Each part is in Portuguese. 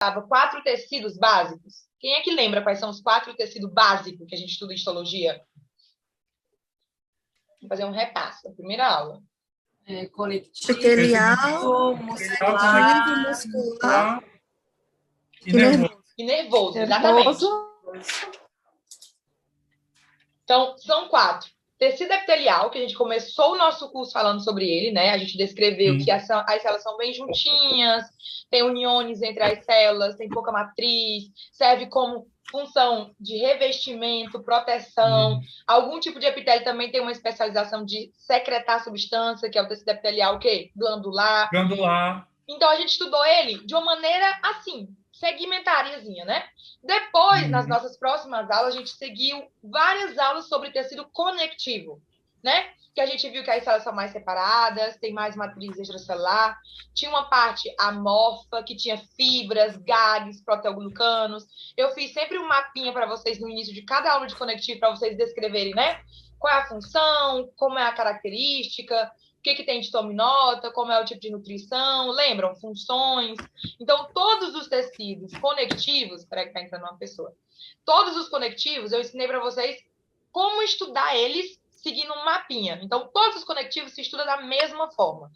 4 tecidos básicos. Quem é que lembra quais são os 4 tecidos básicos que a gente estuda em histologia? Vamos fazer um repasso da primeira aula. Conectivo, Epitelial, muscular, muscular e nervoso. E nervoso, exatamente. Então, são 4. Tecido epitelial, que a gente começou o nosso curso falando sobre ele, né? A gente descreveu que as células são bem juntinhas, tem uniões entre as células, tem pouca matriz, serve como função de revestimento, proteção. Algum tipo de epitélio também tem uma especialização de secretar substância, que é o tecido epitelial, o quê? Glandular. Então, a gente estudou ele de uma maneira assim, segmentariazinha, né? Depois, nas nossas próximas aulas, a gente seguiu várias aulas sobre tecido conectivo, né? Que a gente viu que as células são mais separadas, tem mais matriz extracelular, tinha uma parte amorfa, que tinha fibras, gags, proteoglucanos. Eu fiz sempre um mapinha para vocês no início de cada aula de conectivo, para vocês descreverem, né? Qual é a função, como é a característica, o que tem de tominota, como é o tipo de nutrição, lembram? Funções. Então, todos os tecidos conectivos, espera que está entrando uma pessoa. Todos os conectivos, eu ensinei para vocês como estudar eles seguindo um mapinha. Então, todos os conectivos se estudam da mesma forma.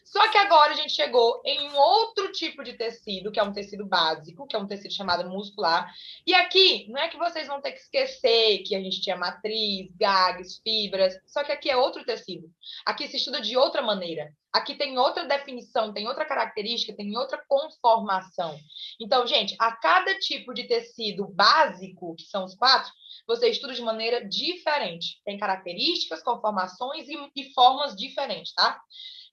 Só que agora a gente chegou em um outro tipo de tecido, que é um tecido básico, que é um tecido chamado muscular. E aqui, não é que vocês vão ter que esquecer que a gente tinha matriz, gags, fibras, só que aqui é outro tecido. Aqui se estuda de outra maneira. Aqui tem outra definição, tem outra característica, tem outra conformação. Então, gente, a cada tipo de tecido básico, que são os 4, você estuda de maneira diferente. Tem características, conformações e formas diferentes, tá?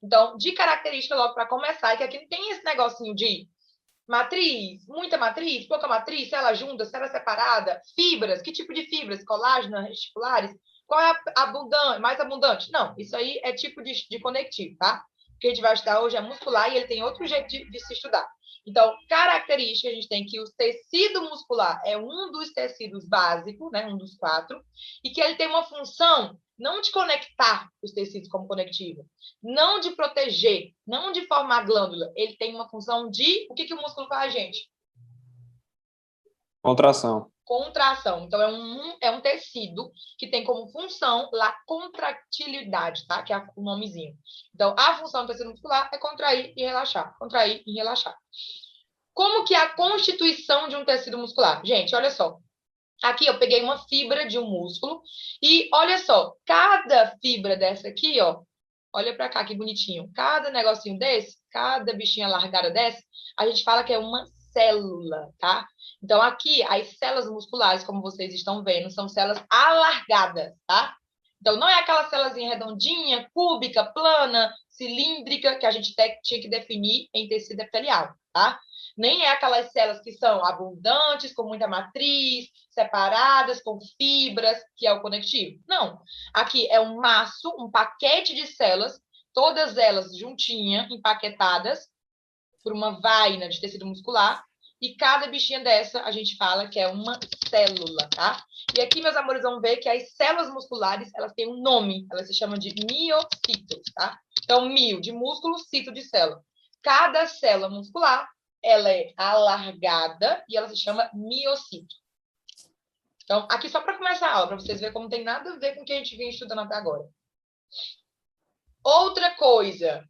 Então, de característica, logo para começar, é que aqui não tem esse negocinho de matriz, muita matriz, pouca matriz, célula junta, célula separada, fibras, que tipo de fibras? Colágeno, reticulares? Qual é a mais abundante? Não, isso aí é tipo de conectivo, tá? O que a gente vai estudar hoje é muscular e ele tem outro jeito de se estudar. Então, característica, a gente tem que o tecido muscular é um dos tecidos básicos, né, um dos 4, e que ele tem uma função não de conectar os tecidos como conectivo, não de proteger, não de formar glândula. Ele tem uma função de... O que o músculo faz, gente? Contração. Contração. Então, é um tecido que tem como função a contratilidade, tá? Que é o nomezinho. Então, a função do tecido muscular é contrair e relaxar. Contrair e relaxar. Como que é a constituição de um tecido muscular? Gente, olha só. Aqui eu peguei uma fibra de um músculo e olha só, cada fibra dessa aqui, ó, olha para cá que bonitinho. Cada negocinho desse, cada bichinha largada dessa, a gente fala que é uma célula, tá? Então aqui as células musculares, como vocês estão vendo, são células alargadas, tá? Então não é aquela células redondinha, cúbica, plana, cilíndrica que a gente tinha que definir em tecido epitelial, tá? Nem é aquelas células que são abundantes, com muita matriz, separadas, com fibras, que é o conectivo. Não. Aqui é um maço, um paquete de células, todas elas juntinhas, empaquetadas, por uma vaina de tecido muscular, e cada bichinha dessa a gente fala que é uma célula, tá? E aqui, meus amores, vão ver que as células musculares, elas têm um nome, elas se chamam de miocitos, tá? Então, mio de músculo, cito de célula. Cada célula muscular, ela é alargada e ela se chama miocito. Então, aqui só para começar a aula, para vocês verem como não tem nada a ver com o que a gente vinha estudando até agora. Outra coisa,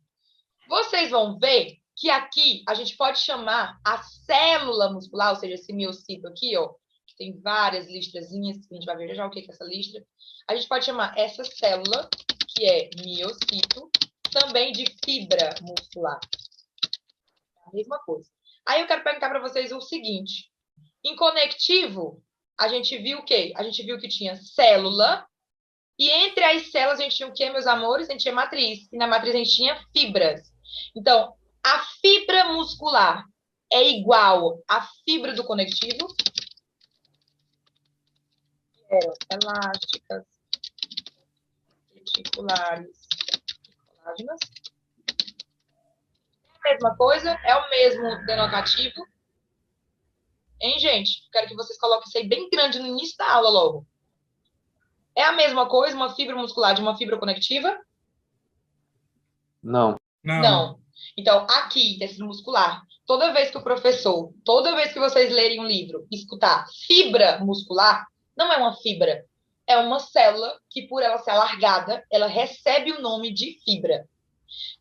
vocês vão ver que aqui a gente pode chamar a célula muscular, ou seja, esse miocito aqui, ó, que tem várias listrazinhas, que a gente vai ver já o que é essa listra. A gente pode chamar essa célula, que é miocito, também de fibra muscular. A mesma coisa. Aí eu quero perguntar para vocês o seguinte. Em conectivo, a gente viu o quê? A gente viu que tinha célula, e entre as células a gente tinha o quê, meus amores? A gente tinha matriz. E na matriz a gente tinha fibras. Então, a fibra muscular é igual à fibra do conectivo. Elásticas, reticulares, colágenas. É a mesma coisa, é o mesmo denotativo. Hein, gente? Quero que vocês coloquem isso aí bem grande no início da aula logo. É a mesma coisa, uma fibra muscular de uma fibra conectiva? Não. Não. Então, aqui, tecido muscular, toda vez que vocês lerem um livro, escutar fibra muscular, não é uma fibra, é uma célula que, por ela ser alargada, ela recebe o nome de fibra.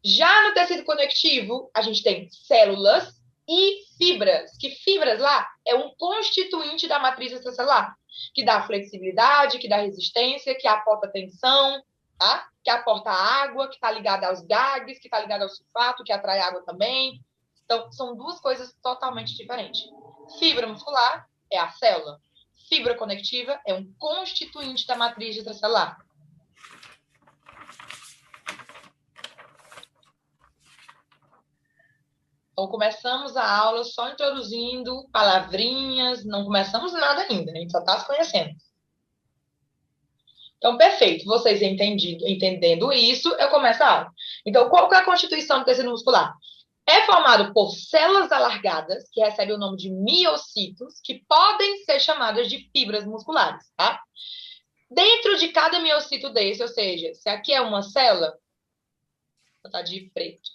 Já no tecido conectivo, a gente tem células e fibras, que fibras lá é um constituinte da matriz extracelular, que dá flexibilidade, que dá resistência, que aporta tensão, tá? Que aporta água, que está ligada aos gags, que está ligada ao sulfato, que atrai água também. Então, são duas coisas totalmente diferentes. Fibra muscular é a célula. Fibra conectiva é um constituinte da matriz extracelular. Então, começamos a aula só introduzindo palavrinhas, não começamos nada ainda, a gente só está se conhecendo. Então, perfeito. Vocês entendendo isso, eu começo a aula. Então, qual que é a constituição do tecido muscular? É formado por células alargadas, que recebem o nome de miocitos, que podem ser chamadas de fibras musculares, tá? Dentro de cada miocito desse, ou seja, se aqui é uma célula, vou botar de preto,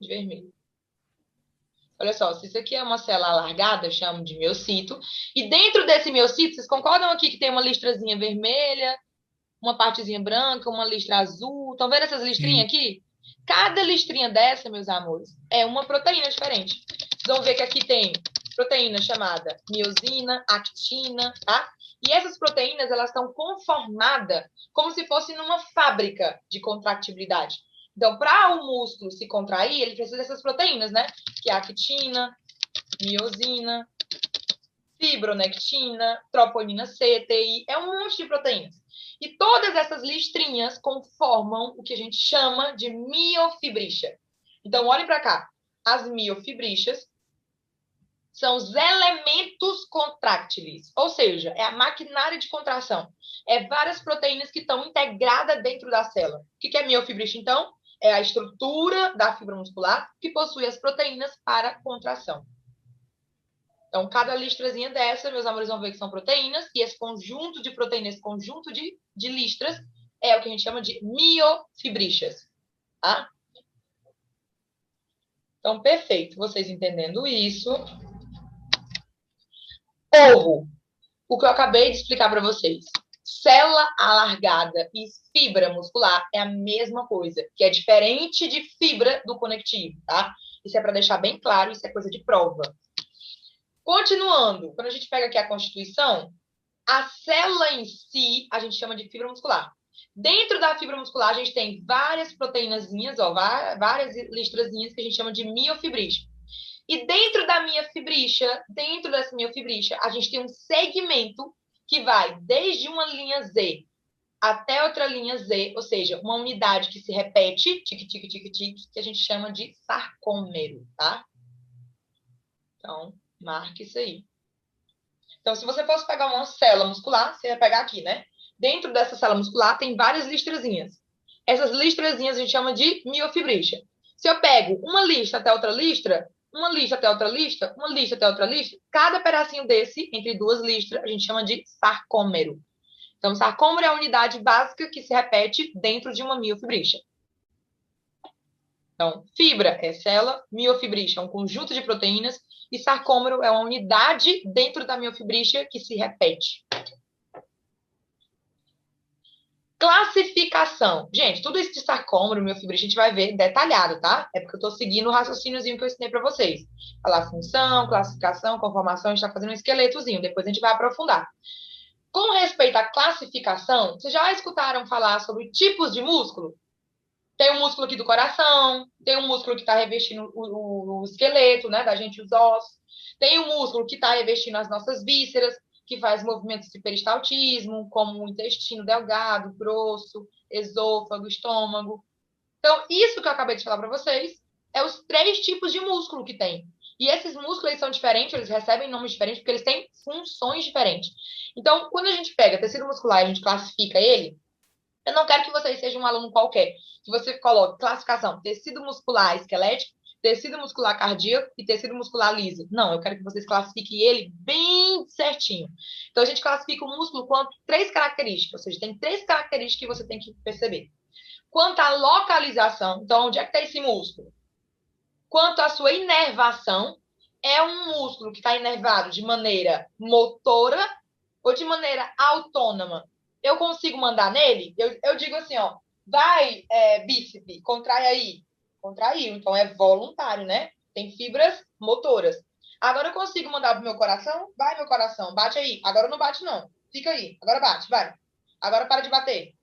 de vermelho. Olha só, se isso aqui é uma célula alargada, eu chamo de miocito. E dentro desse miocito, vocês concordam aqui que tem uma listrazinha vermelha, uma partezinha branca, uma listra azul? Estão vendo essas listrinhas aqui? Cada listrinha dessa, meus amores, é uma proteína diferente. Vocês vão ver que aqui tem proteína chamada miosina, actina, tá? E essas proteínas, elas estão conformadas como se fosse numa fábrica de contractibilidade. Então, para o músculo se contrair, ele precisa dessas proteínas, né? Que é a actina, miosina, fibronectina, troponina C, TI, é um monte de proteínas. E todas essas listrinhas conformam o que a gente chama de miofibricha. Então, olhem para cá. As miofibrichas são os elementos contráctiles, ou seja, é a maquinária de contração. É várias proteínas que estão integradas dentro da célula. O que é miofibricha, então? É a estrutura da fibra muscular que possui as proteínas para contração. Então, cada listrazinha dessa, meus amores, vão ver que são proteínas, e esse conjunto de proteínas, esse conjunto de listras, é o que a gente chama de miofibrichas, tá? Então, perfeito. Vocês entendendo isso. Ovo. O que eu acabei de explicar para vocês. Célula alargada e fibra muscular é a mesma coisa, que é diferente de fibra do conectivo, tá? Isso é para deixar bem claro, isso é coisa de prova. Continuando, quando a gente pega aqui a constituição, a célula em si a gente chama de fibra muscular. Dentro da fibra muscular, a gente tem várias proteínazinhas, ó, várias listrazinhas que a gente chama de miofibricha. E dentro dessa miofibricha, a gente tem um segmento que vai desde uma linha Z até outra linha Z, ou seja, uma unidade que se repete, tique, que a gente chama de sarcômero, tá? Então, marque isso aí. Então, se você fosse pegar uma célula muscular, você vai pegar aqui, né? Dentro dessa célula muscular tem várias listrazinhas. Essas listrazinhas a gente chama de miofibricha. Se eu pego uma lista até outra listra, uma lista até outra lista, uma lista até outra lista, cada pedacinho desse, entre duas listras, a gente chama de sarcômero. Então, sarcômero é a unidade básica que se repete dentro de uma miofibricha. Então, fibra é célula, miofibricha é um conjunto de proteínas e sarcômero é uma unidade dentro da miofibricha que se repete. Classificação. Gente, tudo isso de sarcômero, miofibricha, a gente vai ver detalhado, tá? É porque eu tô seguindo o raciocíniozinho que eu ensinei para vocês. Falar função, classificação, conformação, a gente tá fazendo um esqueletozinho, depois a gente vai aprofundar. Com respeito à classificação, vocês já escutaram falar sobre tipos de músculo? Tem um músculo aqui do coração, tem um músculo que está revestindo o esqueleto, né, da gente, os ossos. Tem um músculo que está revestindo as nossas vísceras, que faz movimentos de peristaltismo, como o intestino delgado, grosso, esôfago, estômago. Então, isso que eu acabei de falar para vocês é os 3 tipos de músculo que tem. E esses músculos eles são diferentes, eles recebem nomes diferentes, porque eles têm funções diferentes. Então, quando a gente pega tecido muscular e a gente classifica ele, eu não quero que vocês sejam um aluno qualquer. Que você coloque classificação, tecido muscular esquelético, tecido muscular cardíaco e tecido muscular liso. Não, eu quero que vocês classifiquem ele bem certinho. Então, a gente classifica o músculo com 3 características. Ou seja, tem 3 características que você tem que perceber. Quanto à localização, então, onde é que está esse músculo? quanto à sua inervação. É um músculo que está inervado de maneira motora ou de maneira autônoma. Eu consigo mandar nele? Eu digo assim, ó, vai, bíceps, contrai aí. Contraiu, então é voluntário, né? Tem fibras motoras. Agora eu consigo mandar pro meu coração? Vai, meu coração, bate aí. Agora não bate, não. Fica aí. Agora bate, vai. Agora para de bater.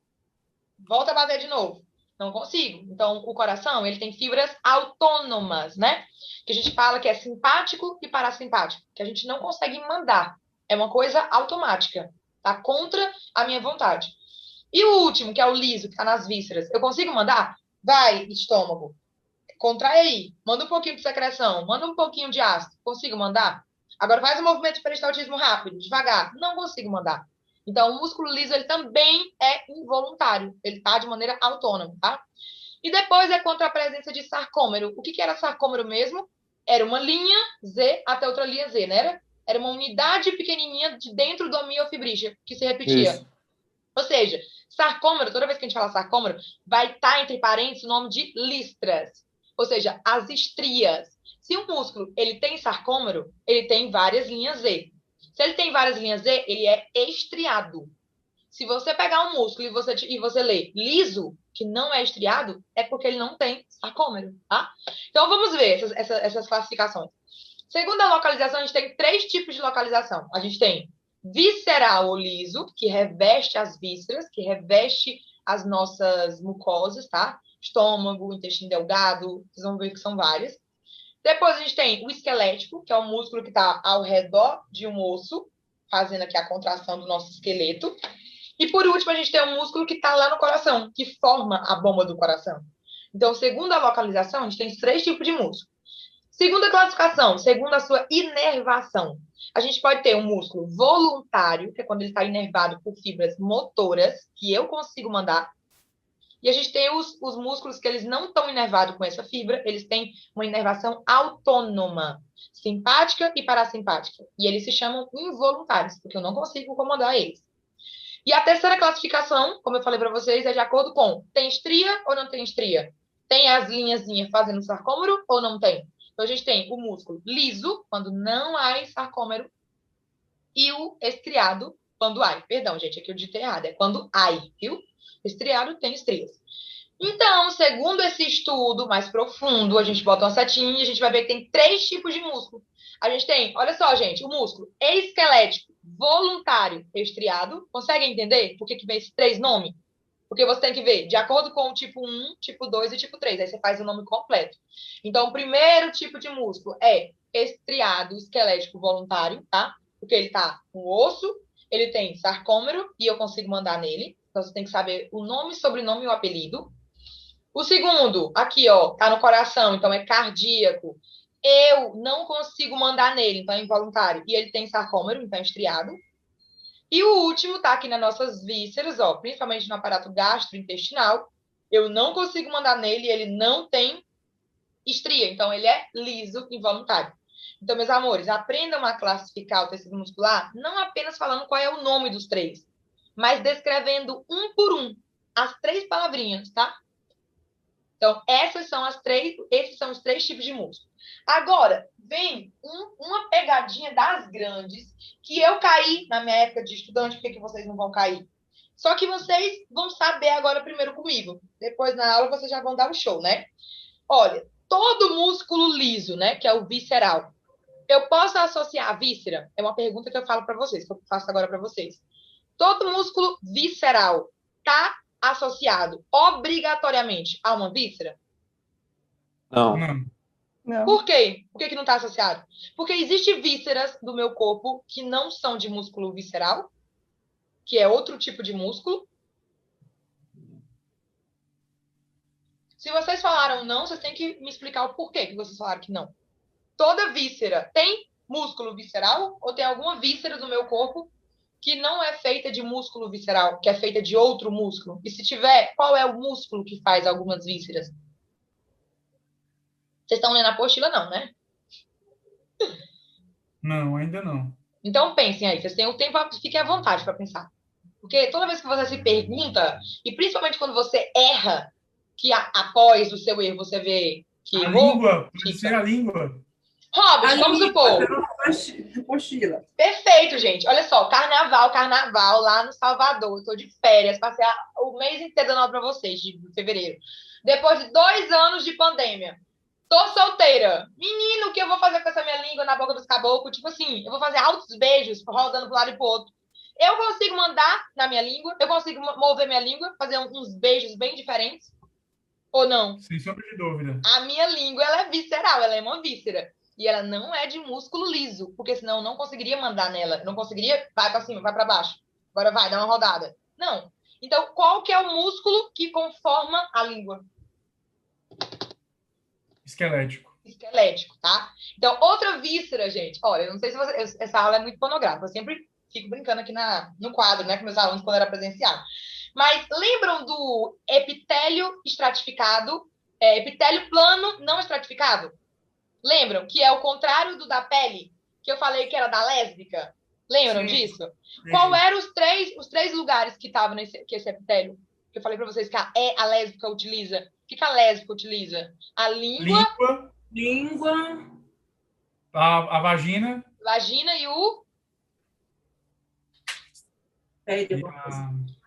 Volta a bater de novo. Não consigo. Então, o coração, ele tem fibras autônomas, né? Que a gente fala que é simpático e parasimpático, que a gente não consegue mandar. É uma coisa automática. Tá contra a minha vontade. E o último, que é o liso, que tá nas vísceras, eu consigo mandar? Vai, estômago. Contrai aí. Manda um pouquinho de secreção. Manda um pouquinho de ácido. Consigo mandar? Agora faz um movimento de peristaltismo rápido, devagar. Não consigo mandar. Então, o músculo liso, ele também é involuntário. Ele tá de maneira autônoma, tá? E depois é contra a presença de sarcômero. O que era sarcômero mesmo? Era uma linha Z até outra linha Z, não era? Era uma unidade pequenininha de dentro do miofibrícia, que se repetia. Isso. Ou seja, sarcômero, toda vez que a gente fala sarcômero, vai estar entre parênteses o nome de listras. Ou seja, as estrias. Se um músculo ele tem sarcômero, ele tem várias linhas Z. Se ele tem várias linhas Z, ele é estriado. Se você pegar um músculo e você ler liso, que não é estriado, é porque ele não tem sarcômero, tá? Então, vamos ver essas classificações. Segundo a localização, a gente tem 3 tipos de localização. A gente tem visceral ou liso, que reveste as vísceras, que reveste as nossas mucosas, tá? Estômago, intestino delgado, vocês vão ver que são várias. Depois a gente tem o esquelético, que é o músculo que está ao redor de um osso, fazendo aqui a contração do nosso esqueleto. E por último, a gente tem um músculo que está lá no coração, que forma a bomba do coração. Então, segundo a localização, a gente tem 3 tipos de músculo. Segunda classificação, segundo a sua inervação. A gente pode ter um músculo voluntário, que é quando ele está inervado por fibras motoras, que eu consigo mandar. E a gente tem os músculos que eles não estão inervados com essa fibra, eles têm uma inervação autônoma, simpática e parasimpática. E eles se chamam involuntários, porque eu não consigo comandar eles. E a terceira classificação, como eu falei para vocês, é de acordo com tem estria ou não tem estria? Tem as linhazinhas fazendo sarcômero ou não tem? Então, a gente tem o músculo liso, quando não há sarcômero, e o estriado, quando há. Perdão, gente, aqui eu digitei errado. É quando há, viu? Estriado tem estrias. Então, segundo esse estudo mais profundo, a gente bota uma setinha e a gente vai ver que tem 3 tipos de músculo. A gente tem, olha só, gente, o músculo esquelético, voluntário, estriado. Conseguem entender por que vem esses 3 nomes? Porque você tem que ver de acordo com o tipo 1, tipo 2 e tipo 3. Aí você faz o nome completo. Então, o primeiro tipo de músculo é estriado esquelético voluntário, tá? Porque ele tá com osso, ele tem sarcômero e eu consigo mandar nele. Então, você tem que saber o nome, sobrenome e o apelido. O segundo, aqui, ó, tá no coração, então é cardíaco. Eu não consigo mandar nele, então é involuntário. E ele tem sarcômero, então é estriado. E o último tá aqui nas nossas vísceras, ó, principalmente no aparato gastrointestinal. Eu não consigo mandar nele, ele não tem estria, então ele é liso, involuntário. Então, meus amores, aprendam a classificar o tecido muscular, não apenas falando qual é o nome dos 3, mas descrevendo um por um as 3 palavrinhas, tá? Então, esses são os 3 tipos de músculo. Agora, vem uma pegadinha das grandes, que eu caí na minha época de estudante, por que vocês não vão cair? Só que vocês vão saber agora primeiro comigo. Depois, na aula, vocês já vão dar um show, né? Olha, todo músculo liso, né, que é o visceral, eu posso associar a víscera? É uma pergunta que eu falo para vocês, que eu faço agora para vocês. Todo músculo visceral está associado obrigatoriamente a uma víscera? Não. Não. Por quê? Por que não está associado? Porque existem vísceras do meu corpo que não são de músculo visceral, que é outro tipo de músculo. Se vocês falaram não, vocês têm que me explicar o porquê que vocês falaram que não. Toda víscera tem músculo visceral ou tem alguma víscera do meu corpo que não é feita de músculo visceral, que é feita de outro músculo? E se tiver, qual é o músculo que faz algumas vísceras? Vocês estão lendo a apostila, não, né? Não, ainda não. Então pensem aí, vocês têm o tempo, fiquem à vontade para pensar. Porque toda vez que você se pergunta, e principalmente quando você erra, que após o seu erro você vê Que A língua, pode Chica. ser a língua. Robert, vamos supor. Mochila. Perfeito, gente. Olha só, carnaval lá no Salvador. Eu tô de férias, passei o mês inteiro dando aula pra vocês, de fevereiro. Depois de 2 anos de pandemia. Tô solteira. Menino, o que eu vou fazer com essa minha língua na boca dos caboclos? Tipo assim, eu vou fazer altos beijos, rodando pro lado e pro outro. Eu consigo mandar na minha língua? Eu consigo mover minha língua, fazer uns beijos bem diferentes? Ou não? Sem sombra de dúvida. A minha língua, ela é visceral, ela é uma víscera. E ela não é de músculo liso, porque senão eu não conseguiria mandar nela. Eu não conseguiria, vai pra cima, vai pra baixo. Agora vai, dá uma rodada. Não. Então, qual que é o músculo que conforma a língua? Esquelético. Esquelético, tá? Então, outra víscera, gente. Olha, eu não sei se você... Essa aula é muito pornográfica. Eu sempre fico brincando aqui no quadro, né? Com meus alunos quando era presencial. Mas lembram do epitélio estratificado? Epitélio plano não estratificado? Lembram? Que é o contrário do da pele? Que eu falei que era da lésbica? Lembram disso? Qual eram os três lugares que estavam que esse epitélio? Que eu falei para vocês que a lésbica utiliza. O que a lésbica utiliza? A Língua. A vagina. Vagina e o...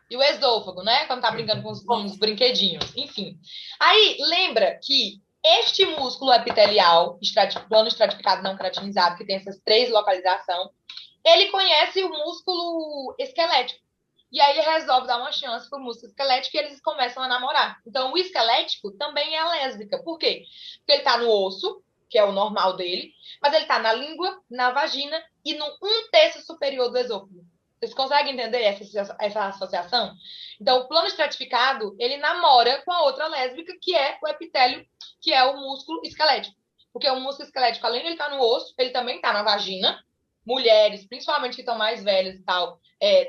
E o esôfago, né? Quando tá brincando com uns brinquedinhos. Enfim. Aí, lembra que este músculo epitelial, plano estratificado não queratinizado, que tem essas 3 localizações, ele conhece o músculo esquelético. E aí ele resolve dar uma chance pro músculo esquelético e eles começam a namorar. Então, o esquelético também é a lésbica. Por quê? Porque ele tá no osso, que é o normal dele, mas ele tá na língua, na vagina e no 1/3 superior do esôfago. Vocês conseguem entender essa associação? Então, o plano estratificado, ele namora com a outra lésbica, que é o epitélio, que é o músculo esquelético. Porque o músculo esquelético, além de ele estar no osso, ele também está na vagina. Mulheres, principalmente que estão mais velhas e tal,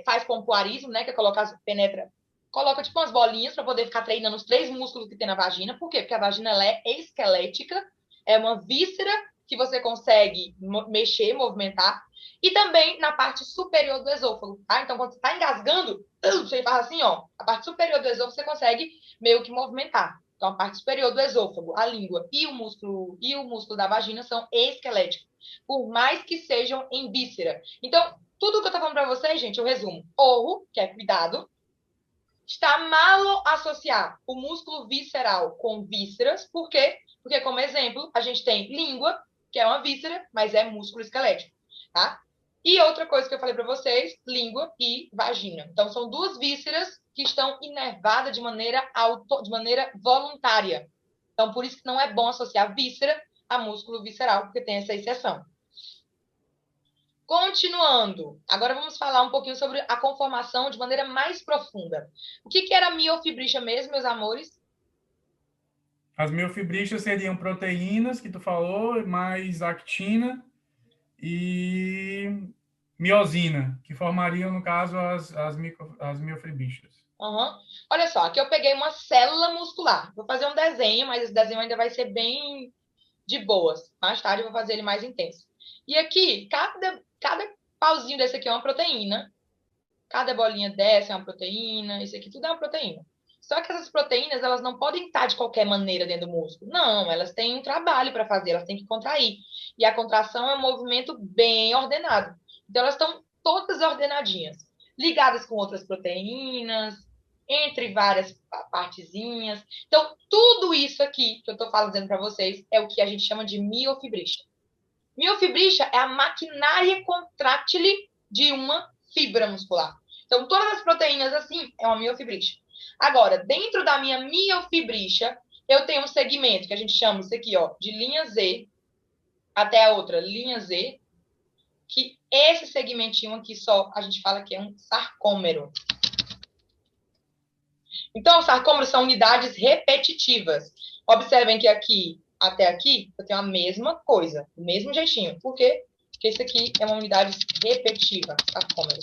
faz pompoarismo, né? Que é coloca tipo umas bolinhas para poder ficar treinando os 3 músculos que tem na vagina. Por quê? Porque a vagina ela é esquelética, é uma víscera que você consegue mexer, movimentar. E também na parte superior do esôfago, tá? Então, quando você está engasgando, você faz assim, ó. A parte superior do esôfago você consegue meio que movimentar. Então, a parte superior do esôfago, a língua e o músculo da vagina são esqueléticos, por mais que sejam em víscera. Então, tudo que eu tô falando para vocês, gente, eu resumo. Orro, que é cuidado, está mal associar o músculo visceral com vísceras. Por quê? Porque, como exemplo, a gente tem língua, que é uma víscera, mas é músculo esquelético, tá? E outra coisa que eu falei para vocês, língua e vagina. Então, são 2 vísceras que estão inervadas de maneira voluntária. Então, por isso que não é bom associar víscera a músculo visceral, porque tem essa exceção. Continuando, agora vamos falar um pouquinho sobre a conformação de maneira mais profunda. O que era miofibrila mesmo, meus amores? As miofibrilas seriam proteínas, que tu falou, mais actina e miosina, que formariam, no caso, as miofibrilas. Uhum. Olha só, aqui eu peguei uma célula muscular. Vou fazer um desenho, mas esse desenho ainda vai ser bem de boas. Mais tarde eu vou fazer ele mais intenso. E aqui, cada pauzinho desse aqui é uma proteína. Cada bolinha dessa é uma proteína. Isso aqui tudo é uma proteína. Só que essas proteínas, elas não podem estar de qualquer maneira dentro do músculo. Não, elas têm um trabalho para fazer, elas têm que contrair. E a contração é um movimento bem ordenado. Então, elas estão todas ordenadinhas, ligadas com outras proteínas, entre várias partezinhas. Então, tudo isso aqui que eu estou falando para vocês é o que a gente chama de miofibrila. Miofibrila é a maquinária contrátil de uma fibra muscular. Então, todas as proteínas assim é uma miofibrila. Agora, dentro da minha miofibrila, eu tenho um segmento que a gente chama isso aqui, ó, de linha Z até a outra linha Z, que esse segmentinho aqui só a gente fala que é um sarcômero. Então, os sarcômeros são unidades repetitivas. Observem que aqui até aqui eu tenho a mesma coisa, o mesmo jeitinho. Por quê? Porque isso aqui é uma unidade repetitiva, sarcômero.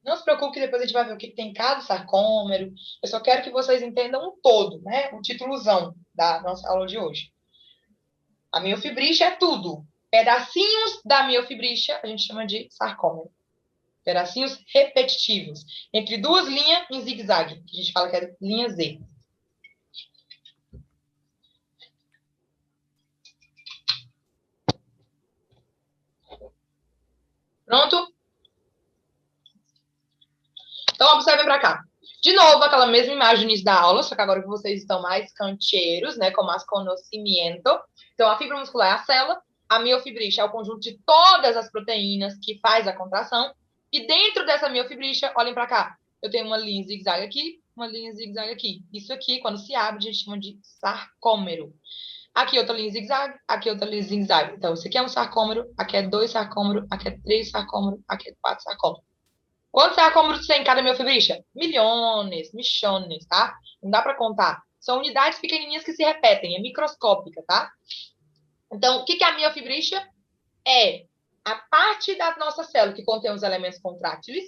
Não se preocupe que depois a gente vai ver o que tem em cada sarcômero. Eu só quero que vocês entendam um todo, né? O títulozão da nossa aula de hoje. A miofibrila é tudo. Pedacinhos da miofibrila a gente chama de sarcômero. Pedacinhos repetitivos. Entre 2 linhas em zigue-zague, que a gente fala que é linha Z. observem para cá. De novo, aquela mesma imagem no início da aula, só que agora que vocês estão mais cancheiros, né, com mais conhecimento. Então, a fibra muscular é a célula, a miofibrila é o conjunto de todas as proteínas que faz a contração. E dentro dessa miofibrila, olhem para cá, eu tenho uma linha zigue-zague aqui, uma linha zigue-zague aqui. Isso aqui, quando se abre, a gente chama de sarcômero. Aqui outra linha zigue-zague, aqui outra linha zigue-zague. Então, isso aqui é um sarcômero, aqui é 2 sarcômeros, aqui é 3 sarcômeros, aqui é 4 sarcômeros. Quantos sarcômeros tem em cada miofibrila? Milhões, michones, tá? Não dá para contar. São unidades pequenininhas que se repetem, é microscópica, tá? Então, o que é a miofibrila? É a parte da nossa célula que contém os elementos contrátiles,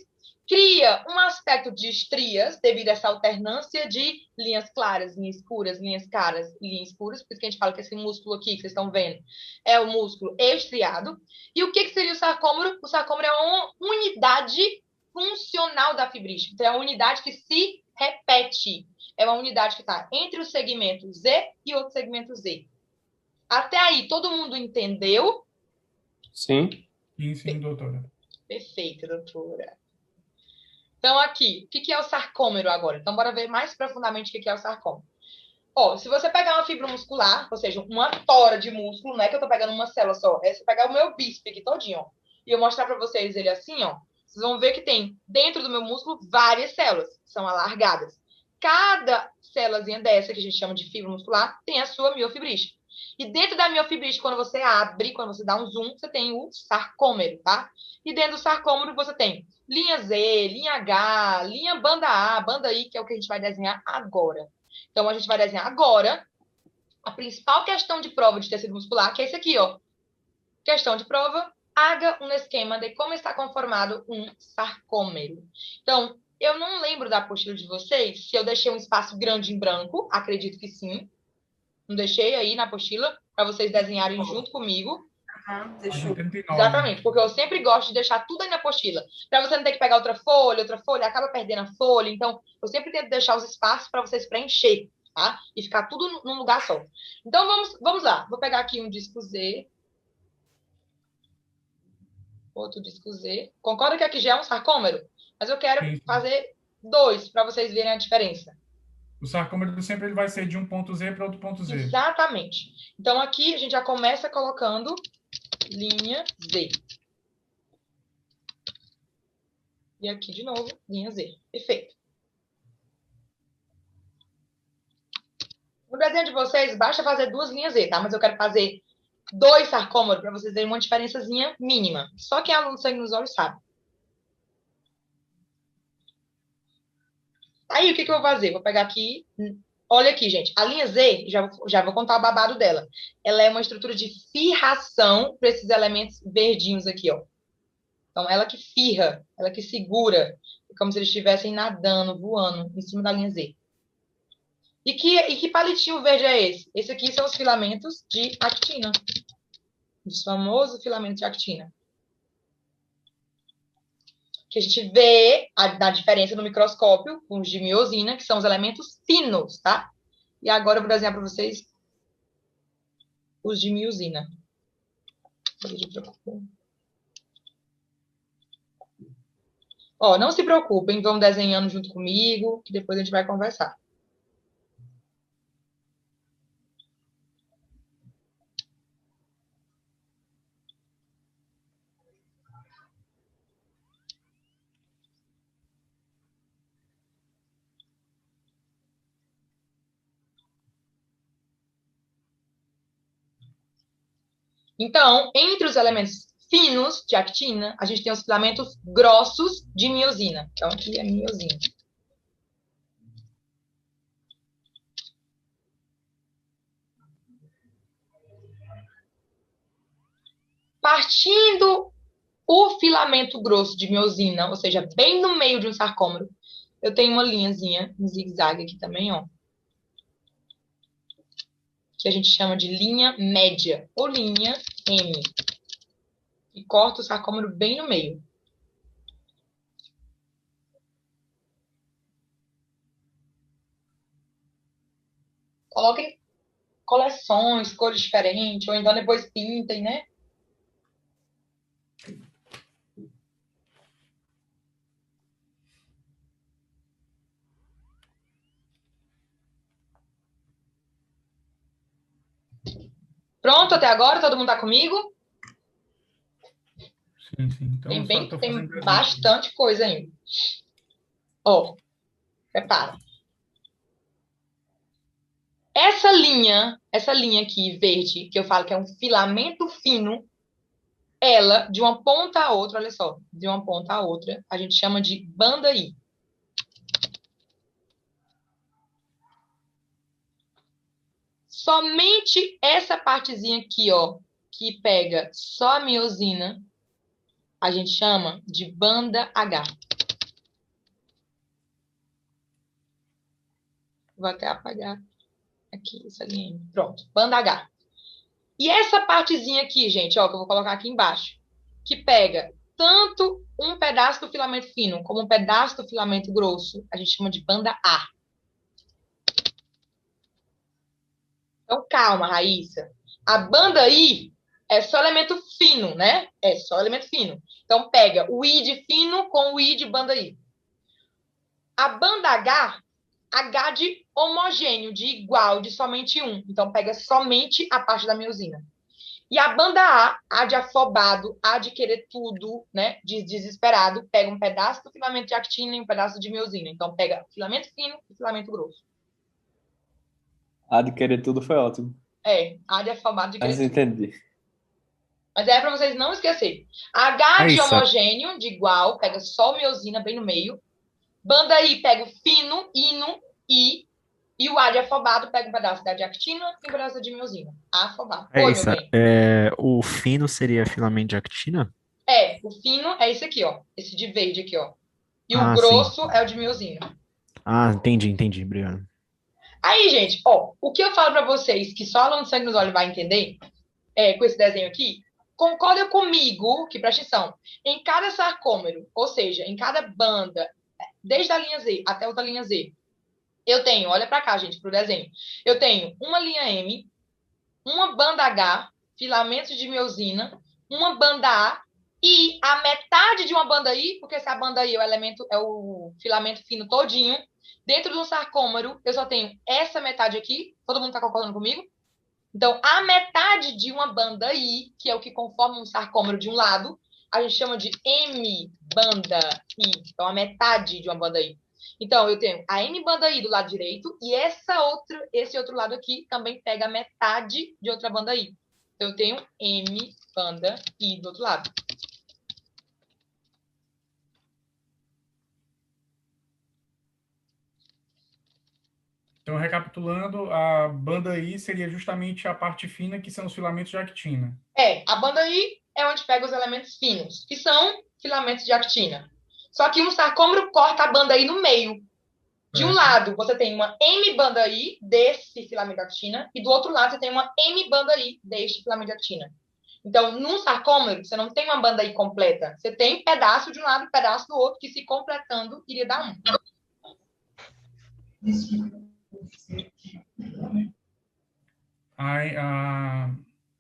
cria um aspecto de estrias devido a essa alternância de linhas claras, linhas escuras, linhas claras e linhas escuras, por isso que a gente fala que esse músculo aqui que vocês estão vendo é o músculo estriado. E o que seria o sarcômero? O sarcômero é uma unidade funcional da fibrila. Então, é uma unidade que se repete. É uma unidade que está entre o segmento Z e outro segmento Z. Até aí, todo mundo entendeu? Sim. Sim, doutora. Perfeito, doutora. Então, aqui, o que é o sarcômero agora? Então, bora ver mais profundamente o que é o sarcômero. Ó, se você pegar uma fibra muscular, ou seja, uma tora de músculo, não é que eu tô pegando uma célula só, é se eu pegar o meu bíceps aqui todinho, ó, e eu mostrar para vocês ele assim, ó, vocês vão ver que tem dentro do meu músculo várias células, são alargadas. Cada célulazinha dessa, que a gente chama de fibra muscular, tem a sua miofibrila. E dentro da miofibrila, quando você abre, quando você dá um zoom, você tem o sarcômero, tá? E dentro do sarcômero você tem linha Z, linha H, linha banda A, banda I, que é o que a gente vai desenhar agora. Então, a gente vai desenhar agora a principal questão de prova de tecido muscular, que é esse aqui, ó. Questão de prova, haga um esquema de como está conformado um sarcômero. Então, eu não lembro da apostila de vocês, se eu deixei um espaço grande em branco, acredito que sim. Não deixei aí na apostila, para vocês desenharem junto comigo. Deixou. 39. Exatamente, porque eu sempre gosto de deixar tudo aí na apostila, para você não ter que pegar outra folha, acaba perdendo a folha. Então, eu sempre tento deixar os espaços para vocês preencher, tá? E ficar tudo num lugar só. Então, vamos lá. Vou pegar aqui um disco Z. Outro disco Z. Concorda que aqui já é um sarcômero? Mas eu quero fazer 2 para vocês verem a diferença. O sarcômero sempre ele vai ser de um ponto Z para outro ponto Z. Exatamente. Então, aqui a gente já começa colocando linha Z. E aqui, de novo, linha Z. Perfeito. No desenho de vocês, basta fazer 2 linhas Z, tá? Mas eu quero fazer 2 sarcômeros para vocês verem uma diferençazinha mínima. Só quem é aluno sangue nos olhos sabe. Aí, o que eu vou fazer? Vou pegar aqui... Olha aqui, gente. A linha Z, já vou contar o babado dela. Ela é uma estrutura de firração para esses elementos verdinhos aqui, ó. Então, ela que firra, ela que segura. É como se eles estivessem nadando, voando em cima da linha Z. E que palitinho verde é esse? Esse aqui são os filamentos de actina. Os famosos filamentos de actina. Que a gente vê a diferença no microscópio com os de miosina, que são os elementos finos, tá? E agora eu vou desenhar para vocês os de miosina. Ó, não se preocupem, vão desenhando junto comigo, que depois a gente vai conversar. Então, entre os elementos finos de actina, a gente tem os filamentos grossos de miosina. Então, aqui é miosina. Partindo o filamento grosso de miosina, ou seja, bem no meio de um sarcômero, eu tenho uma linhazinha, um zigue-zague aqui também, ó. Que a gente chama de linha média, ou linha M. E corta o sarcômero bem no meio. Coloquem coleções, cores diferentes, ou então depois pintem, né? Pronto até agora? Todo mundo tá comigo? Sim, sim. Então, Tem bastante coisa ainda. Ó, prepara. Essa linha aqui, verde, que eu falo que é um filamento fino, ela, de uma ponta a outra, olha só, de uma ponta a outra, a gente chama de banda I. Somente essa partezinha aqui, ó, que pega só a miosina, a gente chama de banda H. Vou até apagar aqui essa linha. Pronto, banda H. E essa partezinha aqui, gente, ó, que eu vou colocar aqui embaixo, que pega tanto um pedaço do filamento fino como um pedaço do filamento grosso, a gente chama de banda A. Então, calma, Raíssa. A banda I é só elemento fino, né? É só elemento fino. Então, pega o I de fino com o I de banda I. A banda H de homogêneo, de igual, de somente um. Então, pega somente a parte da miosina. E a banda A de afobado, A de querer tudo, né? De desesperado, pega um pedaço do filamento de actina e um pedaço de miosina. Então, pega filamento fino e filamento grosso. A de querer tudo foi ótimo. A de afobado de querer Mas tudo. entendi. Mas é para vocês não esquecerem. H de homogêneo, de igual, pega só miosina bem no meio. Banda I pega o fino, ino, I. E o A de afobado pega um pedaço da diactina e um pedaço de miosina. Afobado. Oi, meu bem. O fino seria filamento de actina? O fino é esse aqui, ó. Esse de verde aqui, ó. E o Ah, grosso sim. é o de miosina. Ah, entendi, obrigado. Aí, gente, ó, o que eu falo para vocês, que só aluno de sangue nos olhos vai entender, com esse desenho aqui, concorda comigo, que presta atenção, em cada sarcômero, ou seja, em cada banda, desde a linha Z até outra linha Z, eu tenho, olha para cá, gente, pro desenho, eu tenho uma linha M, uma banda H, filamentos de miosina, uma banda A e a metade de uma banda I, porque essa banda I é o filamento fino todinho. Dentro de um sarcômero, eu só tenho essa metade aqui. Todo mundo está concordando comigo? Então, a metade de uma banda I, que é o que conforma um sarcômero de um lado, a gente chama de M banda I. Então, a metade de uma banda I. Então, eu tenho a M banda I do lado direito e esse outro lado aqui também pega a metade de outra banda I. Então, eu tenho M banda I do outro lado. Então, recapitulando, a banda I seria justamente a parte fina, que são os filamentos de actina. A banda I é onde pega os elementos finos, que são filamentos de actina. Só que um sarcômero corta a banda I no meio. De um lado, você tem uma M banda I desse filamento de actina, e do outro lado, você tem uma M banda I deste filamento de actina. Então, num sarcômero, você não tem uma banda I completa. Você tem pedaço de um lado e pedaço do outro, que se completando, iria dar um.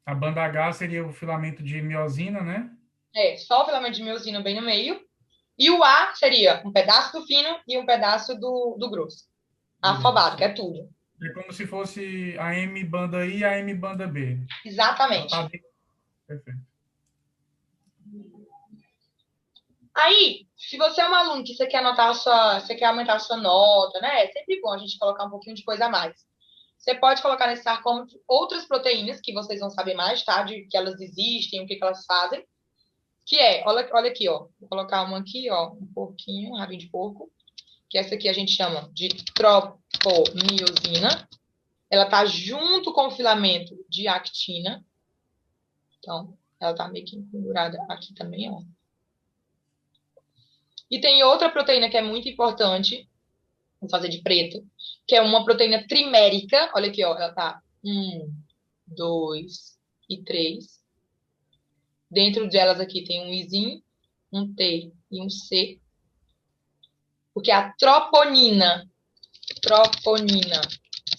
A banda H seria o filamento de miosina, né? Só o filamento de miosina bem no meio. E o A seria um pedaço do fino e um pedaço do grosso. Afobado, que é tudo. É como se fosse a M banda I e a M banda B. Exatamente. Perfeito. Aí, se você é um aluno que você quer você quer aumentar a sua nota, né? É sempre bom a gente colocar um pouquinho de coisa a mais. Você pode colocar nesse sarcômetro outras proteínas que vocês vão saber mais, tá? De que elas existem, o que elas fazem. Que olha aqui, ó. Vou colocar uma aqui, ó. Um pouquinho, um rabinho de porco. Que essa aqui a gente chama de tropomiosina. Ela tá junto com o filamento de actina. Então, ela tá meio que pendurada aqui também, ó. E tem outra proteína que é muito importante, vou fazer de preto, que é uma proteína trimérica. Olha aqui, ó, ela tá 1, 2 e 3. Dentro delas aqui tem um Izinho, um T e um C. Porque a troponina,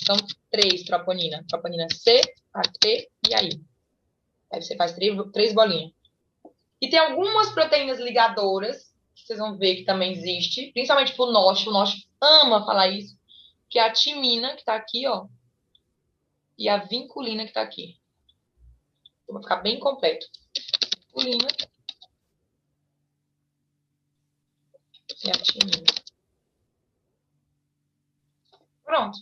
são 3 troponina. Troponina C, a T e a I. Aí você faz 3 bolinhas. E tem algumas proteínas ligadoras, que vocês vão ver que também existe, principalmente pro NOSH. O NOSH ama falar isso, que é a timina, que tá aqui, ó, e a vinculina, que tá aqui. Então, vai ficar bem completo. Viculina e actinina. Pronto.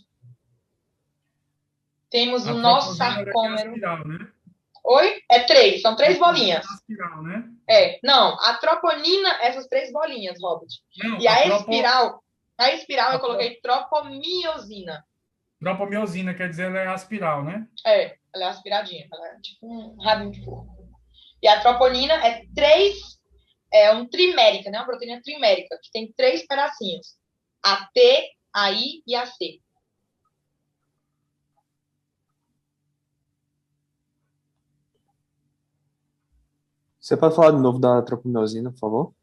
Temos A o nosso troposina é sarcômero. aspiral, né? Oi? É 3, são 3 bolinhas. Aspiral, né? Não, a troponina, essas 3 bolinhas, Robert. Não, E a espiral eu a coloquei tropomiosina. tropomiosina, quer dizer, ela é aspiral, né? Ela é aspiradinha, ela é tipo um rabinho de porco. E a troponina é um trimérica, né? Uma proteína trimérica, que tem 3 pedacinhos. A T, a I e a C. Você pode falar de novo da tropomiosina, por favor?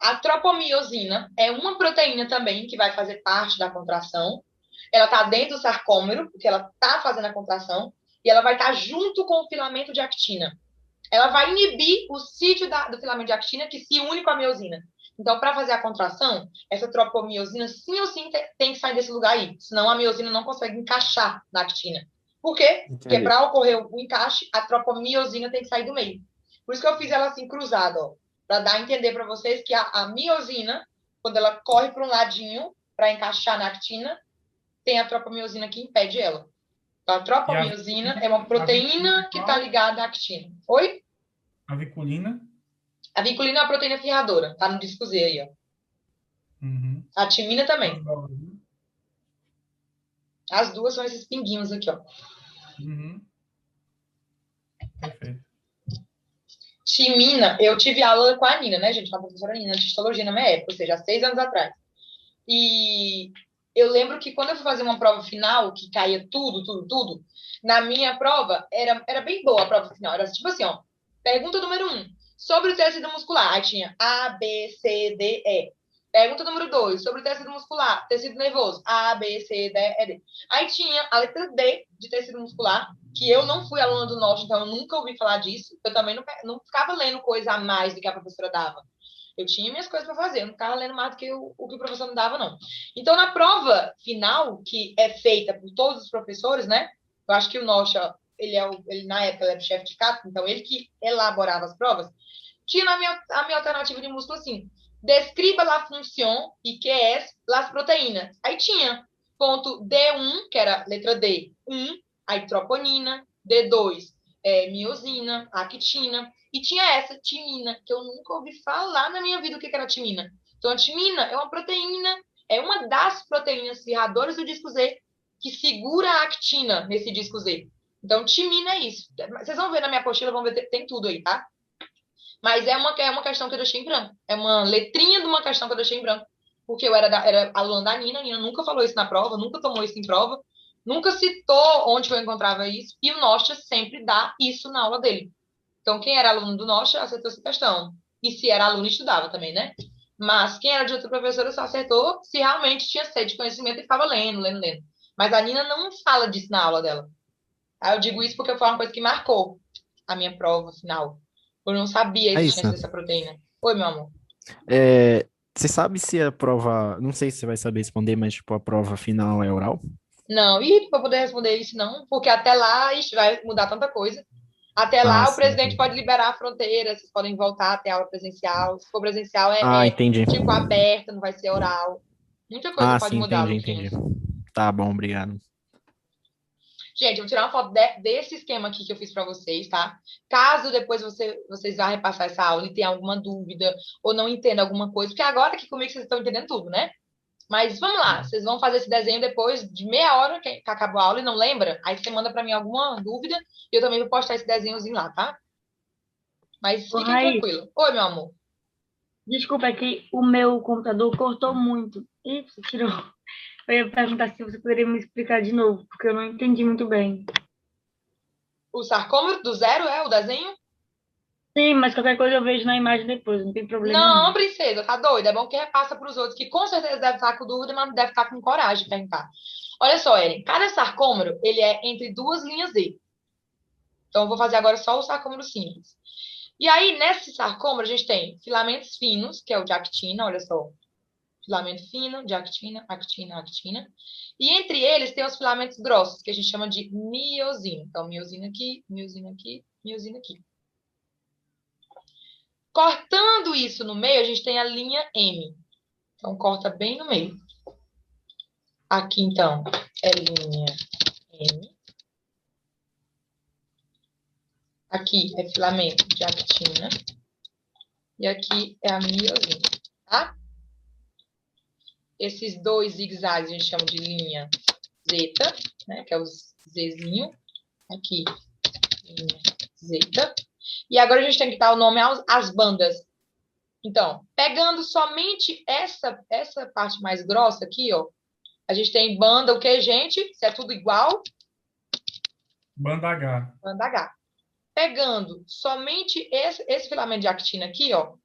A tropomiosina é uma proteína também que vai fazer parte da contração. Ela está dentro do sarcômero, porque ela está fazendo a contração, e ela vai estar junto com o filamento de actina. Ela vai inibir o sítio do filamento de actina que se une com a miosina. Então, para fazer a contração, essa tropomiosina sim ou sim tem que sair desse lugar aí, senão a miosina não consegue encaixar na actina. Por quê? Entendi. Porque para ocorrer o encaixe, a tropomiosina tem que sair do meio. Por isso que eu fiz ela assim cruzada, ó, para dar a entender para vocês que a miosina, quando ela corre para um ladinho para encaixar na actina, tem a tropomiosina que impede ela. Então, a tropomiosina é uma proteína que está ligada à actina. Oi? A viculina. A viculina é uma proteína ferradora. Tá no disco Z aí, ó. Uhum. A timina também. As bolas, né? As duas são esses pinguinhos aqui, ó. Uhum. Perfeito. Timina, eu tive aula com a Nina, né, gente? Com a professora Nina de histologia na minha época, ou seja, há 6 anos atrás. E eu lembro que quando eu fui fazer uma prova final, que caía tudo, na minha prova, era bem boa a prova final. Era tipo assim, ó. Pergunta número 1, sobre o tecido muscular. Aí tinha A, B, C, D, E. Pergunta número 2, sobre o tecido muscular, tecido nervoso. A, B, C, D, E, D. Aí tinha a letra D de tecido muscular, que eu não fui aluna do Norte, então eu nunca ouvi falar disso. Eu também não ficava lendo coisa a mais do que a professora dava. Eu tinha minhas coisas para fazer, eu não ficava lendo mais do que o que o professor me dava, não. Então, na prova final, que é feita por todos os professores, né? Eu acho que o Nocha, ele na época ele era chefe de cátedra, então ele que elaborava as provas. Tinha a minha alternativa de músculo assim: describa la função e que é las proteínas. Aí tinha ponto D1, que era letra D, 1, aí troponina, D2, miosina, actina. E tinha essa, timina, que eu nunca ouvi falar na minha vida o que era timina. Então, a timina é uma proteína, é uma das proteínas firradoras do disco Z que segura a actina nesse disco Z. Então, timina é isso. Vocês vão ver na minha apostila, vão ver, tem tudo aí, tá? Mas é uma questão que eu deixei em branco. É uma letrinha de uma questão que eu deixei em branco. Porque eu era aluna da Nina, a Nina nunca falou isso na prova, nunca tomou isso em prova, nunca citou onde eu encontrava isso, e o Nocha sempre dá isso na aula dele. Então, quem era aluno do Nocha acertou essa questão. E se era aluno, estudava também, né? Mas quem era de outra professora só acertou se realmente tinha sede de conhecimento e ficava lendo. Mas a Nina não fala disso na aula dela. Aí eu digo isso porque foi uma coisa que marcou a minha prova final. Eu não sabia a É existência isso. dessa proteína. Oi, meu amor. Você sabe se a prova, não sei se você vai saber responder, mas tipo, a prova final é oral? Não, e para poder responder isso, não, porque até lá ixi, vai mudar tanta coisa. Até lá, o sim, presidente entendi. pode liberar a fronteira, vocês podem voltar a ter aula presencial. Se for presencial, Entendi. tipo aberta, não vai ser oral. Muita coisa pode Sim, mudar, entendi. Luquinhas. Tá bom, obrigado. Gente, eu vou tirar uma foto desse esquema aqui que eu fiz para vocês, tá? Caso depois vocês vá repassar essa aula e tenham alguma dúvida ou não entenda alguma coisa, porque agora aqui comigo vocês estão entendendo tudo, né? Mas vamos lá, vocês vão fazer esse desenho depois de meia hora que acabou a aula e não lembra? Aí você manda para mim alguma dúvida e eu também vou postar esse desenhozinho lá, tá? Mas Ô, fiquem Raí, tranquilos. Oi, meu amor. desculpa, é que o meu computador cortou muito. Ih, você tirou. Eu ia perguntar se você poderia me explicar de novo, porque eu não entendi muito bem. O sarcômero do zero é o desenho? Sim, mas qualquer coisa eu vejo na imagem depois, não tem problema Não, não. princesa, tá doida? É bom que repassa para os outros, que com certeza deve estar com dúvida, mas não deve estar com coragem de perguntar. Olha só, Ellen, cada sarcômero, ele é entre duas linhas Z. Então, eu vou fazer agora só o sarcômero simples. E aí, nesse sarcômero, a gente tem filamentos finos, que é o de actina, olha só. Filamento fino, de actina, actina, actina. E entre eles tem os filamentos grossos, que a gente chama de miosina. Então, miosina aqui, miosina aqui. Cortando isso no meio, a gente tem a linha M. Então, corta bem no meio. Aqui, então, é linha M. Aqui é filamento de actina. E aqui é a miosina, tá? Esses dois zigue-zagues a gente chama de linha zeta, né? Que é o Zzinho. Aqui, linha zeta. E agora a gente tem que dar o nome às bandas. Então, pegando somente essa parte mais grossa aqui, ó. A gente tem banda, o que, gente? Se é tudo igual? Banda H. Banda H. Pegando somente esse filamento de actina aqui, ó.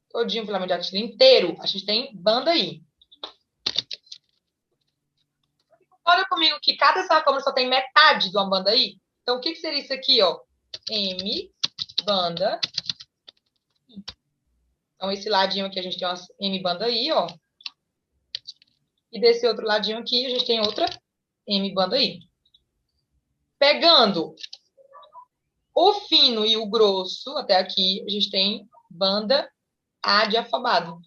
Todinho o filamento de actina inteiro, a gente tem banda I. Olha comigo que cada sarcoma só tem metade de uma banda I. Então, o que seria isso aqui, ó? M, banda I. Então, esse ladinho aqui a gente tem uma M banda I, ó. E desse outro ladinho aqui a gente tem outra M banda I. Pegando o fino e o grosso, até aqui, a gente tem banda A de afobado.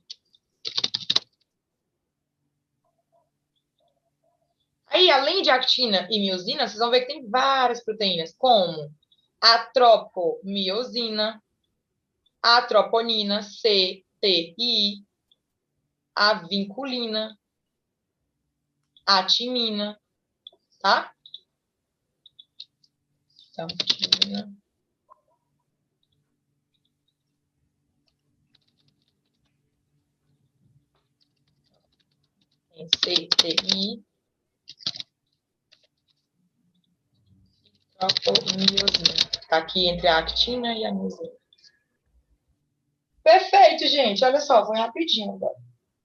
Aí, além de actina e miosina, vocês vão ver que tem várias proteínas, como a tropomiosina, a troponina, C, T e I, a vinculina, a timina, tá? Então, timina. Tem C, T, I. Tropomiosina. Tá aqui entre a actina e a miosina. Perfeito, gente. Olha só, foi rapidinho agora.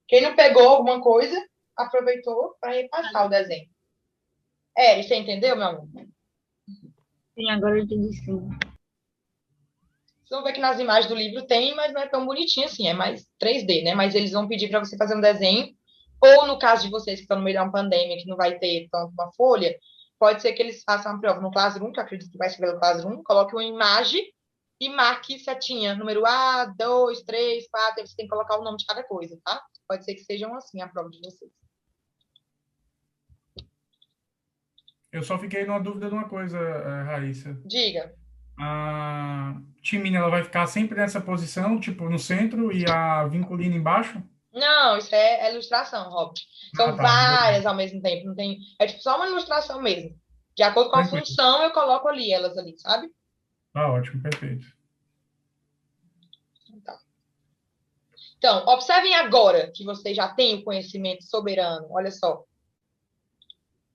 Quem não pegou alguma coisa, aproveitou para repassar o desenho. E você entendeu, meu amor? Sim, agora eu entendi sim. Vocês vão ver que nas imagens do livro tem, mas não é tão bonitinho assim, é mais 3D, né? Mas eles vão pedir para você fazer um desenho, ou no caso de vocês que estão no meio de uma pandemia, que não vai ter tanto uma folha, pode ser que eles façam a prova no Classroom, que eu acredito que vai escrever no Classroom, coloque uma imagem e marque setinha, número A, 2, 3, 4, aí você tem que colocar o nome de cada coisa, tá? Pode ser que sejam assim a prova de vocês. Eu só fiquei numa dúvida de uma coisa, Raíssa. Diga. A timina, ela vai ficar sempre nessa posição, tipo no centro, e a vinculina embaixo? Não, isso é ilustração, Robert. São Tá. várias ao mesmo tempo, não tem. É tipo só uma ilustração mesmo. De acordo com a Tranquilo. função, eu coloco ali elas ali, sabe? Tá ótimo, perfeito. Então, observem agora que vocês já têm o conhecimento soberano. Olha só.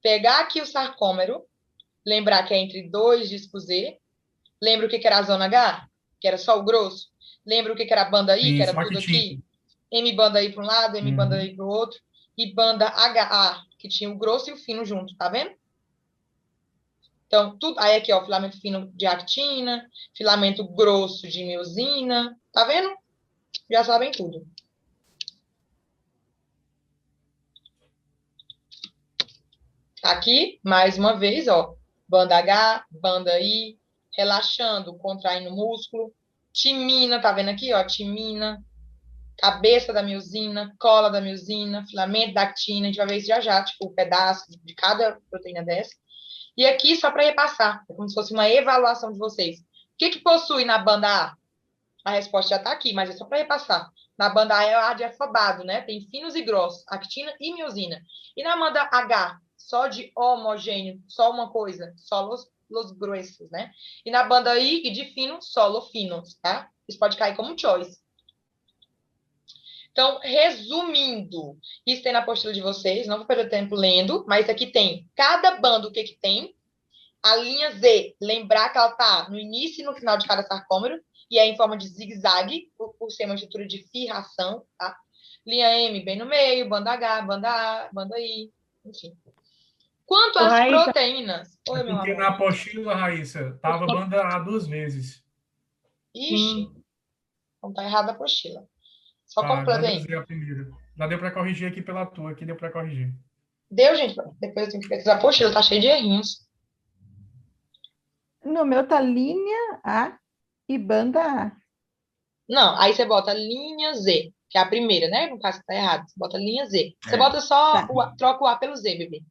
Pegar aqui o sarcômero, lembrar que é entre dois discos Z. Lembra o que era a zona H? Que era só o grosso. Lembra o que era a banda I, que era Isso, tudo aqui? M banda I para um lado, M banda I para o outro. E banda HA, que tinha o grosso e o fino junto, tá vendo? Então, tudo. Aí aqui, ó, filamento fino de actina, filamento grosso de miosina. Tá vendo? Já sabem tudo. Aqui, mais uma vez, ó. Banda H, banda I, relaxando, contraindo o músculo. Timina, tá vendo aqui, ó? Timina. Cabeça da miosina, cola da miosina, filamento da actina. A gente vai ver isso já já, tipo, um pedaço de cada proteína dessa. E aqui, só para repassar, é como se fosse uma avaliação de vocês. O que possui na banda A? A resposta já está aqui, mas é só para repassar. Na banda A é o A de afobado, né? Tem finos e grossos, actina e miosina. E na banda H, só de homogêneo, só uma coisa, só los gruesos, né? E na banda I, de fino, só finos, tá? Isso pode cair como choice. Então, resumindo, isso tem na apostila de vocês, não vou perder tempo lendo, mas aqui tem cada banda o que tem. A linha Z, lembrar que ela está no início e no final de cada sarcômero, e é em forma de zigue-zague, por ser uma estrutura de firração, tá? Linha M bem no meio, banda H, banda A, banda I, enfim. Quanto às proteínas... Oi, meu Porque amor. na apostila, Raíssa, tava banda A 2 vezes. Ixi, então tá errada a apostila. Só Tá, completa já aí. usei a primeira. Já deu para corrigir aqui pela tua, aqui deu para corrigir. Deu, gente? Depois eu tenho que pesquisar a apostila, tá cheio de errinhos. No meu tá linha A e banda A. Não, aí você bota linha Z, que é a primeira, né? No caso que tá errado. Você bota linha Z. Você É, bota só, Tá. troca o A pelo Z, bebê.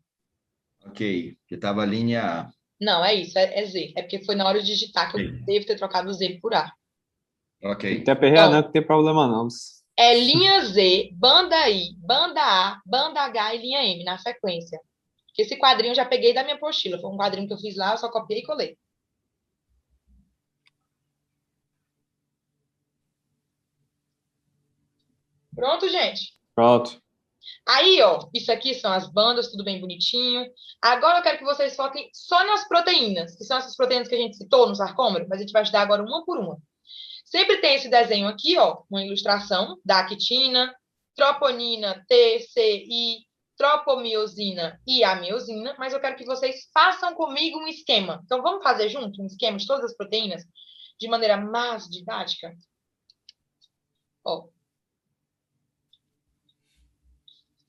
ok, que estava linha A. Não, é isso, é Z. É porque foi na hora de digitar que eu Ok. devo ter trocado o Z por A. Ok. Não tem aperrear não, que tem problema não. É linha Z, banda I, banda A, banda H e linha M, na sequência. Esse quadrinho eu já peguei da minha apostila. Foi um quadrinho que eu fiz lá, eu só copiei e colei. Pronto, gente? Pronto. Aí, ó, isso aqui são as bandas, tudo bem bonitinho. Agora eu quero que vocês foquem só nas proteínas, que são essas proteínas que a gente citou no sarcômero, mas a gente vai estudar agora uma por uma. Sempre tem esse desenho aqui, ó, uma ilustração da actina, troponina, T, C, I, tropomiosina e a miosina, mas eu quero que vocês façam comigo um esquema. Então, vamos fazer junto um esquema de todas as proteínas de maneira mais didática? Ó.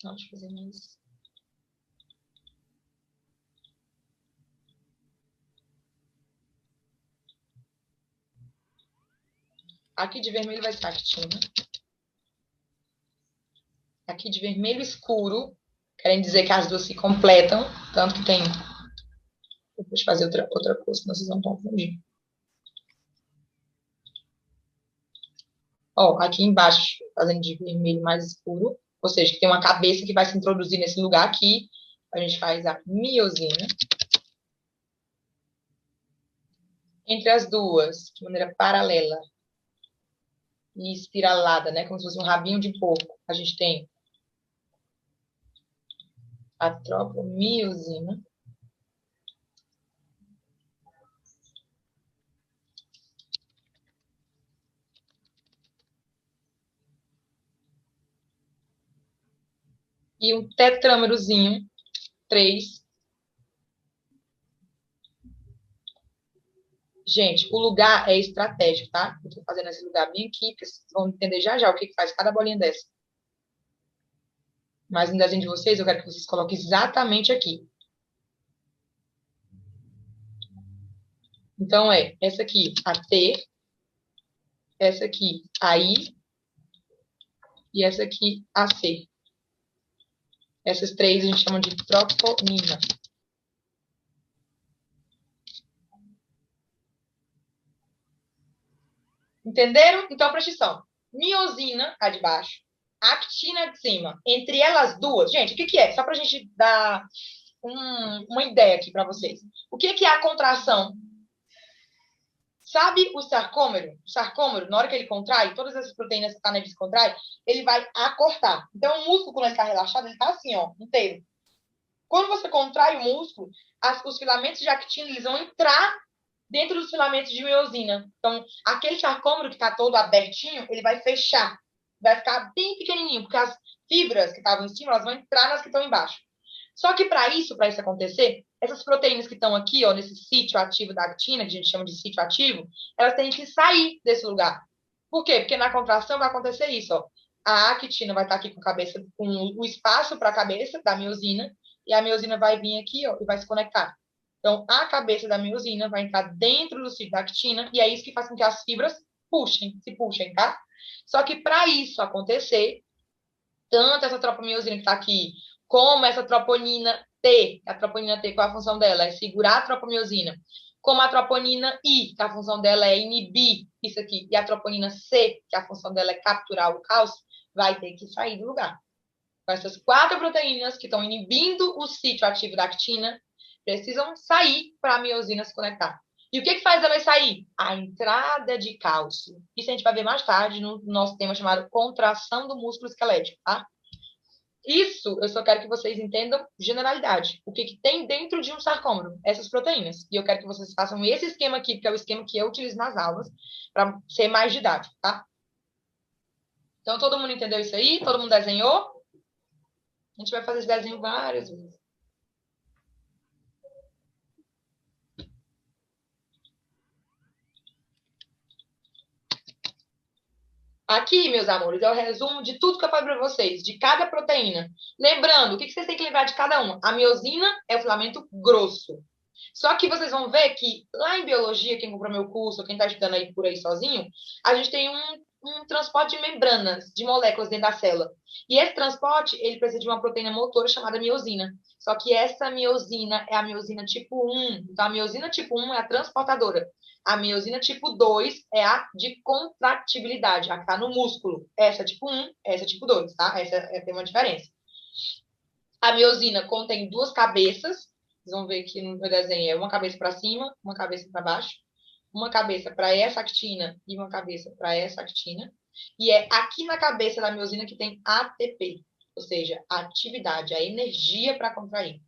Não, deixa eu fazer mais. Aqui de vermelho vai ser actina. Aqui de vermelho escuro, querem dizer que as duas se completam, tanto que tem... Deixa eu fazer outra cor, senão vocês vão confundir. Ó, aqui embaixo, fazendo de vermelho mais escuro, ou seja, que tem uma cabeça que vai se introduzir nesse lugar aqui. A gente faz a miosina. Entre as duas, de maneira paralela e espiralada, né? Como se fosse um rabinho de porco. A gente tem a tropomiosina. E um tetrâmerozinho, 3. Gente, o lugar é estratégico, tá? Eu tô fazendo esse lugar bem aqui, porque vocês vão entender já já o que faz cada bolinha dessa. Mas no desenho de vocês, eu quero que vocês coloquem exatamente aqui. Então, é essa aqui, a T, essa aqui, a I, e essa aqui, a C. Essas três a gente chama de troponina. Entenderam? Então, presta atenção. Miosina, a de baixo, actina de cima. Entre elas duas, gente, o que é? Só pra gente dar uma ideia aqui pra vocês. O que é a contração? Sabe o sarcômero? O sarcômero, na hora que ele contrai, todas essas proteínas que estão nele se contrai, ele vai acortar. Então, o músculo, quando ele está relaxado, ele está assim, ó, inteiro. Quando você contrai o músculo, os filamentos de actina, eles vão entrar dentro dos filamentos de miosina. Então, aquele sarcômero que está todo abertinho, ele vai fechar. Vai ficar bem pequenininho, porque as fibras que estavam em cima, elas vão entrar nas que estão embaixo. Só que para isso acontecer, essas proteínas que estão aqui, ó, nesse sítio ativo da actina, que a gente chama de sítio ativo, elas têm que sair desse lugar. Por quê? Porque na contração vai acontecer isso, ó. A actina vai estar aqui com a cabeça, com o espaço para a cabeça da miosina, e a miosina vai vir aqui, ó, e vai se conectar. Então, a cabeça da miosina vai entrar dentro do sítio da actina, e é isso que faz com que as fibras se puxem, tá? Só que para isso acontecer, tanto essa tropomiosina que está aqui, como essa troponina T, a troponina T, qual é a função dela? É segurar a tropomiosina. Como a troponina I, que a função dela é inibir isso aqui, e a troponina C, que a função dela é capturar o cálcio, vai ter que sair do lugar. Então, essas 4 proteínas que estão inibindo o sítio ativo da actina precisam sair para a miosina se conectar. E o que faz elas sair? A entrada de cálcio. Isso a gente vai ver mais tarde no nosso tema chamado contração do músculo esquelético, tá? Isso, eu só quero que vocês entendam generalidade. O que tem dentro de um sarcômero? Essas proteínas. E eu quero que vocês façam esse esquema aqui, porque é o esquema que eu utilizo nas aulas, para ser mais didático, tá? Então, todo mundo entendeu isso aí? Todo mundo desenhou? A gente vai fazer esse desenho várias vezes. Aqui, meus amores, é o resumo de tudo que eu falei para vocês, de cada proteína. Lembrando, o que vocês têm que lembrar de cada uma? A miosina é o filamento grosso. Só que vocês vão ver que lá em biologia, quem comprou meu curso, quem está estudando aí por aí sozinho, a gente tem um transporte de membranas, de moléculas dentro da célula. E esse transporte, ele precisa de uma proteína motora chamada miosina. Só que essa miosina é a miosina tipo 1. Então, a miosina tipo 1 é a transportadora. A miosina tipo 2 é a de contratibilidade, a que está no músculo. Essa é tipo 1, essa é tipo 2, tá? Tem uma diferença. A miosina contém duas cabeças. Vocês vão ver que no meu desenho é uma cabeça para cima, uma cabeça para baixo. Uma cabeça para essa actina e uma cabeça para essa actina. E é aqui na cabeça da miosina que tem ATP, ou seja, a atividade, a energia para contrair.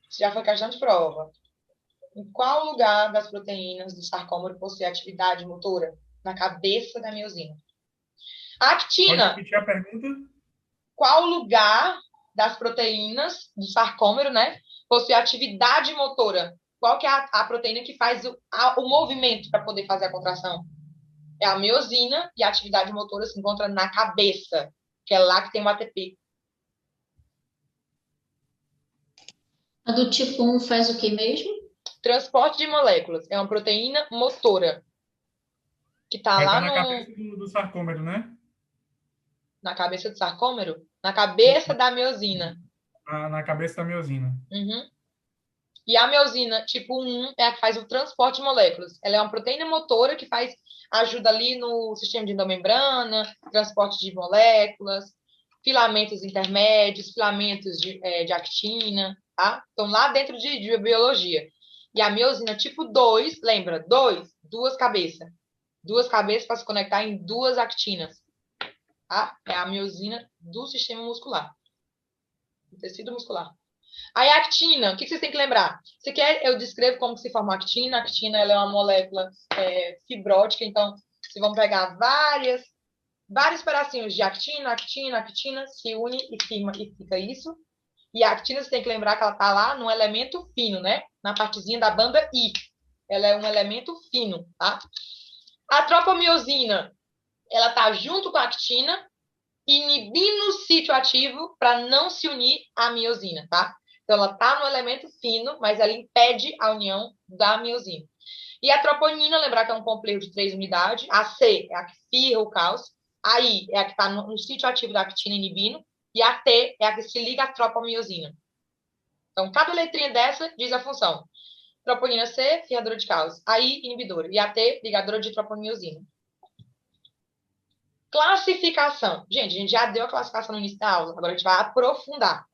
Isso já foi questão de prova. Em qual lugar das proteínas do sarcômero possui atividade motora? Na cabeça da miosina. A Pode actina. repetir a pergunta? Qual lugar das proteínas do sarcômero, né, possui atividade motora? Qual que é a proteína que faz o movimento para poder fazer a contração? É a miosina e a atividade motora se encontra na cabeça, que é lá que tem o ATP. A do tipo 1 faz o que mesmo? Transporte de moléculas. É uma proteína motora. Que está Vai lá estar na no... cabeça do sarcômero, né? Na cabeça do sarcômero? Na cabeça da miosina. Na cabeça da miosina. Uhum. E a miosina tipo 1 é a que faz o transporte de moléculas. Ela é uma proteína motora que ajuda ali no sistema de endomembrana, transporte de moléculas, filamentos intermédios, filamentos de actina, tá? Então, lá dentro de biologia. E a miosina tipo 2, lembra? Duas cabeças. Duas cabeças para se conectar em duas actinas. Tá? É a miosina do sistema muscular. Do tecido muscular. Aí a actina, o que vocês têm que lembrar? Você quer, eu descrevo como se forma a actina. A actina ela é uma molécula fibrótica, então vocês vão pegar vários pedacinhos de actina, se une e firma e fica isso. E a actina, você tem que lembrar que ela está lá no elemento fino, né? Na partezinha da banda I. Ela é um elemento fino, tá? A tropomiosina, ela está junto com a actina, inibindo o sítio ativo para não se unir à miosina, tá? Então, ela está no elemento fino, mas ela impede a união da miosina. E a troponina, lembrar que é um complexo de 3 unidades. A C é a que firra o cálcio. A I é a que está no sítio ativo da actina inibindo. E a T é a que se liga à tropomiosina. Então, cada letrinha dessa diz a função. Troponina C, firradora de cálcio. A I, inibidora. E a T, ligadora de tropomiosina. Classificação. Gente, a gente já deu a classificação no início da aula. Agora a gente vai aprofundar.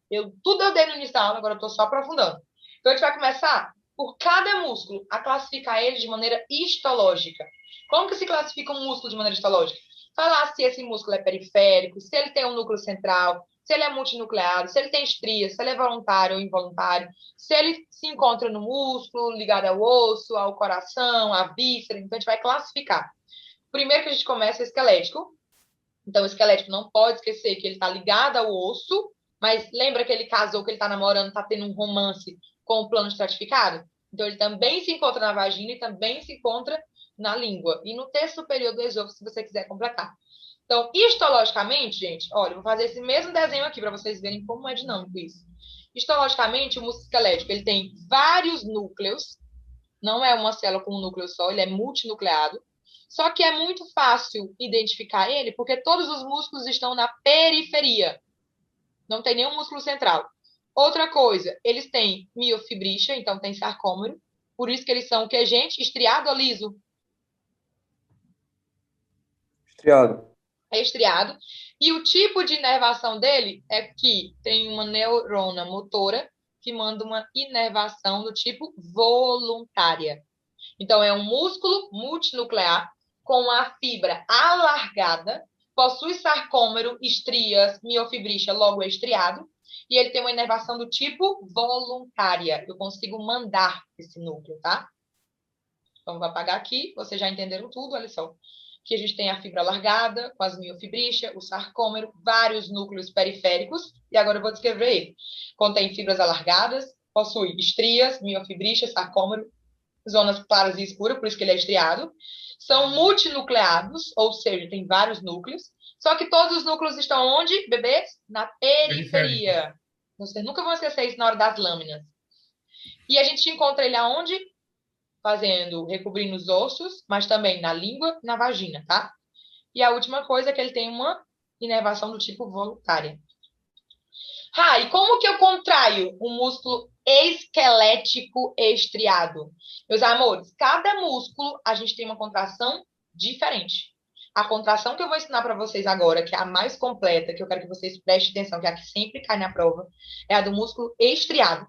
Tudo eu dei no início da aula, agora eu estou só aprofundando. Então, a gente vai começar por cada músculo a classificar ele de maneira histológica. Como que se classifica um músculo de maneira histológica? Falar se esse músculo é periférico, se ele tem um núcleo central, se ele é multinucleado, se ele tem estrias, se ele é voluntário ou involuntário, se ele se encontra no músculo, ligado ao osso, ao coração, à víscera. Então, a gente vai classificar. Primeiro que a gente começa é esquelético. Então, o esquelético não pode esquecer que ele está ligado ao osso, mas lembra que ele casou, que ele está namorando, está tendo um romance com o plano estratificado? Então, ele também se encontra na vagina e também se encontra na língua. E no terço superior do esôfago, se você quiser completar. Então, histologicamente, gente, olha, eu vou fazer esse mesmo desenho aqui para vocês verem como é dinâmico isso. Histologicamente, o músculo esquelético, ele tem vários núcleos. Não é uma célula com um núcleo só, ele é multinucleado. Só que é muito fácil identificar ele, porque todos os músculos estão na periferia. Não tem nenhum músculo central. Outra coisa, eles têm miofibricha, então tem sarcômero. Por isso que eles são o que, gente? Estriado ou liso? Estriado. É estriado. E o tipo de inervação dele é que tem uma neurona motora que manda uma inervação do tipo voluntária. Então, é um músculo multinuclear com a fibra alargada, possui sarcômero, estrias, miofibricha, logo é estriado, e ele tem uma inervação do tipo voluntária. Eu consigo mandar esse núcleo, tá? Então, vou apagar aqui, vocês já entenderam tudo, olha só. Aqui a gente tem a fibra alargada, com as miofibricha, o sarcômero, vários núcleos periféricos, e agora eu vou descrever ele. Contém fibras alargadas, possui estrias, miofibricha, sarcômero, zonas claras e escuras, por isso que ele é estriado. São multinucleados, ou seja, tem vários núcleos. Só que todos os núcleos estão onde, bebês? Na periferia. Vocês nunca vão esquecer isso na hora das lâminas. E a gente encontra ele aonde? Recobrindo os ossos, mas também na língua e na vagina, tá? E a última coisa é que ele tem uma inervação do tipo voluntária. E como que eu contraio um músculo esquelético estriado? Meus amores, cada músculo a gente tem uma contração diferente. A contração que eu vou ensinar para vocês agora, que é a mais completa, que eu quero que vocês prestem atenção, que é a que sempre cai na prova, é a do músculo estriado.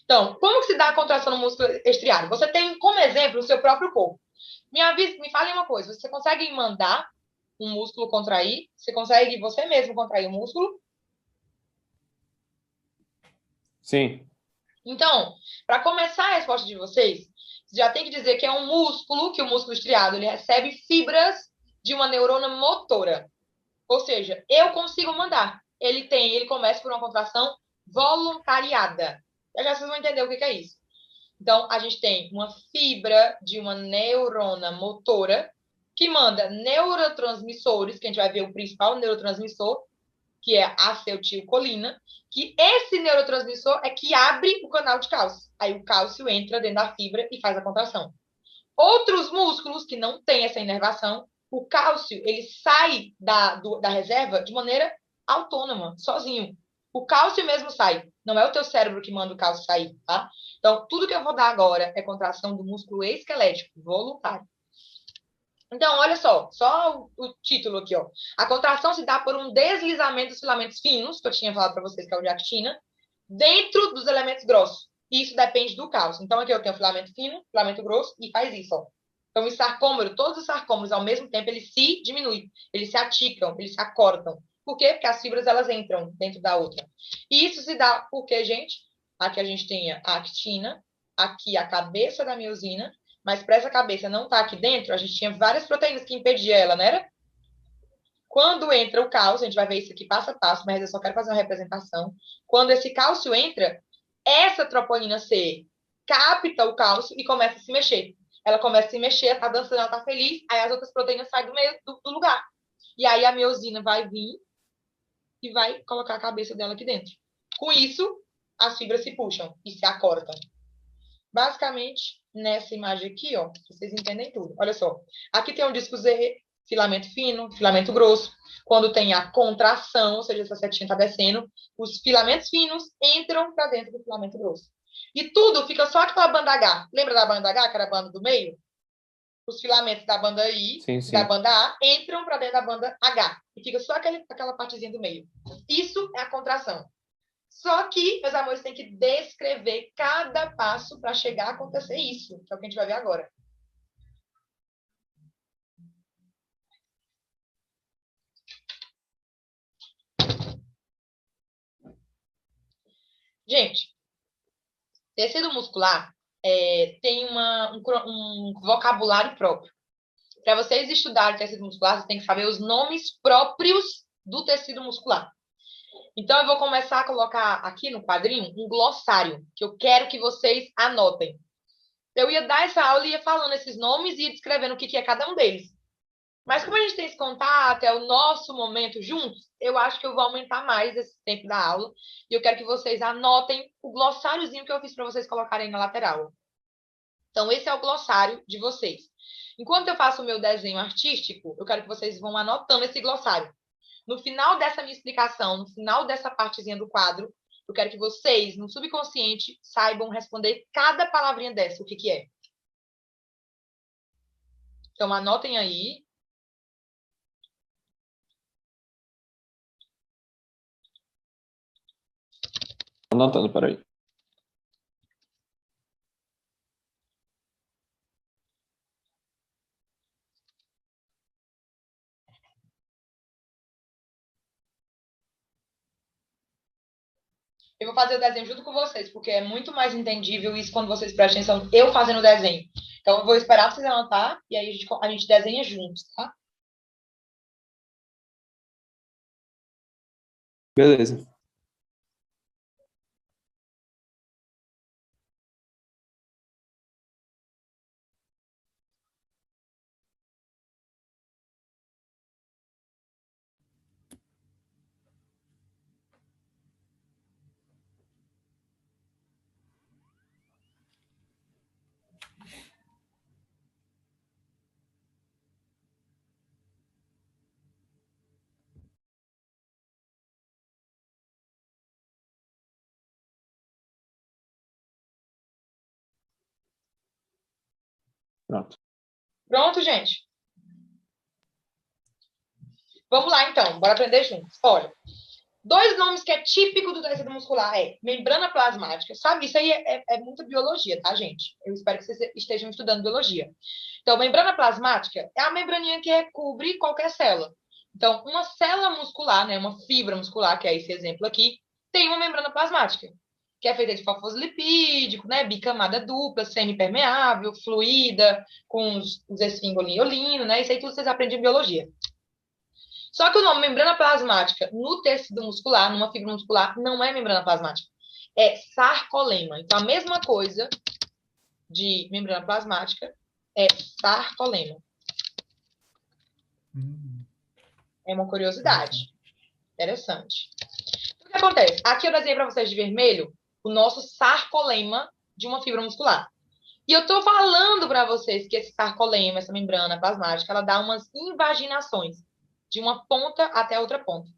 Então, como que se dá a contração no músculo estriado? Você tem como exemplo o seu próprio corpo. Me fale uma coisa, você consegue mandar um músculo contrair? Você consegue você mesmo contrair o músculo? Sim. Então, para começar a resposta de vocês, você já tem que dizer que é um músculo, que o músculo estriado, ele recebe fibras de uma neurona motora. Ou seja, eu consigo mandar. Ele começa por uma contração voluntariada. Já vocês vão entender o que é isso. Então, a gente tem uma fibra de uma neurona motora que manda neurotransmissores, que a gente vai ver o principal neurotransmissor, que é a acetilcolina, que esse neurotransmissor é que abre o canal de cálcio. Aí o cálcio entra dentro da fibra e faz a contração. Outros músculos que não têm essa inervação, o cálcio, ele sai da reserva de maneira autônoma, sozinho. O cálcio mesmo sai. Não é o teu cérebro que manda o cálcio sair, tá? Então, tudo que eu vou dar agora é contração do músculo esquelético, voluntário. Então, olha só o título aqui, ó. A contração se dá por um deslizamento dos filamentos finos, que eu tinha falado para vocês que é o de actina, dentro dos elementos grossos. E isso depende do cálcio. Então, aqui eu tenho filamento fino, filamento grosso, e faz isso, ó. Então, o sarcômero, todos os sarcômeros, ao mesmo tempo, eles se diminuem, eles se aticam, eles se acortam. Por quê? Porque as fibras, elas entram dentro da outra. E isso se dá porque, gente, aqui a gente tem a actina, aqui a cabeça da miosina, mas para essa cabeça não estar aqui dentro, a gente tinha várias proteínas que impediam ela, não era? Quando entra o cálcio, a gente vai ver isso aqui passo a passo, mas eu só quero fazer uma representação. Quando esse cálcio entra, essa troponina C capta o cálcio e começa a se mexer. Ela começa a se mexer, tá dançando, ela tá feliz, aí as outras proteínas saem do meio do lugar. E aí a miosina vai vir e vai colocar a cabeça dela aqui dentro. Com isso, as fibras se puxam e se acortam. Basicamente, nessa imagem aqui, ó, vocês entendem tudo. Olha só. Aqui tem um disco Z, filamento fino, filamento grosso. Quando tem a contração, ou seja, essa setinha está descendo, os filamentos finos entram para dentro do filamento grosso. E tudo fica só aquela banda H. Lembra da banda H, que era a banda do meio? Os filamentos da banda I e da banda A entram para dentro da banda H. E fica só aquela partezinha do meio. Isso é a contração. Só que, meus amores, tem que descrever cada passo para chegar a acontecer isso, que é o que a gente vai ver agora. Gente, tecido muscular tem um vocabulário próprio. Para vocês estudarem tecido muscular, vocês têm que saber os nomes próprios do tecido muscular. Então, eu vou começar a colocar aqui no quadrinho um glossário, que eu quero que vocês anotem. Eu ia dar essa aula e ia falando esses nomes e ia descrevendo o que é cada um deles. Mas como a gente tem esse contato, é o nosso momento juntos, eu acho que eu vou aumentar mais esse tempo da aula. E eu quero que vocês anotem o glossáriozinho que eu fiz para vocês colocarem na lateral. Então, esse é o glossário de vocês. Enquanto eu faço o meu desenho artístico, eu quero que vocês vão anotando esse glossário. No final dessa minha explicação, no final dessa partezinha do quadro, eu quero que vocês, no subconsciente, saibam responder cada palavrinha dessa, o que é. Então, anotem aí. Anotando, peraí. Eu vou fazer o desenho junto com vocês, porque é muito mais entendível isso quando vocês prestem atenção, eu fazendo o desenho. Então, eu vou esperar vocês anotar e aí a gente desenha juntos, tá? Beleza. Pronto. Pronto, gente? Vamos lá, então. Bora aprender juntos. Olha, 2 nomes que é típico do tecido muscular é membrana plasmática. Sabe, isso aí é muita biologia, tá, gente? Eu espero que vocês estejam estudando biologia. Então, membrana plasmática é a membraninha que recobre qualquer célula. Então, uma célula muscular, né, uma fibra muscular, que é esse exemplo aqui, tem uma membrana plasmática, que é feita de fosfolipídico, né, bicamada dupla, semipermeável, fluida, com os esfingoliolinos, né? Isso aí tudo vocês aprendem em biologia. Só que o nome membrana plasmática no tecido muscular, numa fibra muscular, não é membrana plasmática. É sarcolema. Então, a mesma coisa de membrana plasmática é sarcolema. É uma curiosidade. Interessante. O que acontece? Aqui eu desenhei para vocês de vermelho o nosso sarcolema de uma fibra muscular. E eu estou falando para vocês que esse sarcolema, essa membrana plasmática, ela dá umas invaginações de uma ponta até a outra ponta.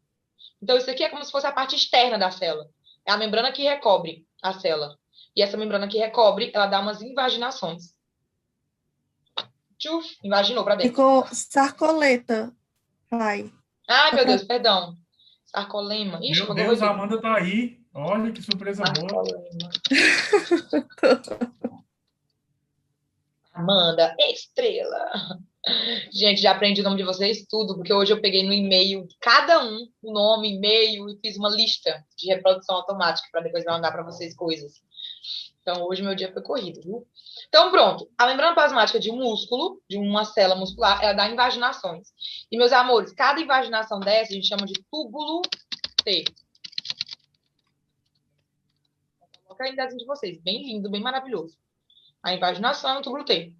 Então, isso aqui é como se fosse a parte externa da célula. É a membrana que recobre a célula. E essa membrana que recobre, ela dá umas invaginações. Tchuf, invaginou para dentro. Ficou sarcoleta, pai. Ai, meu Deus, perdão. Sarcolema. Ixi, Meu Deus, a Amanda tá aí. Olha que surpresa boa. Amanda, estrela. Gente, já aprendi o nome de vocês tudo, porque hoje eu peguei no e-mail, cada um, o nome, e-mail, e fiz uma lista de reprodução automática para depois mandar para vocês coisas. Então, hoje meu dia foi corrido, viu? Então, pronto. A membrana plasmática de um músculo, de uma célula muscular, ela dá invaginações. E, meus amores, cada invaginação dessa a gente chama de túbulo T. Vou colocar aí desenho de vocês. Bem lindo, bem maravilhoso. A invaginação é o túbulo T.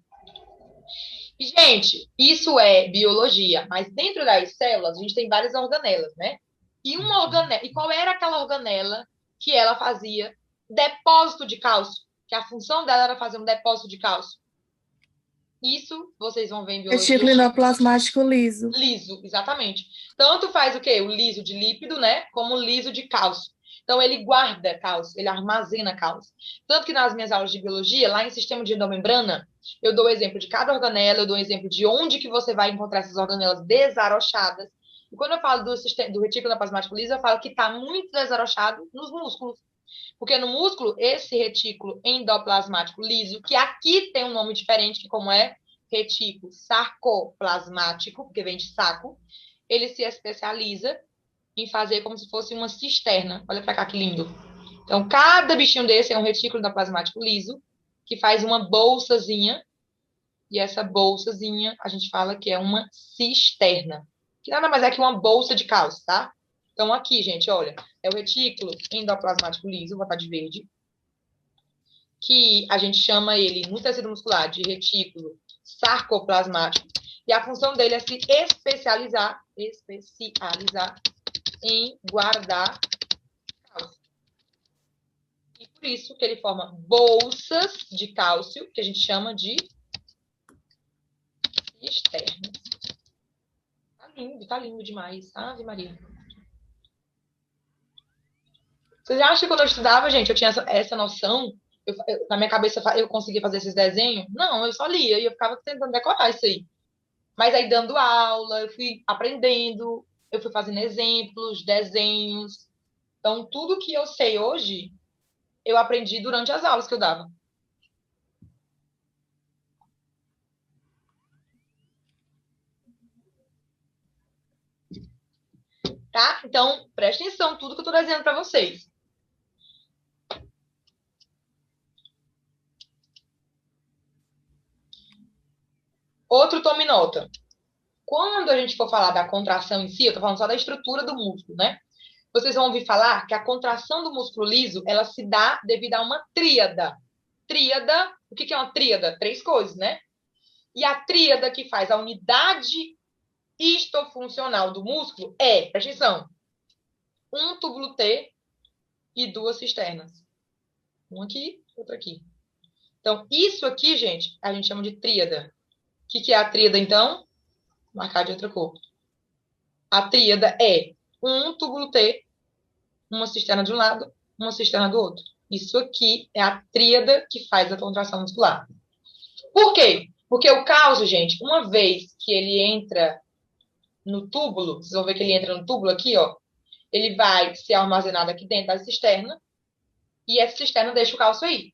E, gente, isso é biologia, mas dentro das células a gente tem várias organelas, né? E uma organela, e qual era aquela organela que ela fazia depósito de cálcio? Que a função dela era fazer um depósito de cálcio. Isso vocês vão ver em biologia. Retículo endoplasmático liso. Liso, exatamente. Tanto faz o quê? O liso de lípido, né? Como o liso de cálcio. Então, ele guarda cálcio, ele armazena cálcio. Tanto que nas minhas aulas de biologia, lá em sistema de endomembrana, eu dou o exemplo de cada organela, eu dou o exemplo de onde que você vai encontrar essas organelas desarochadas. E quando eu falo do retículo endoplasmático liso, eu falo que está muito desarochado nos músculos. Porque no músculo, esse retículo endoplasmático liso, que aqui tem um nome diferente, que como é retículo sarcoplasmático, porque vem de saco, ele se especializa em fazer como se fosse uma cisterna. Olha para cá que lindo. Então, cada bichinho desse é um retículo endoplasmático liso, que faz uma bolsazinha, e essa bolsazinha a gente fala que é uma cisterna, que nada mais é que uma bolsa de cálcio, tá? Então, aqui, gente, olha, é o retículo endoplasmático liso, vou botar de verde, que a gente chama ele, no tecido muscular, de retículo sarcoplasmático, e a função dele é se especializar em guardar cálcio. E por isso que ele forma bolsas de cálcio, que a gente chama de cisternas. Tá lindo demais. Ave Maria. Vocês acham que quando eu estudava, gente, eu tinha essa noção? Na minha cabeça eu conseguia fazer esses desenhos? Não, eu só lia e eu ficava tentando decorar isso aí. Mas aí, dando aula, eu fui aprendendo, eu fui fazendo exemplos, desenhos. Então, tudo que eu sei hoje, eu aprendi durante as aulas que eu dava. Tá? Então, preste atenção, tudo que eu estou desenhando para vocês. Outro tome nota. Quando a gente for falar da contração em si, eu estou falando só da estrutura do músculo, né? Vocês vão ouvir falar que a contração do músculo liso, ela se dá devido a uma tríada. Tríada, o que é uma tríada? 3 coisas, né? E a tríada que faz a unidade histofuncional do músculo é, presta atenção, um túbulo T e 2 cisternas. Um aqui, outro aqui. Então, isso aqui, gente, a gente chama de tríada. O que é a tríada, então? Vou marcar de outra cor. A tríada é um túbulo T, uma cisterna de um lado, uma cisterna do outro. Isso aqui é a tríada que faz a contração muscular. Por quê? Porque o cálcio, gente, uma vez que ele entra no túbulo, vocês vão ver que ele entra no túbulo aqui, ó, ele vai ser armazenado aqui dentro da cisterna, e essa cisterna deixa o cálcio aí.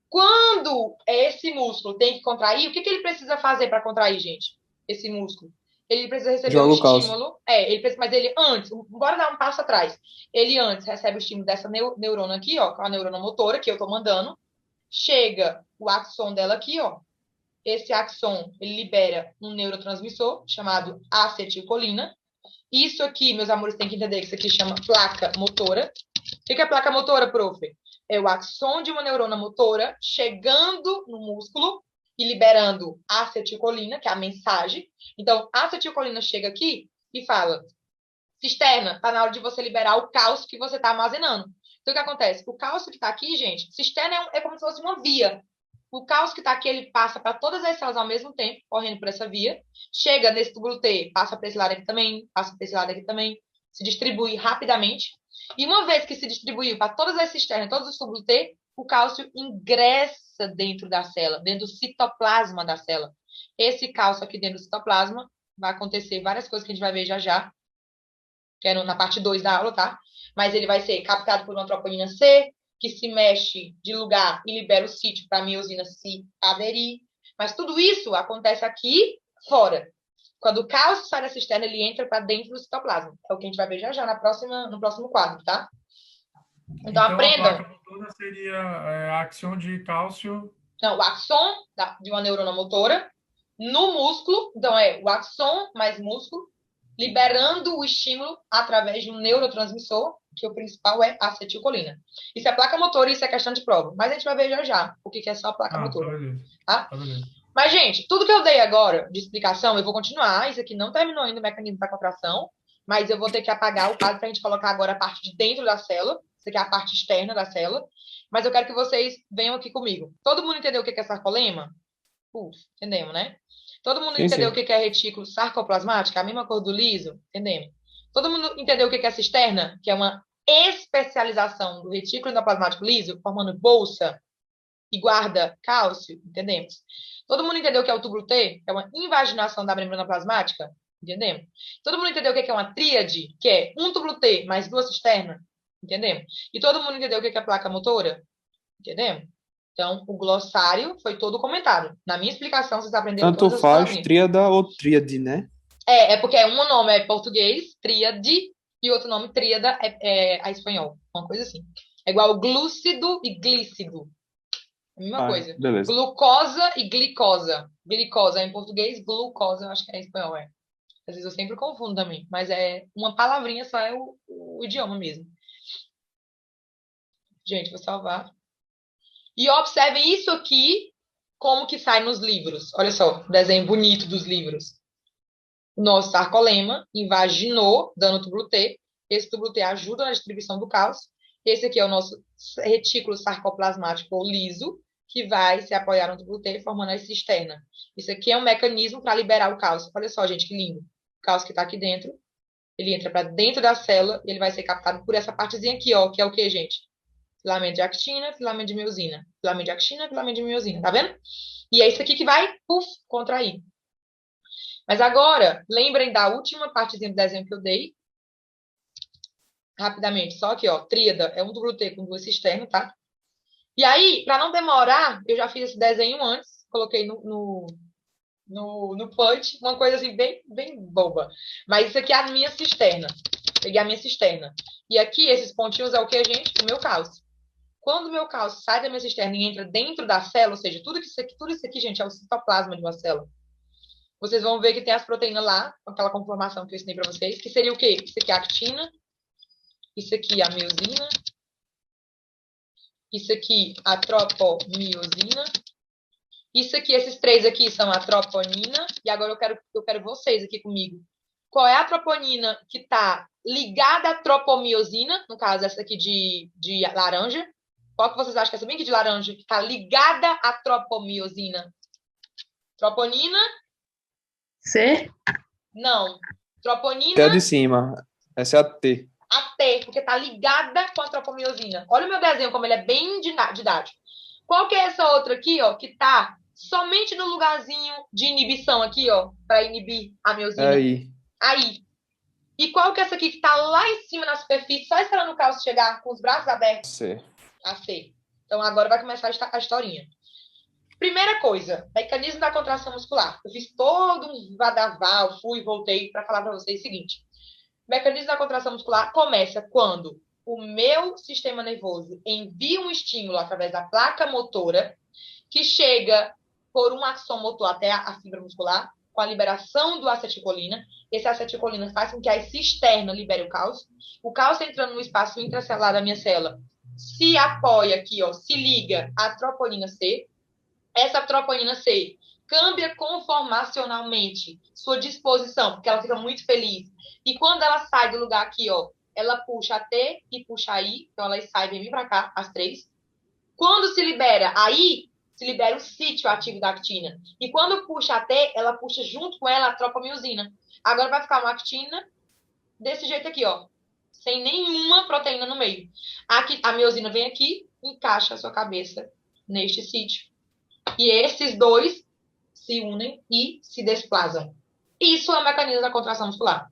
Quando esse músculo tem que contrair, o que ele precisa fazer para contrair, gente? Esse músculo. Ele precisa receber Joga o o cálcio. estímulo. Mas ele antes, bora dar um passo atrás. Ele antes recebe o estímulo dessa neurona aqui, ó, com a neurona motora que eu tô mandando. Chega o axon dela aqui, ó. Esse axon, ele libera um neurotransmissor chamado acetilcolina. Isso aqui, meus amores, tem que entender que isso aqui chama placa motora. O que é placa motora, prof? É o axon de uma neurona motora chegando no músculo e liberando acetilcolina, que é a mensagem. Então, a acetilcolina chega aqui e fala: cisterna, tá na hora de você liberar o cálcio que você está armazenando. Então, o que acontece? O cálcio que está aqui, gente, cisterna é como se fosse uma via. O cálcio que está aqui, ele passa para todas as células ao mesmo tempo, correndo por essa via. Chega nesse túbulo T, passa para esse lado aqui também, passa para esse lado aqui também. Se distribui rapidamente. E uma vez que se distribuiu para todas as cisternas, todos os túbulos T, o cálcio ingressa dentro da célula, dentro do citoplasma da célula. Esse cálcio aqui dentro do citoplasma vai acontecer várias coisas que a gente vai ver já já, que é na parte 2 da aula, tá? Mas ele vai ser captado por uma troponina C, que se mexe de lugar e libera o sítio para a miosina se aderir. Mas tudo isso acontece aqui fora. Quando o cálcio sai da cisterna, ele entra para dentro do citoplasma. É o que a gente vai ver já já no próximo quadro, tá? Então aprendam. A placa motora seria a ação de cálcio. Não, o axon de uma neurona motora no músculo. Então, o axon mais músculo, liberando o estímulo através de um neurotransmissor, que o principal é a acetilcolina. Isso é placa motora e isso é questão de prova. Mas a gente vai ver já já o que é só placa motora. Tá beleza. Tá? Tá beleza. Mas, gente, tudo que eu dei agora de explicação, eu vou continuar. Isso aqui não terminou ainda o mecanismo da contração, mas eu vou ter que apagar o quadro para a gente colocar agora a parte de dentro da célula. Isso aqui é a parte externa da célula. Mas eu quero que vocês venham aqui comigo. Todo mundo entendeu o que é sarcolema? Entendemos, né? Todo mundo entendeu o que é retículo sarcoplasmático? A mesma cor do liso? Entendemos. Todo mundo entendeu o que é cisterna? Que é uma especialização do retículo endoplasmático liso, formando bolsa e guarda cálcio? Entendemos. Todo mundo entendeu o que é o túbulo T? Que é uma invaginação da membrana plasmática? Entendemos. Todo mundo entendeu o que é uma tríade? Que é um túbulo T mais duas cisternas? Entendemos. E todo mundo entendeu o que é placa motora? Entendemos. Então, o glossário foi todo comentado. Na minha explicação, vocês aprenderam Tanto todas as faz palavrinhas. tríada ou tríade, né? É porque um nome é português, tríade, e outro nome, tríada, é a espanhol. Uma coisa assim. É igual glúcido e glícido. A mesma coisa. Beleza. Glucosa e glicosa. Glicosa é em português, glucosa eu acho que é em espanhol, Às vezes eu sempre confundo também, mas é uma palavrinha só, é o idioma mesmo. Gente, vou salvar. E observem isso aqui, como que sai nos livros. Olha só, o desenho bonito dos livros. O nosso sarcolema invaginou, dando túbulo T. Esse túbulo T ajuda na distribuição do cálcio. Esse aqui é o nosso retículo sarcoplasmático ou liso, que vai se apoiar no túbulo T, formando a cisterna. Isso aqui é um mecanismo para liberar o cálcio. Olha só, gente, que lindo. O cálcio que está aqui dentro, ele entra para dentro da célula e ele vai ser captado por essa partezinha aqui, ó, que é o que, gente? Filamento de actina, filamento de miosina. Filamento de actina, filamento de miosina. Tá vendo? E é isso aqui que vai, contrair. Mas agora, lembrem da última partezinha do desenho que eu dei. Rapidamente, só aqui, ó. Tríada é um túbulo T com duas cisternas, tá? E aí, para não demorar, eu já fiz esse desenho antes. Coloquei no punch, uma coisa assim bem boba. Mas isso aqui é a minha cisterna. Peguei a minha cisterna. E aqui, esses pontinhos é o que, gente? O meu cálcio. Quando o meu cálcio sai da minha cisterna e entra dentro da célula, ou seja, tudo isso aqui, gente, é o citoplasma de uma célula. Vocês vão ver que tem as proteínas lá, com aquela conformação que eu ensinei para vocês, que seria o quê? Isso aqui é a actina, isso aqui é a miosina, isso aqui a tropomiosina, isso aqui, esses três aqui são a troponina, e agora eu quero vocês aqui comigo. Qual é a troponina que está ligada à tropomiosina, no caso essa aqui de laranja? Qual que vocês acham que é essa bem aqui de laranja, que está ligada à tropomiosina? Troponina? C? Não. Troponina... Que é a de cima. Essa é a T. A T, porque está ligada com a tropomiosina. Olha o meu desenho, como ele é bem didático. Qual que é essa outra aqui, ó, que está somente no lugarzinho de inibição aqui, ó, para inibir a miosina. Aí. E qual que é essa aqui que tá lá em cima na superfície, só esperando o cálcio chegar com os braços abertos? C. A C. Então agora vai começar a historinha. Primeira coisa, mecanismo da contração muscular. Eu fiz todo um vadaval, fui e voltei para falar para vocês o seguinte. Mecanismo da contração muscular começa quando o meu sistema nervoso envia um estímulo através da placa motora que chega por um axon motor até a fibra muscular, com a liberação do acetilcolina. Esse acetilcolina faz com que a cisterna libere o cálcio. O cálcio entrando no espaço intracelular da minha célula se apoia aqui, ó, se liga à troponina C. Essa troponina C cambia conformacionalmente sua disposição, porque ela fica muito feliz. E quando ela sai do lugar aqui, ó, ela puxa a T e puxa a I. Então, elas saem bem pra cá, as três. Quando se libera a I, se libera o sítio ativo da actina. E quando puxa a T, ela puxa junto com ela a tropomiosina. Agora vai ficar uma actina desse jeito aqui, ó. Sem nenhuma proteína no meio. Aqui, a miosina vem aqui, encaixa a sua cabeça neste sítio. E esses dois se unem e se desplazam. Isso é o mecanismo da contração muscular.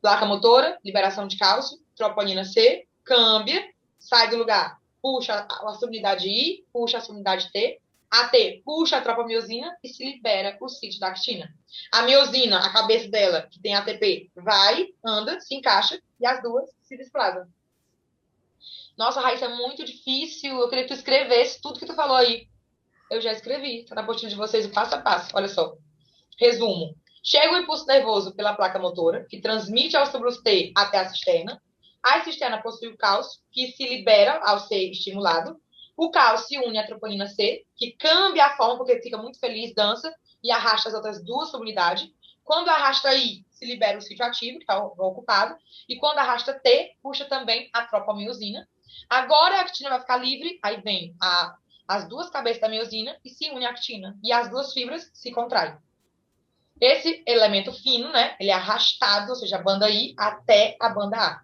Placa motora, liberação de cálcio, troponina C, câmbia, sai do lugar, puxa a subunidade I, puxa a subunidade T, a T puxa a tropomiosina e se libera o sítio da actina. A miosina, a cabeça dela, que tem ATP, vai, anda, se encaixa e as duas se desplazam. Nossa, Raíssa, é muito difícil. Eu queria que tu escrevesse tudo que tu falou aí. Eu já escrevi, tá na apostila de vocês o passo a passo. Olha só. Resumo. Chega o impulso nervoso pela placa motora, que transmite aos túbulos T até a cisterna. A cisterna possui o cálcio, que se libera ao ser estimulado. O cálcio se une à troponina C, que cambia a forma, porque fica muito feliz, dança, e arrasta as outras duas subunidades. Quando arrasta I, se libera o sítio ativo, que está ocupado. E quando arrasta T, puxa também a tropomiosina. Agora a actina vai ficar livre, aí vem as duas cabeças da miosina e se une à actina. E as duas fibras se contraem. Esse elemento fino, né, ele é arrastado, ou seja, a banda I até a banda A.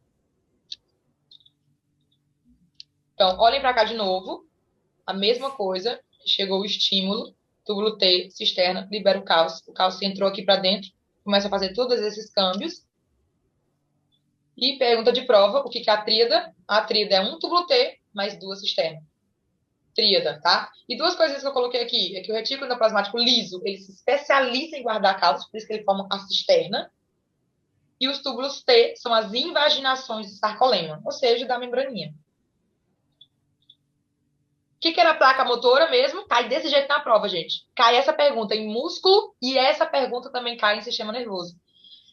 Então, olhem para cá de novo. A mesma coisa. Chegou o estímulo, túbulo T, cisterna, libera o cálcio. O cálcio entrou aqui para dentro, começa a fazer todos esses câmbios. E pergunta de prova, o que é a tríada? A tríada é um túbulo T mais duas cisternas. Tríada, tá? E duas coisas que eu coloquei aqui, é que o retículo endoplasmático liso, ele se especializa em guardar cálcio, por isso que ele forma a cisterna. E os túbulos T são as invaginações do sarcolema, ou seja, da membraninha. O que era a placa motora mesmo? Cai desse jeito na prova, gente. Cai essa pergunta em músculo e essa pergunta também cai em sistema nervoso.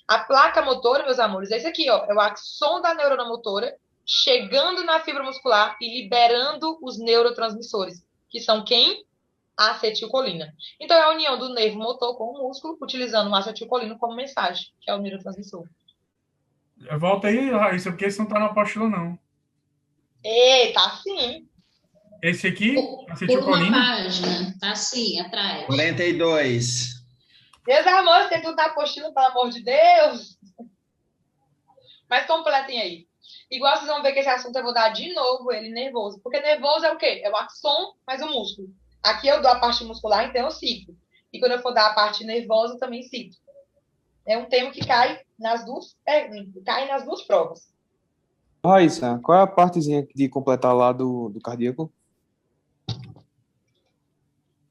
A placa motora, meus amores, é esse aqui, ó, é o axon da neurona motora, chegando na fibra muscular e liberando os neurotransmissores, que são quem? A acetilcolina. Então, é a união do nervo motor com o músculo, utilizando o acetilcolina como mensagem, que é o neurotransmissor. Volta aí, Raíssa, porque esse não tá na apostila, não. Eita, sim. Esse aqui, Por uma acetilcolina. página, tá assim, atrás. 42. Meus amores, tem tudo na apostila, pelo amor de Deus. Mas completem aí. Igual vocês vão ver que esse assunto eu vou dar de novo ele nervoso. Porque nervoso é o quê? É o axon mais o músculo. Aqui eu dou a parte muscular, então eu cito. E quando eu for dar a parte nervosa, eu também cito. É um tema que cai nas duas provas. Raíssa, qual é a partezinha de completar lá do cardíaco?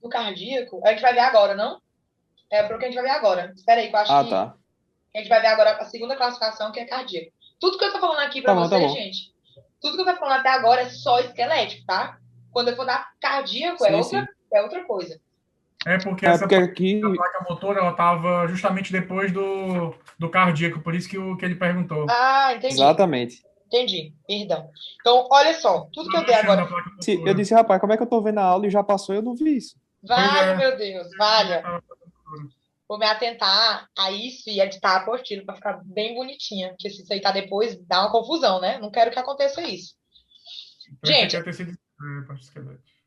Do cardíaco, a gente vai ver agora, não? É pro que a gente vai ver agora. Espera aí, que eu acho que Tá. a gente vai ver agora a segunda classificação, que é cardíaco. Tudo que eu tô falando aqui pra vocês, bom. gente, tudo que eu tô falando até agora é só esquelético, tá? Quando eu for dar cardíaco, Sim, é outra coisa. É porque É essa porque aqui... placa motora, ela estava justamente depois do cardíaco, por isso que ele perguntou. Ah, entendi. Exatamente. Entendi, perdão. Então, olha só, tudo que eu dei agora... Eu disse, rapaz, como é que eu tô vendo a aula e já passou e eu não vi isso? Valha, é. meu Deus, valha. Vou me atentar a isso e editar a apostila para ficar bem bonitinha, porque se isso aí tá depois, dá uma confusão, né? Não quero que aconteça isso. Gente,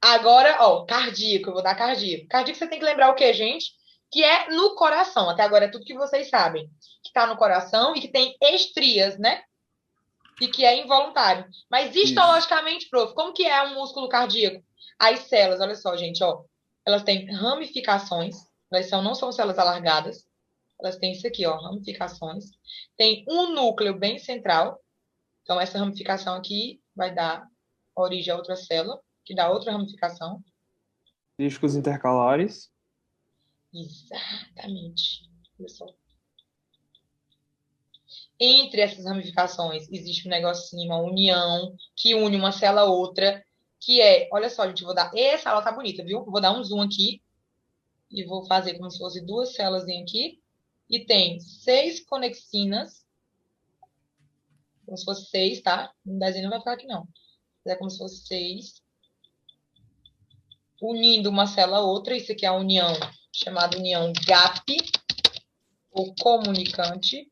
agora, ó, cardíaco, eu vou dar cardíaco. Cardíaco você tem que lembrar o quê, gente? Que é no coração. Até agora é tudo que vocês sabem. Que tá no coração e que tem estrias, né? E que é involuntário. Mas histologicamente, prof, como que é um músculo cardíaco? As células, olha só, gente, ó. elas têm ramificações, não são células alargadas, elas têm isso aqui, ó, ramificações. Tem um núcleo bem central, então essa ramificação aqui vai dar origem a outra célula, que dá outra ramificação. Discos intercalares. Exatamente. Pessoal. Entre essas ramificações existe um negocinho, uma união, que une uma célula a outra, que é, olha só, gente, eu vou dar, essa aula tá bonita, viu? Vou dar um zoom aqui, e vou fazer como se fosse duas células aqui, e tem 6 conexinas, como se fosse 6, tá? No desenho não vai ficar aqui, não. É como se fosse 6, unindo uma célula a outra, isso aqui é a união, chamada união GAP, ou comunicante,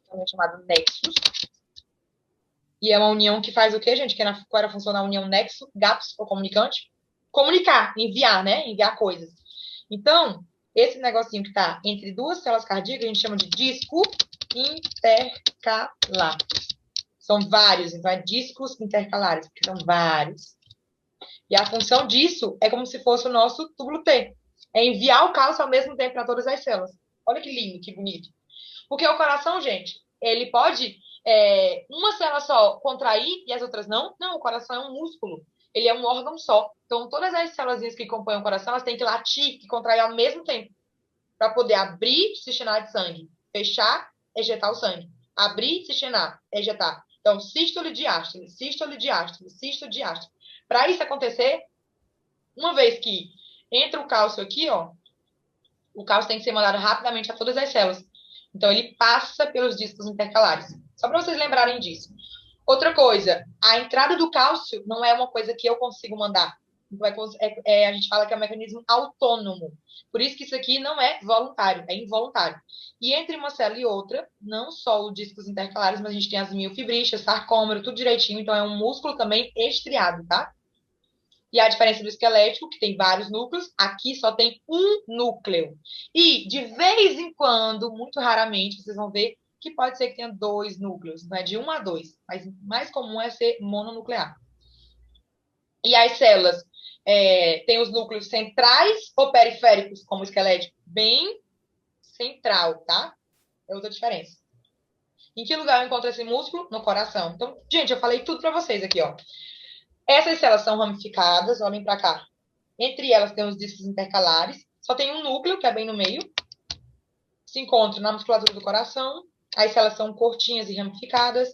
também chamado nexus. E é uma união que faz o quê, gente? Qual era a função da união nexo, GAPS, ou comunicante? Comunicar, enviar, né? Enviar coisas. Então, esse negocinho que está entre duas células cardíacas, a gente chama de disco intercalar. São vários, então é discos intercalares, porque são vários. E a função disso é como se fosse o nosso túbulo T. É enviar o cálcio ao mesmo tempo para todas as células. Olha que lindo, que bonito. Porque o coração, gente, ele pode uma célula só contrair e as outras não? Não, o coração é um músculo. Ele é um órgão só. Então, todas as células que compõem o coração, elas têm que latir, que contrair ao mesmo tempo. Para poder abrir, cistinar de sangue. Fechar, ejetar o sangue. Abrir, cistinar, ejetar. Então, sístole, diástole, sístole, diástole, sístole, diástole. Para isso acontecer, uma vez que entra o cálcio aqui, ó, o cálcio tem que ser mandado rapidamente a todas as células. Então, ele passa pelos discos intercalares. Só para vocês lembrarem disso. Outra coisa, a entrada do cálcio não é uma coisa que eu consigo mandar. A gente fala que é um mecanismo autônomo. Por isso que isso aqui não é voluntário, é involuntário. E entre uma célula e outra, não só os discos intercalares, mas a gente tem as miofibrichas, sarcômero, tudo direitinho. Então, é um músculo também estriado, tá? E a diferença do esquelético, que tem vários núcleos, aqui só tem um núcleo. E, de vez em quando, muito raramente, vocês vão ver que pode ser que tenha 2 núcleos, não é de 1 a 2, mas o mais comum é ser mononuclear. E as células têm os núcleos centrais ou periféricos, como o esquelético? Bem central, tá? É outra diferença. Em que lugar eu encontro esse músculo? No coração. Então, gente, eu falei tudo para vocês aqui, ó. Essas células são ramificadas, olhem para cá. Entre elas tem os discos intercalares. Só tem um núcleo, que é bem no meio. Se encontra na musculatura do coração. As células são curtinhas e ramificadas.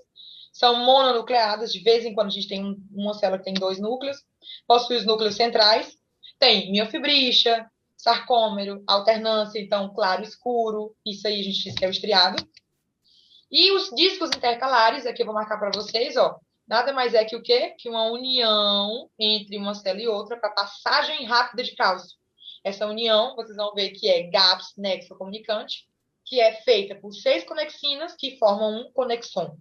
São mononucleadas. De vez em quando a gente tem uma célula que tem 2 núcleos. Possui os núcleos centrais. Tem miofibricha, sarcômero, alternância, então claro e escuro. Isso aí a gente diz que é o estriado. E os discos intercalares, aqui eu vou marcar para vocês, ó. Nada mais é que o quê? Que uma união entre uma célula e outra para passagem rápida de cálcio. Essa união, vocês vão ver que é GAPS, nexo comunicante, que é feita por 6 conexinas que formam um conexon.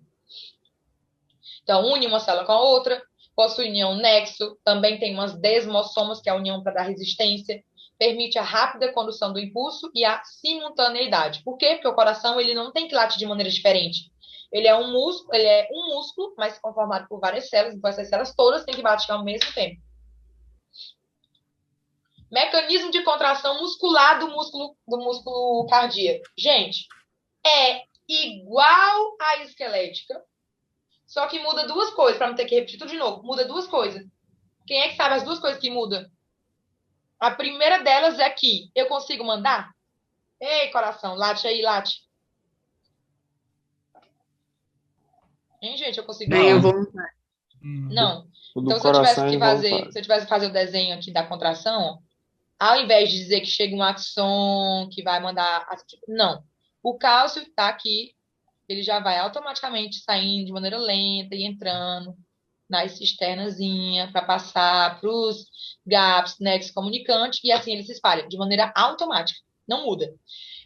Então, une uma célula com a outra, possui união nexo, também tem umas desmossomas, que é a união para dar resistência, permite a rápida condução do impulso e a simultaneidade. Por quê? Porque o coração ele não tem que latir de maneira diferente. Ele é um músculo, mas conformado por várias células, então essas células todas têm que bater ao mesmo tempo. Mecanismo de contração muscular do músculo cardíaco. Gente, é igual à esquelética, só que muda 2 coisas, para não ter que repetir tudo de novo. Muda 2 coisas. Quem é que sabe as 2 coisas que mudam? A primeira delas é que eu consigo mandar? Ei, coração, late aí, late. Hein, gente? Eu consigo Bem, eu mandar? vou. Não. O do Então, se eu tivesse coração é que fazer, involuntário. se eu tivesse que fazer o desenho aqui da contração, ó, ao invés de dizer que chega um axon que vai mandar. Não. O cálcio está aqui, ele já vai automaticamente saindo de maneira lenta e entrando nas cisternazinhas para passar para os GAPs, nexo comunicante, e assim ele se espalha de maneira automática. Não muda.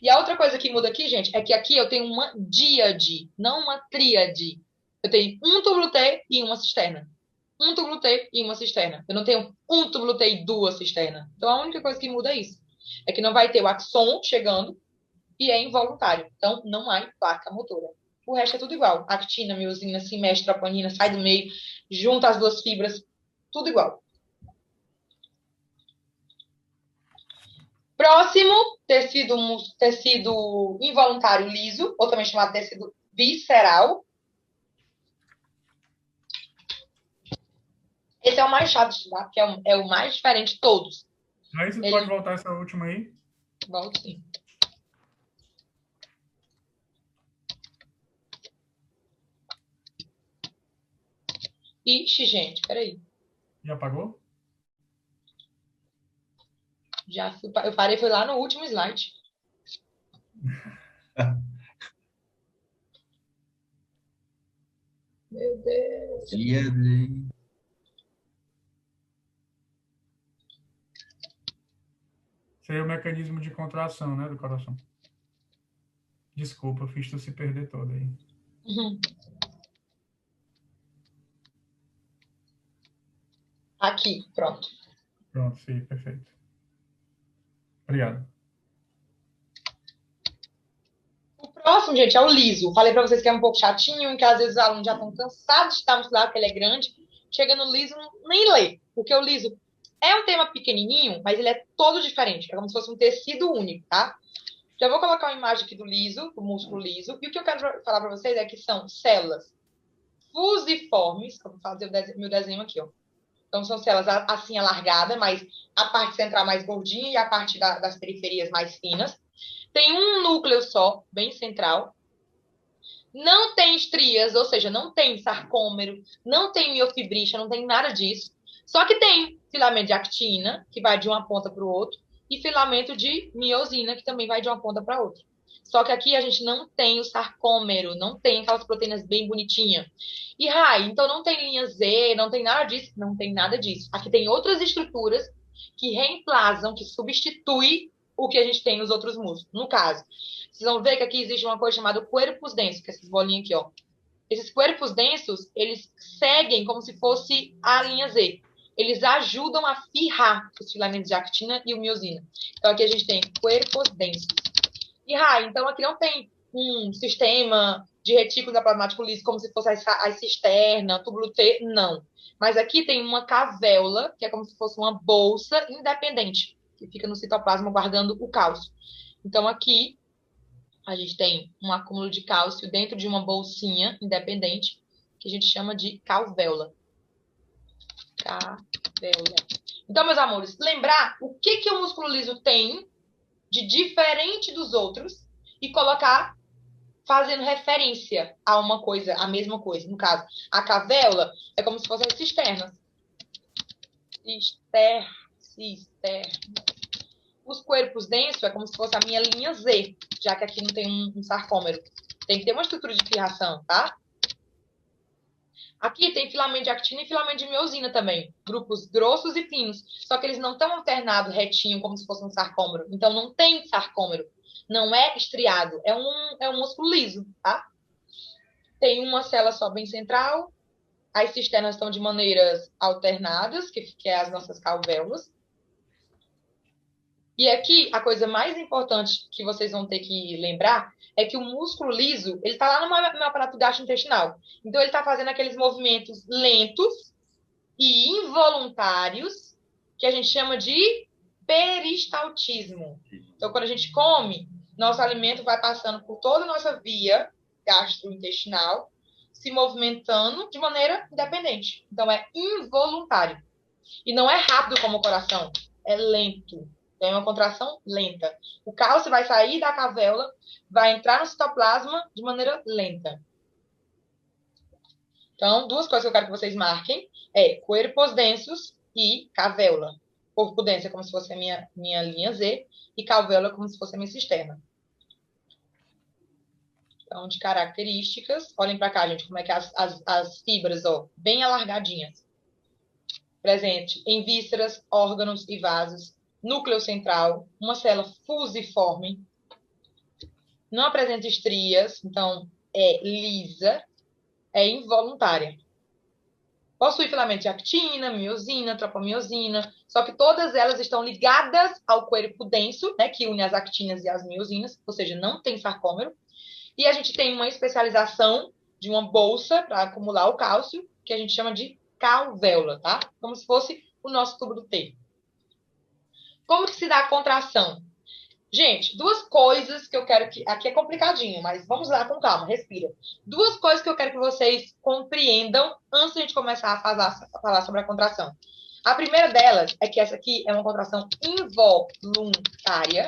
E a outra coisa que muda aqui, gente, é que aqui eu tenho uma díade, não uma tríade. Eu tenho um túbulo T e uma cisterna. Um túbulo T e uma cisterna. Eu não tenho um túbulo T e 2 cisternas. Então, a única coisa que muda é isso. É que não vai ter o axon chegando e é involuntário. Então, não há placa motora. O resto é tudo igual. Actina, miosina, simestre, troponina, sai do meio, junta as 2 fibras. Tudo igual. Próximo, tecido involuntário liso, ou também chamado tecido visceral. Esse é o mais chato de estudar, porque é o mais diferente de todos. Aí você pode voltar essa última aí? Volto sim. Ixi, gente, peraí. Já apagou? Eu parei, foi lá no último slide. Meu Deus. Esse aí é o mecanismo de contração, né, do coração. Desculpa, eu fiz tu se perder todo aí. Uhum. Aqui, pronto. Pronto, sim, perfeito. Obrigado. O próximo, gente, é o liso. Falei para vocês que é um pouco chatinho, que às vezes os alunos já estão cansados de estar muscular, porque ele é grande. Chega no liso, nem lê. Porque o liso é um tema pequenininho, mas ele é todo diferente. É como se fosse um tecido único, tá? Já vou colocar uma imagem aqui do liso, do músculo liso. E o que eu quero falar para vocês é que são células fusiformes. Eu vou fazer meu desenho aqui, ó. Então, são células assim alargadas, mas a parte central mais gordinha e a parte das periferias mais finas. Tem um núcleo só, bem central. Não tem estrias, ou seja, não tem sarcômero, não tem miofibrila, não tem nada disso. Só que tem filamento de actina, que vai de uma ponta para o outro, e filamento de miosina, que também vai de uma ponta para outra. Só que aqui a gente não tem o sarcômero, não tem aquelas proteínas bem bonitinhas. E, então não tem linha Z, não tem nada disso? Não tem nada disso. Aqui tem outras estruturas que reemplazam, que substituem o que a gente tem nos outros músculos. No caso, vocês vão ver que aqui existe uma coisa chamada corpos densos, que é essas bolinhas aqui, ó. Esses corpos densos, eles seguem como se fosse a linha Z. Eles ajudam a firrar os filamentos de actina e o miosina. Então, aqui a gente tem corpos densos. E, então aqui não tem um sistema de retículo plasmático liso como se fosse a cisterna, túbulo T, não. Mas aqui tem uma cavéola, que é como se fosse uma bolsa independente, que fica no citoplasma guardando o cálcio. Então, aqui a gente tem um acúmulo de cálcio dentro de uma bolsinha independente, que a gente chama de cavéola. Cavéola. Então, meus amores, lembrar o que o músculo liso tem de diferente dos outros e colocar fazendo referência a uma coisa, a mesma coisa. No caso, a cavéola é como se fossem as cisternas. Cisterna. Os corpos densos é como se fosse a minha linha Z, já que aqui não tem um sarcômero. Tem que ter uma estrutura de firração, tá? Aqui tem filamento de actina e filamento de miosina também. Grupos grossos e finos. Só que eles não estão alternados retinho, como se fosse um sarcômero. Então, não tem sarcômero. Não é estriado. É um músculo liso, tá? Tem uma célula só bem central. As cisternas estão de maneiras alternadas, que é as nossas cavéolas. E aqui, a coisa mais importante que vocês vão ter que lembrar é que o músculo liso, ele está lá no aparato gastrointestinal. Então, ele está fazendo aqueles movimentos lentos e involuntários que a gente chama de peristaltismo. Então, quando a gente come, nosso alimento vai passando por toda a nossa via gastrointestinal, se movimentando de maneira independente. Então, é involuntário. E não é rápido como o coração, é lento. Então, é uma contração lenta. O cálcio vai sair da cavéola, vai entrar no citoplasma de maneira lenta. Então, duas coisas que eu quero que vocês marquem é corpos densos e cavéola. Corpo denso é como se fosse a minha linha Z e cavéola como se fosse a minha cisterna. Então, de características, olhem para cá, gente, como é que as fibras, ó, bem alargadinhas. Presente em vísceras, órgãos e vasos. Núcleo central, uma célula fusiforme, não apresenta estrias, então é lisa, é involuntária. Possui filamento de actina, miosina, tropomiosina, só que todas elas estão ligadas ao corpo denso, né, que une as actinas e as miosinas, ou seja, não tem sarcômero. E a gente tem uma especialização de uma bolsa para acumular o cálcio, que a gente chama de cavéola, tá? Como se fosse o nosso tubo do T. Como que se dá a contração? Gente, duas coisas que eu quero que... Aqui é complicadinho, mas vamos lá com calma, respira. Duas coisas que eu quero que vocês compreendam antes de a gente começar a falar sobre a contração. A primeira delas é que essa aqui é uma contração involuntária.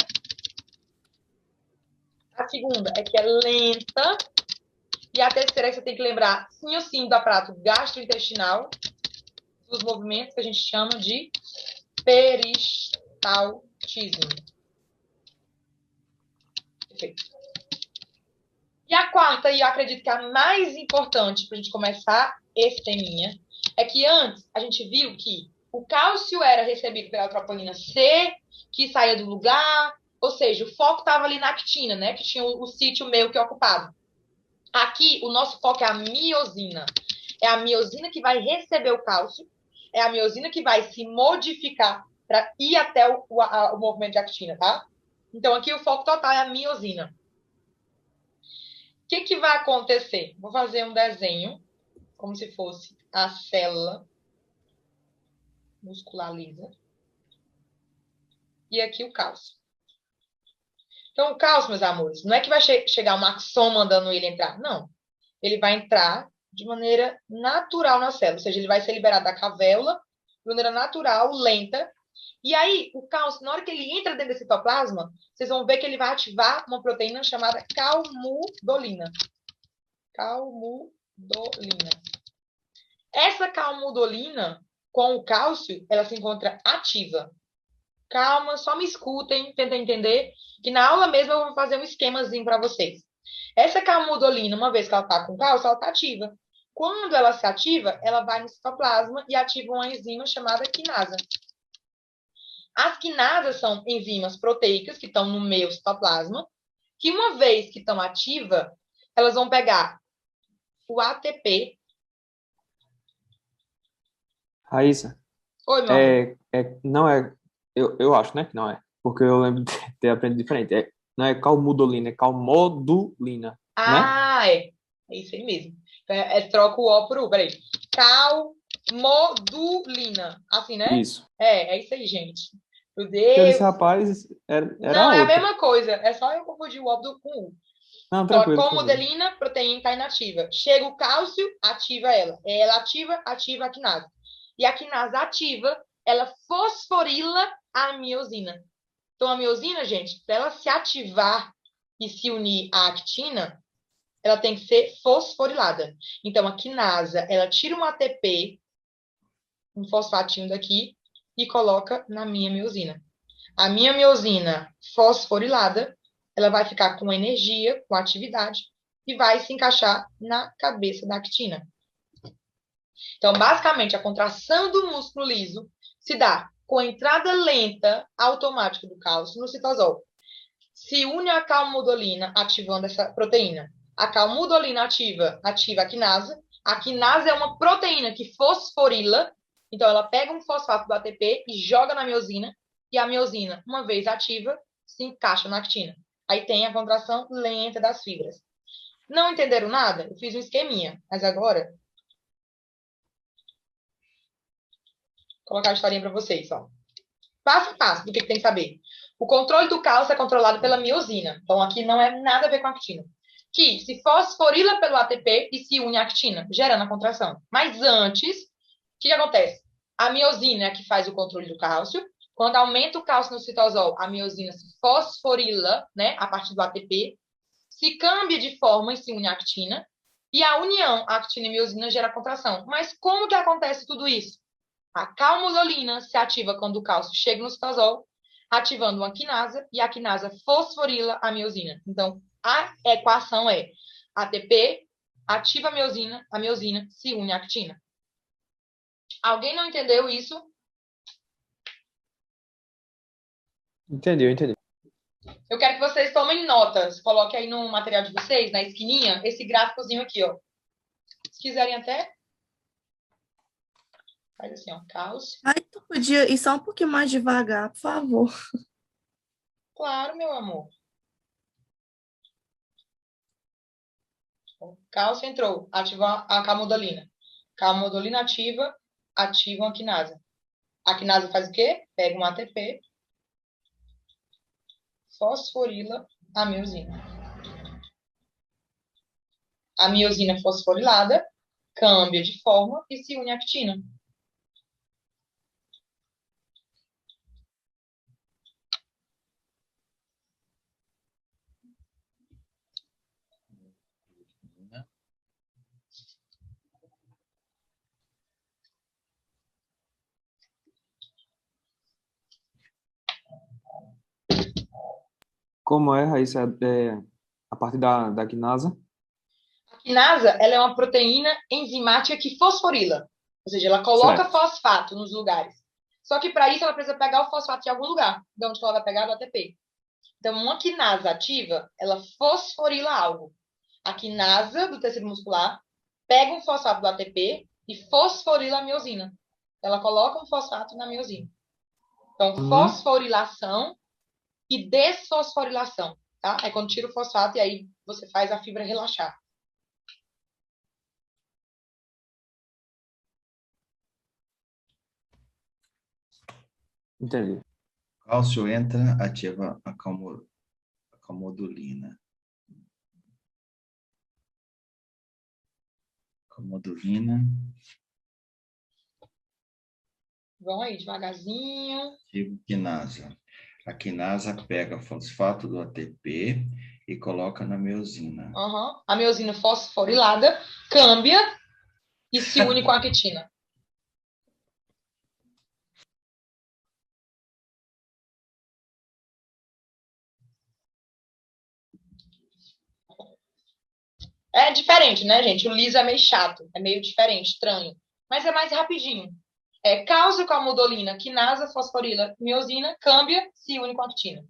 A segunda é que é lenta. E a terceira é que você tem que lembrar, sim ou sim, do aparato gastrointestinal, dos movimentos que a gente chama de peristaltismo. Perfeito. E a quarta, e eu acredito que a mais importante para a gente começar esse teminha, é que antes a gente viu que o cálcio era recebido pela troponina C, que saía do lugar, ou seja, o foco estava ali na actina, né? Que tinha o sítio meio que ocupado. Aqui, o nosso foco é a miosina. É a miosina que vai receber o cálcio, é a miosina que vai se modificar para ir até o movimento de actina, tá? Então, aqui o foco total é a miosina. O que vai acontecer? Vou fazer um desenho, como se fosse a célula muscular lisa. E aqui o cálcio. Então, o cálcio, meus amores, não é que vai chegar o maxon mandando ele entrar. Não. Ele vai entrar de maneira natural na célula. Ou seja, ele vai ser liberado da cavéola de maneira natural, lenta. E aí, o cálcio, na hora que ele entra dentro desse citoplasma, vocês vão ver que ele vai ativar uma proteína chamada calmudolina. Calmudolina. Essa calmudolina, com o cálcio, ela se encontra ativa. Calma, só me escutem, tentem entender, que na aula mesmo eu vou fazer um esquemazinho para vocês. Essa calmudolina, uma vez que ela está com cálcio, ela está ativa. Quando ela se ativa, ela vai no citoplasma e ativa uma enzima chamada quinasa. As quinasas são enzimas proteicas que estão no meio do citoplasma, que uma vez que estão ativas, elas vão pegar o ATP. Raíssa, Oi, meu amor. não é, eu acho, né, que não é, porque eu lembro de ter aprendido diferente. Não é calmudolina, é calmodulina, né? É isso aí mesmo. Troca o O por U, peraí. Calmodulina, assim, né? Isso. É isso aí, gente. Meu Eu Deus. disse, rapaz, era Não, é a outra. mesma coisa. É só eu confundir o O com o U. Não, Então, tranquilo. a calmudolina, proteína está inativa. Chega o cálcio, ativa ela. Ela ativa a quinase. E a quinase ativa, ela fosforila a miosina. Então, a miosina, gente, para ela se ativar e se unir à actina, ela tem que ser fosforilada. Então, a quinasa, ela tira um ATP, um fosfatinho daqui, e coloca na minha miosina. A minha miosina fosforilada, ela vai ficar com energia, com atividade, e vai se encaixar na cabeça da actina. Então, basicamente, a contração do músculo liso se dá com a entrada lenta, automática do cálcio no citosol. Se une a calmudolina ativando essa proteína. A calmudolina ativa a quinasa. A quinasa é uma proteína que fosforila. Então, ela pega um fosfato do ATP e joga na miosina. E a miosina, uma vez ativa, se encaixa na actina. Aí tem a contração lenta das fibras. Não entenderam nada? Eu fiz um esqueminha. Mas agora... Vou colocar a historinha para vocês, ó. Passo a passo do que tem que saber. O controle do cálcio é controlado pela miosina. Então, aqui não é nada a ver com a actina. Que se fosforila pelo ATP e se une à actina, gerando a contração. Mas antes, o que acontece? A miosina é a que faz o controle do cálcio. Quando aumenta o cálcio no citosol, a miosina se fosforila, né, a partir do ATP, se cambia de forma e se une à actina. E a união actina e miosina gera contração. Mas como que acontece tudo isso? A calmudolina se ativa quando o cálcio chega no citosol, ativando uma quinasa, e a quinasa fosforila a miosina. Então, a equação é ATP ativa a miosina se une à actina. Alguém não entendeu isso? Entendi. Eu quero que vocês tomem notas. Coloque aí no material de vocês, na esquininha, esse gráficozinho aqui, ó. Se quiserem até... Faz assim, ó, cálcio. Ai, tu podia ir só um pouquinho mais devagar, por favor. Claro, meu amor. O cálcio entrou, ativou a calmodulina. Calmodulina ativa a quinasa. A quinasa faz o quê? Pega um ATP fosforila a miosina. A miosina fosforilada cambia de forma e se une à actina. Como é, Raíssa, a parte da quinasa? A quinasa, ela é uma proteína enzimática que fosforila. Ou seja, ela coloca Certo. fosfato nos lugares. Só que para isso ela precisa pegar o fosfato de algum lugar. De onde ela vai pegar? Do ATP. Então, uma quinasa ativa, ela fosforila algo. A quinasa do tecido muscular pega um fosfato do ATP e fosforila a miosina. Ela coloca um fosfato na miosina. Então, fosforilação e desfosforilação, tá? É quando tira o fosfato e aí você faz a fibra relaxar. Entendi. Cálcio entra, ativa a calmodulina. Calmodulina, Vão aí, devagarzinho. ativa quinasa. A quinasa pega fosfato do ATP e coloca na miosina. A miosina fosforilada cambia e se une com a actina. É diferente, né, gente? O liso é meio chato, é meio diferente, estranho. Mas é mais rapidinho. Cálcio com a calmodulina, quinasa, fosforila, miosina, cambia, se une com a actina.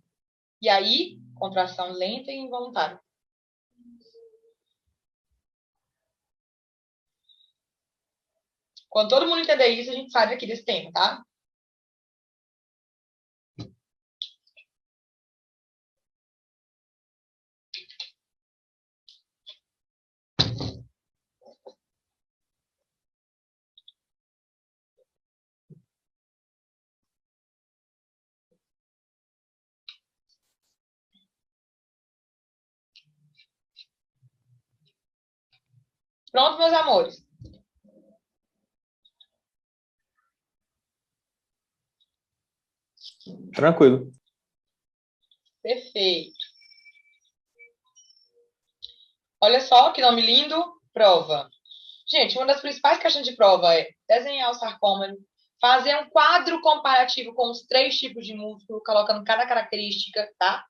E aí, contração lenta e involuntária. Quando todo mundo entender isso, a gente sai daqui desse tema, tá? Pronto, meus amores. Tranquilo. Perfeito. Olha só que nome lindo. Prova. Gente, uma das principais questões de prova é desenhar o sarcômero, fazer um quadro comparativo com os 3 tipos de músculo, colocando cada característica, tá?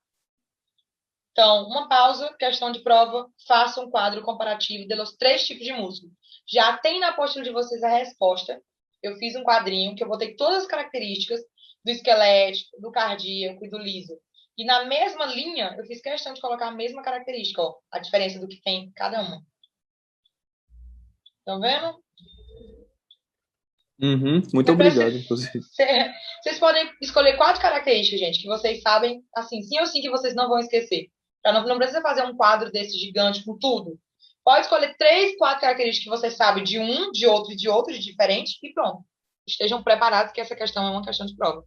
Então, uma pausa, questão de prova, faça um quadro comparativo dos 3 tipos de músculo. Já tem na apostila de vocês a resposta. Eu fiz um quadrinho que eu botei todas as características do esquelético, do cardíaco e do liso. E na mesma linha, eu fiz questão de colocar a mesma característica, ó, a diferença do que tem cada uma. Estão vendo? Muito obrigado, inclusive. Vocês podem escolher 4 características, gente, que vocês sabem, assim, sim ou sim, que vocês não vão esquecer. Não precisa fazer um quadro desse gigante com tudo. Pode escolher 3, 4 características que vocês sabem de um, de outro, de diferente, e pronto. Estejam preparados que essa questão é uma questão de prova.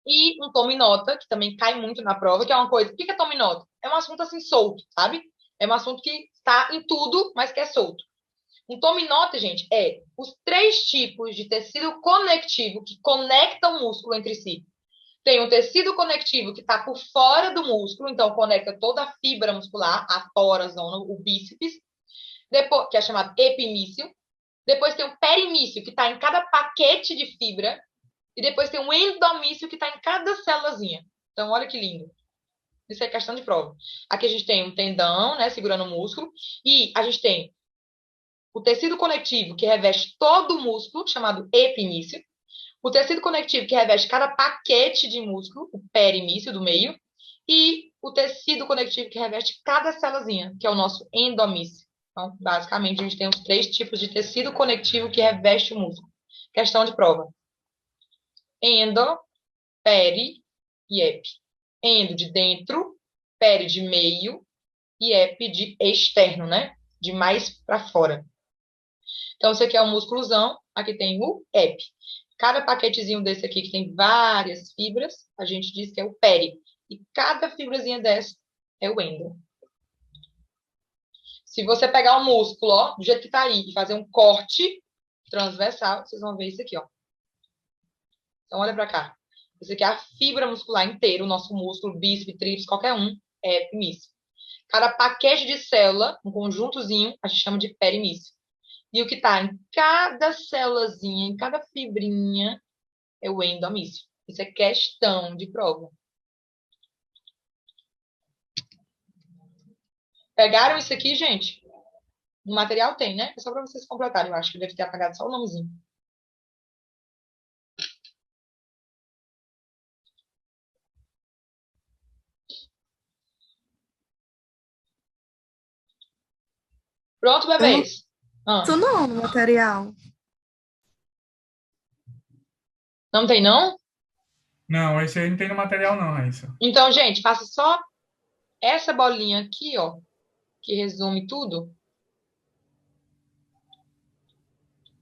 E um tome nota, que também cai muito na prova, que é uma coisa... O que é tome nota? É um assunto assim solto, sabe? É um assunto que está em tudo, mas que é solto. Um tome nota, gente, é os 3 tipos de tecido conectivo que conectam o músculo entre si. Tem um tecido conectivo que está por fora do músculo, então conecta toda a fibra muscular, a torazona, o bíceps, depois, que é chamado epimício. Depois tem o perimício, que está em cada paquete de fibra. E depois tem o endomício, que está em cada célulazinha. Então, olha que lindo. Isso é questão de prova. Aqui a gente tem um tendão, né, segurando o músculo. E a gente tem o tecido conectivo, que reveste todo o músculo, chamado epimício. O tecido conectivo, que reveste cada paquete de músculo, o perimício do meio. E o tecido conectivo, que reveste cada célulazinha, que é o nosso endomício. Então, basicamente, a gente tem os 3 tipos de tecido conectivo que reveste o músculo. Questão de prova. Endo, peri e epi. Endo de dentro, peri de meio e epi de externo, né? De mais para fora. Então, esse aqui é o músculozão, aqui tem o epi. Cada paquetezinho desse aqui que tem várias fibras, a gente diz que é o peri. E cada fibrazinha dessa é o endo. Se você pegar o músculo, ó, do jeito que tá aí, e fazer um corte transversal, vocês vão ver isso aqui, ó. Então, olha pra cá. Isso aqui é a fibra muscular inteira, o nosso músculo, bíceps, tríceps, qualquer um, é míscil. Cada paquete de célula, um conjuntozinho, a gente chama de perimício. E o que está em cada célulazinha, em cada fibrinha, é o endomício. Isso é questão de prova. Pegaram isso aqui, gente? No material tem, né? É só para vocês completarem. Eu acho que deve ter apagado só o nomezinho. Pronto, bebês? Isso não, no material. Não tem, não? Não, esse aí não tem no material, não, Raíssa. Então, gente, faça só essa bolinha aqui, ó, que resume tudo.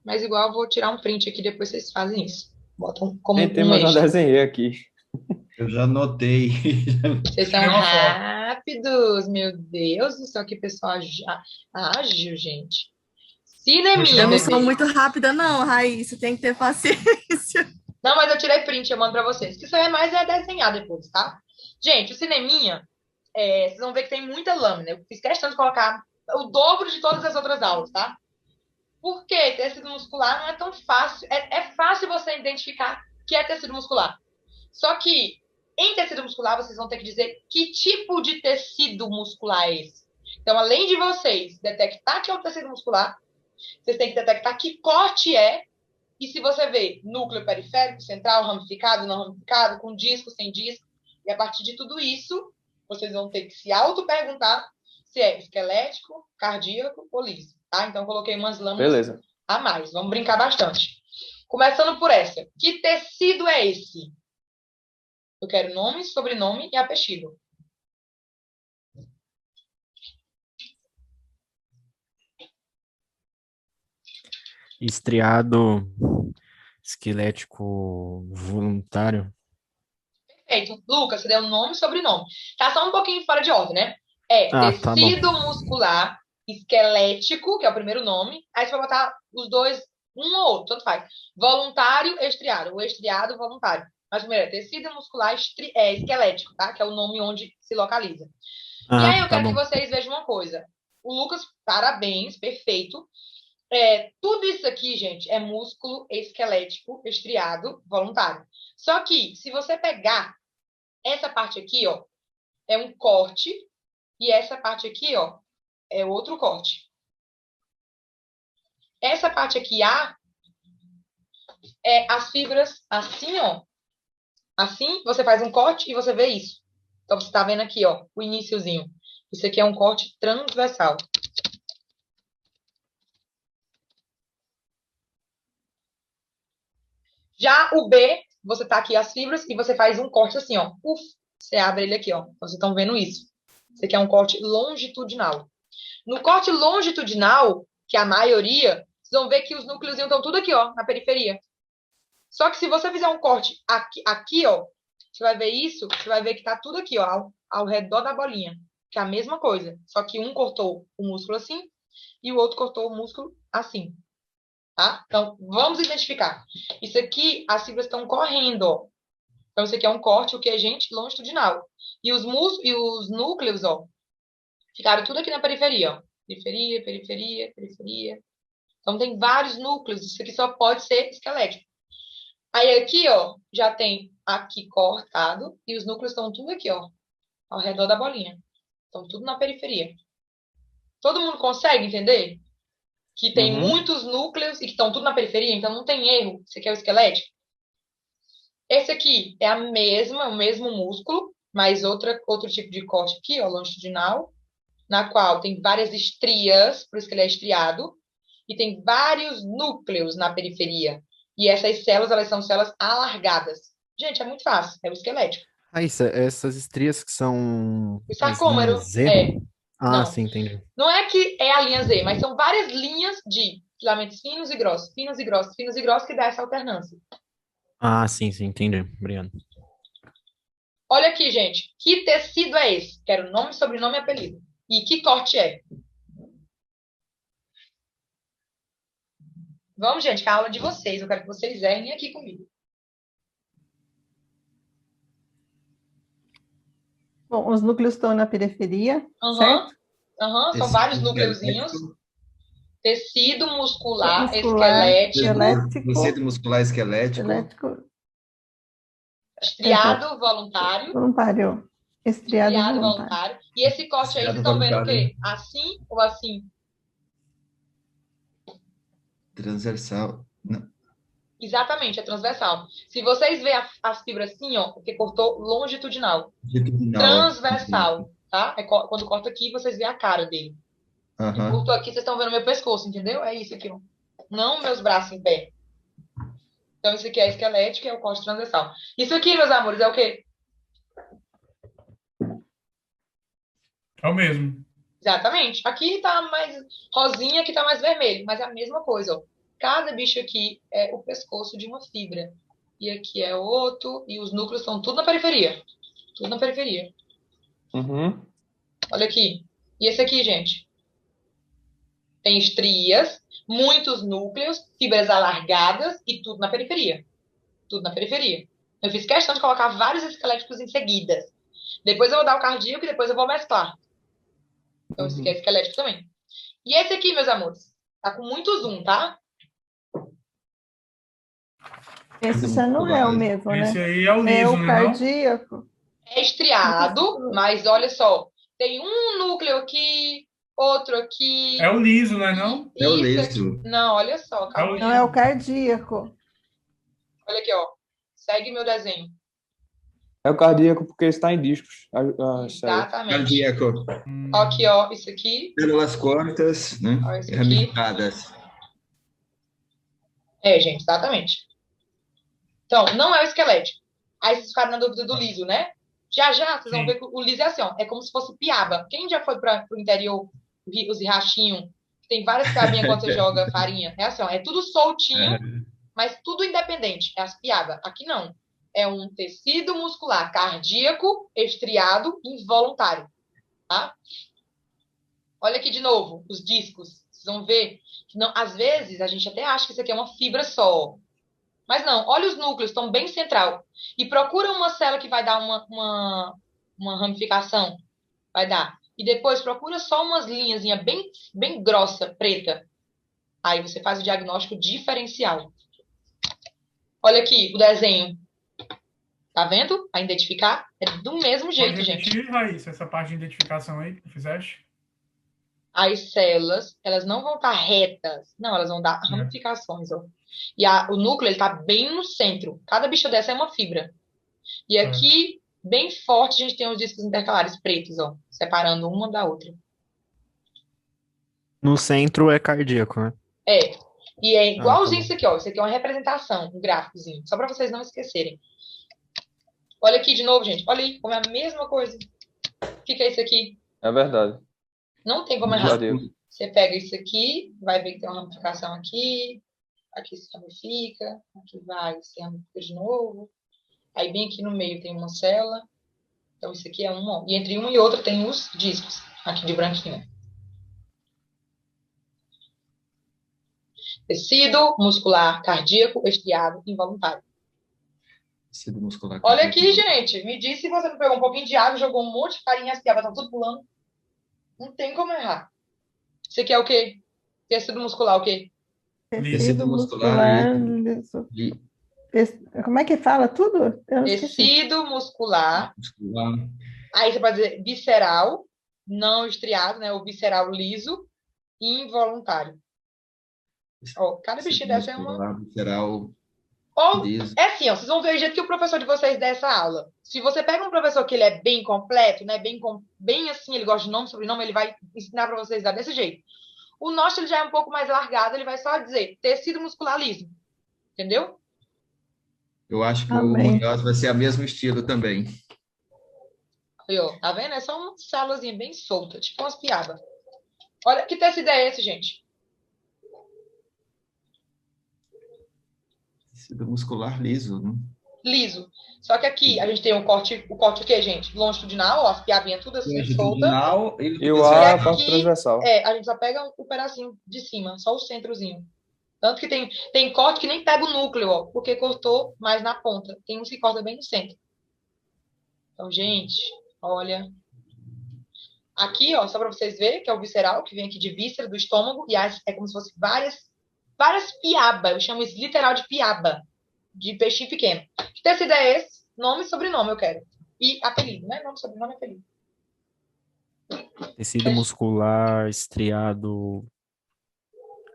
Mas igual eu vou tirar um print aqui, depois vocês fazem isso. Botam como Nem tem, um mas eu extra. desenhei aqui. Eu já anotei. Vocês são rápidos, meu Deus do céu, que pessoal ágil, gente. Cineminha, Eu não sou bebê. muito rápida, não, Raíssa. Tem que ter paciência. Não, mas eu tirei print, eu mando pra vocês. O que isso é mais é desenhar depois, tá? Gente, o cineminha, vocês vão ver que tem muita lâmina. Eu fiz questão de colocar o dobro de todas as outras aulas, tá? Porque tecido muscular não é tão fácil. É fácil você identificar que é tecido muscular. Só que em tecido muscular, vocês vão ter que dizer que tipo de tecido muscular é esse. Então, além de vocês detectar que é um tecido muscular, vocês têm que detectar que corte é. E se você vê núcleo periférico, central, ramificado, não ramificado, com disco, sem disco, e a partir de tudo isso, vocês vão ter que se auto-perguntar se é esquelético, cardíaco ou liso, tá? Então, eu coloquei umas lâminas Beleza. a mais. Vamos brincar bastante. Começando por essa. Que tecido é esse? Eu quero nome, sobrenome e apelido. Estriado esquelético voluntário. Perfeito. Lucas, você deu nome e sobrenome. Tá só um pouquinho fora de ordem, né? Tá bom. Tecido muscular esquelético, que é o primeiro nome. Aí você vai botar os dois, um ou outro, tanto faz. Voluntário, estriado. O estriado, voluntário. Mas primeiro é tecido muscular esquelético, tá? Que é o nome onde se localiza. E aí eu Tá quero bom. que vocês vejam uma coisa. O Lucas, parabéns, perfeito. Tudo isso aqui, gente, é músculo esquelético estriado voluntário. Só que, se você pegar essa parte aqui, ó, é um corte, e essa parte aqui, ó, é outro corte. Essa parte aqui, é as fibras assim, ó. Assim, você faz um corte e você vê isso. Então, você tá vendo aqui, ó, o iniciozinho. Isso aqui é um corte transversal. Já o B, você tá aqui as fibras e você faz um corte assim, ó. Uf, você abre ele aqui, ó. Então, vocês estão vendo isso. Isso aqui é um corte longitudinal. No corte longitudinal, que é a maioria, vocês vão ver que os núcleos estão tudo aqui, ó, na periferia. Só que se você fizer um corte aqui, ó, você vai ver isso, você vai ver que tá tudo aqui, ó, ao redor da bolinha. Que é a mesma coisa. Só que um cortou o músculo assim e o outro cortou o músculo assim. Tá? Então, vamos identificar. Isso aqui, as fibras estão correndo, ó. Então, isso aqui é um corte, o que é, gente? Longitudinal. E os núcleos, ó, ficaram tudo aqui na periferia, ó. Periferia, periferia, periferia. Então, tem vários núcleos. Isso aqui só pode ser esquelético. Aí, aqui, ó, já tem aqui cortado. E os núcleos estão tudo aqui, ó, ao redor da bolinha. Estão tudo na periferia. Todo mundo consegue entender? Que tem muitos núcleos e que estão tudo na periferia, então não tem erro. Esse aqui é o esquelético. Esse aqui é o mesmo músculo, mas outro tipo de corte aqui, ó, longitudinal, na qual tem várias estrias, por isso que ele é estriado, e tem vários núcleos na periferia. E essas células, elas são células alargadas. Gente, é muito fácil, é o esquelético. Raíssa, essas estrias que são O sarcômero, Z? Não. Sim, entendi. Não é que é a linha Z, mas são várias linhas de filamentos finos e grossos, finos e grossos, finos e grossos, que dá essa alternância. Ah, sim, entendi. Obrigado. Olha aqui, gente. Que tecido é esse? Quero nome, sobrenome e apelido. E que corte é? Vamos, gente, que é a aula de vocês. Eu quero que vocês errem aqui comigo. Bom, os núcleos estão na periferia, Aham, certo? aham, são Tecido vários núcleozinhos. esquelético. Tecido muscular, Muscular, esquelético, esquelético, Tecido muscular esquelético. esquelético, estriado voluntário, voluntário, estriado estriado voluntário. voluntário. E esse corte aí, vocês Estriado estão vendo o voluntário. quê? Assim ou assim? Transversal. Não. Exatamente, é transversal. Se vocês verem as fibras assim, ó, porque cortou longitudinal. Longitudinal. Transversal, tá? Quando corta aqui, vocês veem a cara dele. Aham. Cortou aqui, vocês estão vendo meu pescoço, entendeu? É isso aqui, ó. Não meus braços em pé. Então, isso aqui é esquelético e é o corte transversal. Isso aqui, meus amores, é o quê? É o mesmo. Exatamente. Aqui tá mais rosinha, aqui tá mais vermelho, mas é a mesma coisa, ó. Cada bicho aqui é o pescoço de uma fibra. E aqui é outro, e os núcleos estão tudo na periferia. Tudo na periferia. Uhum. Olha aqui. E esse aqui, gente? Tem estrias, muitos núcleos, fibras alargadas e tudo na periferia. Tudo na periferia. Eu fiz questão de colocar vários esqueléticos em seguida. Depois eu vou dar o cardíaco e depois eu vou mesclar. Então, esse aqui é esquelético também. E esse aqui, meus amores, tá com muito zoom, tá? Esse já não é o mesmo, né? Esse aí é o É liso, o não é não? cardíaco. É estriado, mas olha só. Tem um núcleo aqui, outro aqui. É o liso, não é não? É o Isso liso. aqui. Não, olha só, calma aí. Não é o cardíaco. Olha aqui, ó. Segue meu desenho. É o cardíaco porque está em discos. Exatamente. Cardíaco. Aqui, ó, isso aqui. Células curtas, né? Ó, esse aqui. Ramificadas. É, gente, exatamente. Então, não é o esquelético. Aí vocês ficaram na dúvida do liso, né? Já vocês vão Sim. ver que o liso é assim, ó. É como se fosse piaba. Quem já foi para o interior, os riachinhos, que tem várias piabinhas quando você joga farinha? É assim, ó. É tudo soltinho, mas tudo independente. É as piabas. Aqui não. É um tecido muscular cardíaco, estriado, involuntário. Tá? Olha aqui de novo, os discos. Vocês vão ver que não, às vezes a gente até acha que isso aqui é uma fibra só. Mas não, olha os núcleos, estão bem central. E procura uma célula que vai dar uma ramificação. Vai dar. E depois procura só umas linhas bem, bem grossa, preta. Aí você faz o diagnóstico diferencial. Olha aqui o desenho. Tá vendo? A identificar é do mesmo jeito, Pode gente. repetir, Raíssa, essa parte de identificação aí que fizeste? As células, elas não vão estar retas. Não, elas vão dar ramificações, ó. E o núcleo, ele tá bem no centro. Cada bicha dessa é uma fibra. E aqui, bem forte, a gente tem os discos intercalares pretos, ó. Separando uma da outra. No centro é cardíaco, né? É. E é igualzinho tá isso aqui, ó. Isso aqui é uma representação, um gráficozinho. Só para vocês não esquecerem. Olha aqui de novo, gente. Olha aí, como é a mesma coisa. O que é isso aqui? É verdade. Não tem como errar. Cardíaco. Você pega isso aqui, vai ver que tem uma ramificação aqui. Aqui se ramifica. Aqui vai, se ramifica de novo. Aí bem aqui no meio tem uma célula. Então isso aqui é uma. E entre uma e outra tem os discos. Aqui de branquinho. Tecido muscular cardíaco estriado involuntário. Tecido muscular Olha cardíaco. aqui, gente. Me diz se você não pegou um pouquinho de água, jogou um monte de farinha, as piabas estão tudo pulando. Não tem como errar. Isso aqui é o quê? Tecido muscular o quê? Tecido muscular liso. Como é que fala tudo? Eu esqueci. Tecido muscular. muscular. Aí você pode dizer visceral, não estriado, né? Ou visceral liso e involuntário. Ó, cada bichinho dessa é uma... Muscular, visceral, Ou, liso. é assim, ó, vocês vão ver o jeito que o professor de vocês dá essa aula. Se você pega um professor que ele é bem completo, né, bem assim, ele gosta de nome, sobrenome, ele vai ensinar para vocês dar desse jeito. O nosso ele já é um pouco mais largado, ele vai só dizer tecido muscular liso. Entendeu? Eu acho que Amém. o Munhoz vai ser o mesmo estilo também. Aí, ó, tá vendo? É só uma célulazinha bem solta, tipo umas piabas. Olha, que tecido é esse, gente? Tecido muscular liso, né? Liso. Só que aqui a gente tem o corte o quê, gente? Longitudinal, ó, as piabinhas tudo assim, solta. Longitudinal e E o E A, aqui, parte transversal. a gente só pega o pedacinho de cima, só o centrozinho. Tanto que tem corte que nem pega o núcleo, ó, porque cortou mais na ponta. Tem uns que corta bem no centro. Então, gente, olha. Aqui, ó, só para vocês verem, que é o visceral, que vem aqui de víscera, do estômago, e é como se fosse várias piabas. Eu chamo isso literal de piaba, de peixinho pequeno. Que tecido é esse? Nome e sobrenome eu quero. E apelido, né? Nome, sobrenome e apelido. Tecido muscular, estriado,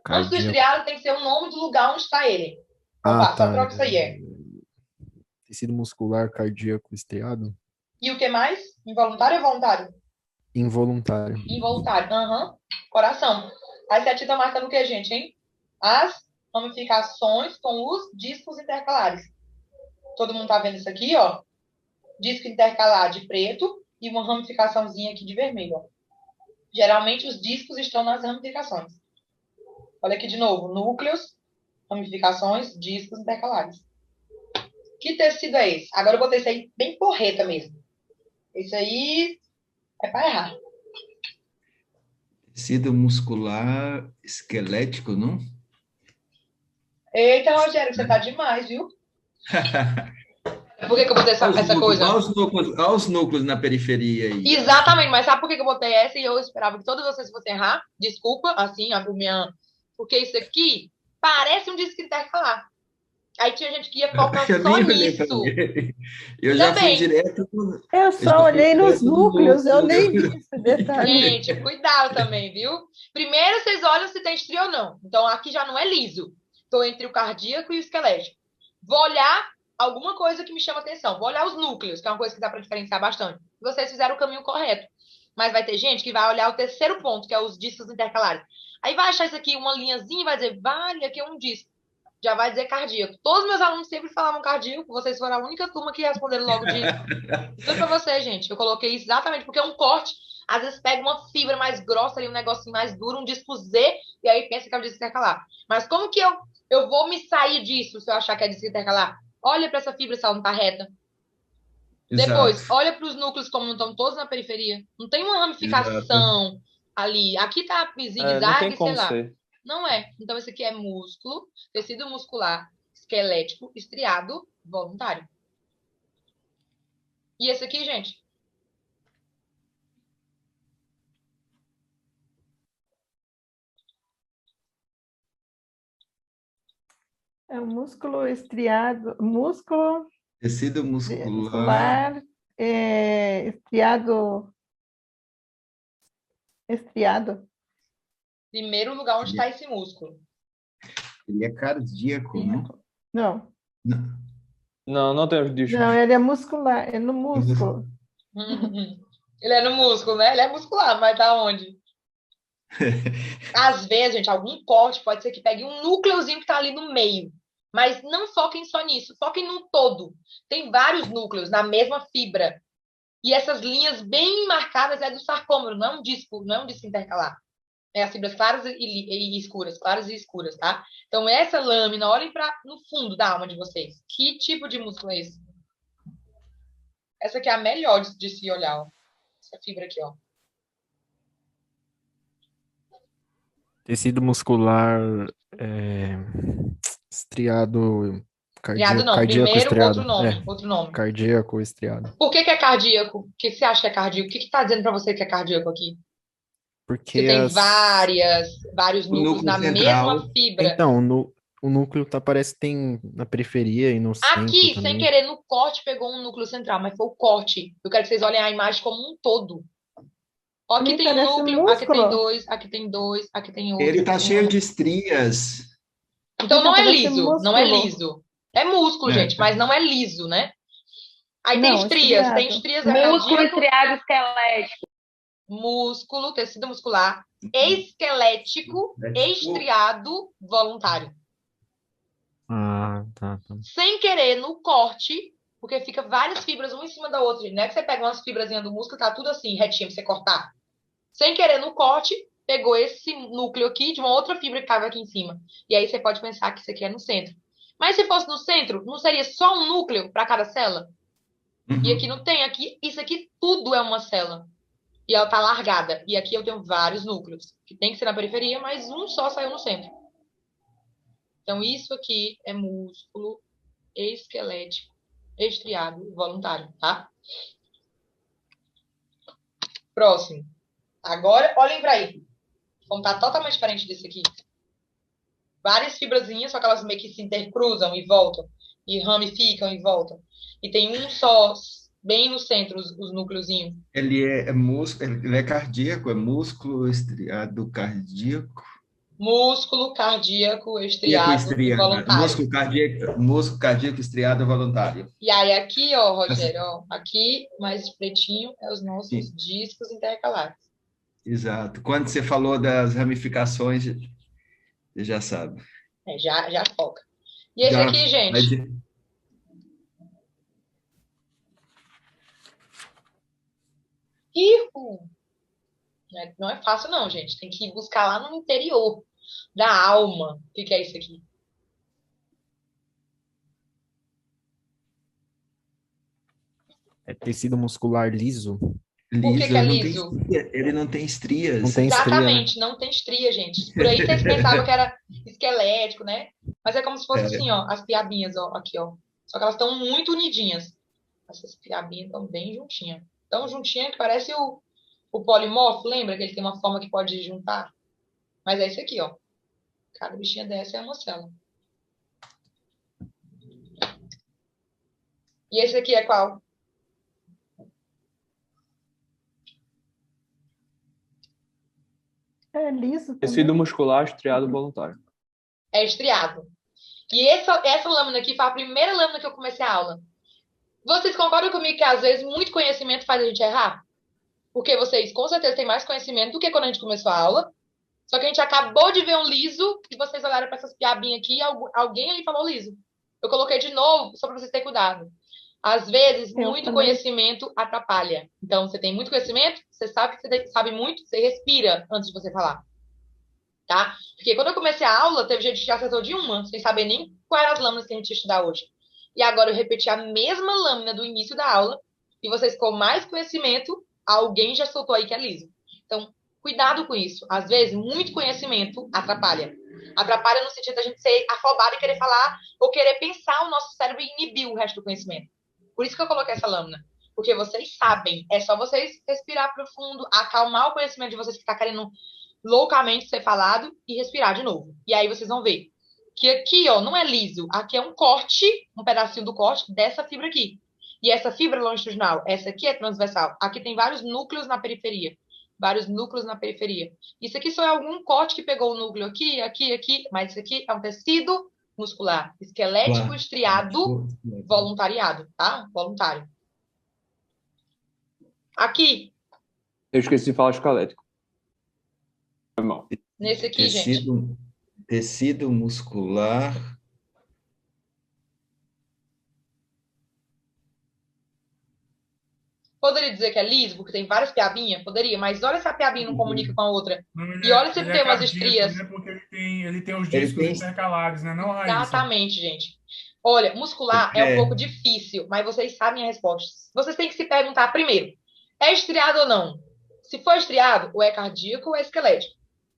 Antes do cardíaco. estriado tem que ser o nome do lugar onde está ele. Então, Ah, só tá. troca isso aí, é. Tecido muscular, cardíaco, estriado. E o que mais? Involuntário ou voluntário? Involuntário. Involuntário, aham. Coração. Aí a tá marcando o que, gente, hein? As ramificações com os discos intercalares. Todo mundo tá vendo isso aqui, ó? Disco intercalar de preto e uma ramificaçãozinha aqui de vermelho, ó. Geralmente os discos estão nas ramificações. Olha aqui de novo. Núcleos, ramificações, discos intercalares. Que tecido é esse? Agora eu botei esse aí bem porreta mesmo. Esse aí é para errar. Tecido muscular esquelético, não? Eita, Rogério, você tá demais, viu? Por que eu botei essa coisa? Olha os núcleos na periferia aí. Exatamente, mas sabe por que eu botei essa e eu esperava que todos vocês fossem errar? Desculpa, assim, porque isso aqui parece um disco intercalar. Aí tinha gente que ia focar só nisso. Eu já fui direto. Eu só olhei nos núcleos, eu nem vi esse detalhe. Gente, cuidado também, viu? Primeiro vocês olham se tem estria ou não. Então aqui já não é liso. Estou entre o cardíaco e o esquelético. Vou olhar alguma coisa que me chama atenção. Vou olhar os núcleos, que é uma coisa que dá para diferenciar bastante. Vocês fizeram o caminho correto. Mas vai ter gente que vai olhar o terceiro ponto, que é os discos intercalares. Aí vai achar isso aqui uma linhazinha e vai dizer, vale, aqui é um disco. Já vai dizer cardíaco. Todos os meus alunos sempre falavam cardíaco. Vocês foram a única turma que responderam logo disso. Tudo pra você, gente. Eu coloquei isso exatamente porque é um corte. Às vezes pega uma fibra mais grossa ali, um negocinho mais duro, um disco Z, e aí pensa que é o disco intercalar. Mas como que eu vou me sair disso se eu achar que é disco intercalar? Olha para essa fibra se ela não tá reta. Exato. Depois, olha para os núcleos como não estão todos na periferia. Não tem uma ramificação ali. Aqui tá zigue-zague, sei lá. Ser. Não é. Então, esse aqui é músculo, tecido muscular, esquelético, estriado, voluntário. E esse aqui, gente? É um músculo estriado, músculo Tecido muscular. muscular, estriado. Primeiro lugar onde está esse músculo. Ele é cardíaco, não? Não. Não tem os discos. Não, ele é muscular, é no músculo. Ele é no músculo, né? Ele é muscular, mas tá onde? Às vezes, gente, algum corte pode ser que pegue um núcleozinho que tá ali no meio. Mas não foquem só nisso, foquem no todo. Tem vários núcleos na mesma fibra. E essas linhas bem marcadas é do sarcômero, não é um disco intercalar. É as fibras claras e escuras, claras e escuras, tá? Então, essa lâmina, olhem no fundo da alma de vocês. Que tipo de músculo é esse? Essa aqui é a melhor de se olhar, ó. Essa fibra aqui, ó. Tecido muscular estriado, Estriado não, cardíaco primeiro estriado. outro nome. Cardíaco estriado. Por que é cardíaco? O que você acha que é cardíaco? O que tá dizendo pra você que é cardíaco aqui? Porque Você tem vários núcleos na mesma fibra. Então, o núcleo parece que tem na periferia e no centro Aqui, também. sem querer, no corte pegou um núcleo central, mas foi o corte. Eu quero que vocês olhem a imagem como um todo. Ó, aqui tem um núcleo, aqui tem dois, aqui tem dois, aqui tem outro. Ele tá cheio de estrias. Então não é liso, não é liso. É músculo, gente, mas não é liso, né? Aí tem estrias, músculo, estriado, esquelético. Músculo, tecido muscular, esquelético, estriado, voluntário. Ah, tá. Sem querer, no corte, porque fica várias fibras uma em cima da outra. Não é que você pega umas fibrazinhas do músculo e tá tudo assim, retinho, pra você cortar. Sem querer, no corte, pegou esse núcleo aqui de uma outra fibra que estava aqui em cima. E aí você pode pensar que isso aqui é no centro. Mas se fosse no centro, não seria só um núcleo para cada célula? E aqui Uhum. não tem, aqui, isso aqui tudo é uma célula. E ela tá largada. E aqui eu tenho vários núcleos, que tem que ser na periferia, mas um só saiu no centro. Então, isso aqui é músculo esquelético, estriado, voluntário, tá? Próximo. Agora, olhem para aí. Como tá totalmente diferente desse aqui. Várias fibrazinhas, só que elas meio que se intercruzam e voltam. E ramificam e voltam. E tem um só, bem no centro, os núcleozinhos. Ele é cardíaco, é músculo estriado cardíaco. Músculo cardíaco estriado voluntário. Músculo cardíaco estriado voluntário. E aí aqui, ó, Rogério, ó, aqui mais pretinho é os nossos discos intercalares. Exato. Quando você falou das ramificações, você já sabe. Já foca. E esse aqui, gente? Não é fácil, não, gente. Tem que ir buscar lá no interior da alma. O que é isso aqui? É tecido muscular liso. Por que é liso? Ele não tem estrias. Não tem Exatamente, estria, né? não tem estria, gente. Por aí vocês pensavam que era esquelético, né? Mas é como se fosse assim, ó, as piabinhas, ó, aqui, ó. Só que elas estão muito unidinhas. Essas piabinhas estão bem juntinhas. Tão juntinha que parece o polimorfo, lembra que ele tem uma forma que pode juntar? Mas é isso aqui, ó. Cada bichinha dessa é uma célula. E esse aqui é qual? É liso Tecido também. muscular estriado voluntário. É estriado. E essa lâmina aqui foi a primeira lâmina que eu comecei a aula. Vocês concordam comigo que às vezes muito conhecimento faz a gente errar? Porque vocês com certeza têm mais conhecimento do que quando a gente começou a aula. Só que a gente acabou de ver um liso e vocês olharam para essas piabinhas aqui e alguém ali falou liso. Eu coloquei de novo só para vocês terem cuidado. Às vezes, muito conhecimento atrapalha. Então, você tem muito conhecimento, você sabe que você sabe muito, você respira antes de você falar. Tá? Porque quando eu comecei a aula, teve gente que já acertou de uma, sem saber nem quais eram as lâminas que a gente ia estudar hoje. E agora eu repeti a mesma lâmina do início da aula, e vocês com mais conhecimento, alguém já soltou aí que é liso. Então, cuidado com isso. Às vezes, muito conhecimento atrapalha. Atrapalha no sentido da gente ser afobado e querer falar, ou querer pensar o nosso cérebro e inibir o resto do conhecimento. Por isso que eu coloquei essa lâmina. Porque vocês sabem, é só vocês respirar profundo, acalmar o conhecimento de vocês que está querendo loucamente ser falado e respirar de novo. E aí vocês vão ver que aqui, ó, não é liso. Aqui é um corte, um pedacinho do corte dessa fibra aqui. E essa fibra longitudinal, essa aqui é transversal. Aqui tem vários núcleos na periferia. Vários núcleos na periferia. Isso aqui só é algum corte que pegou o núcleo aqui, aqui, aqui. Mas isso aqui é um tecido muscular esquelético estriado voluntariado, tá? Voluntário. Aqui. Eu esqueci de falar esquelético. Foi mal. Nesse aqui, gente. Tecido muscular. Poderia dizer que é liso, porque tem várias piabinhas? Poderia, mas olha se a piabinha não comunica com a outra. E olha se tem umas estrias. Né? Porque ele tem os discos intercalares, né? Não, Raíssa? Exatamente, gente. Olha, muscular é um pouco difícil, mas vocês sabem a resposta. Vocês têm que se perguntar primeiro, é estriado ou não? Se for estriado, ou é cardíaco ou é esquelético.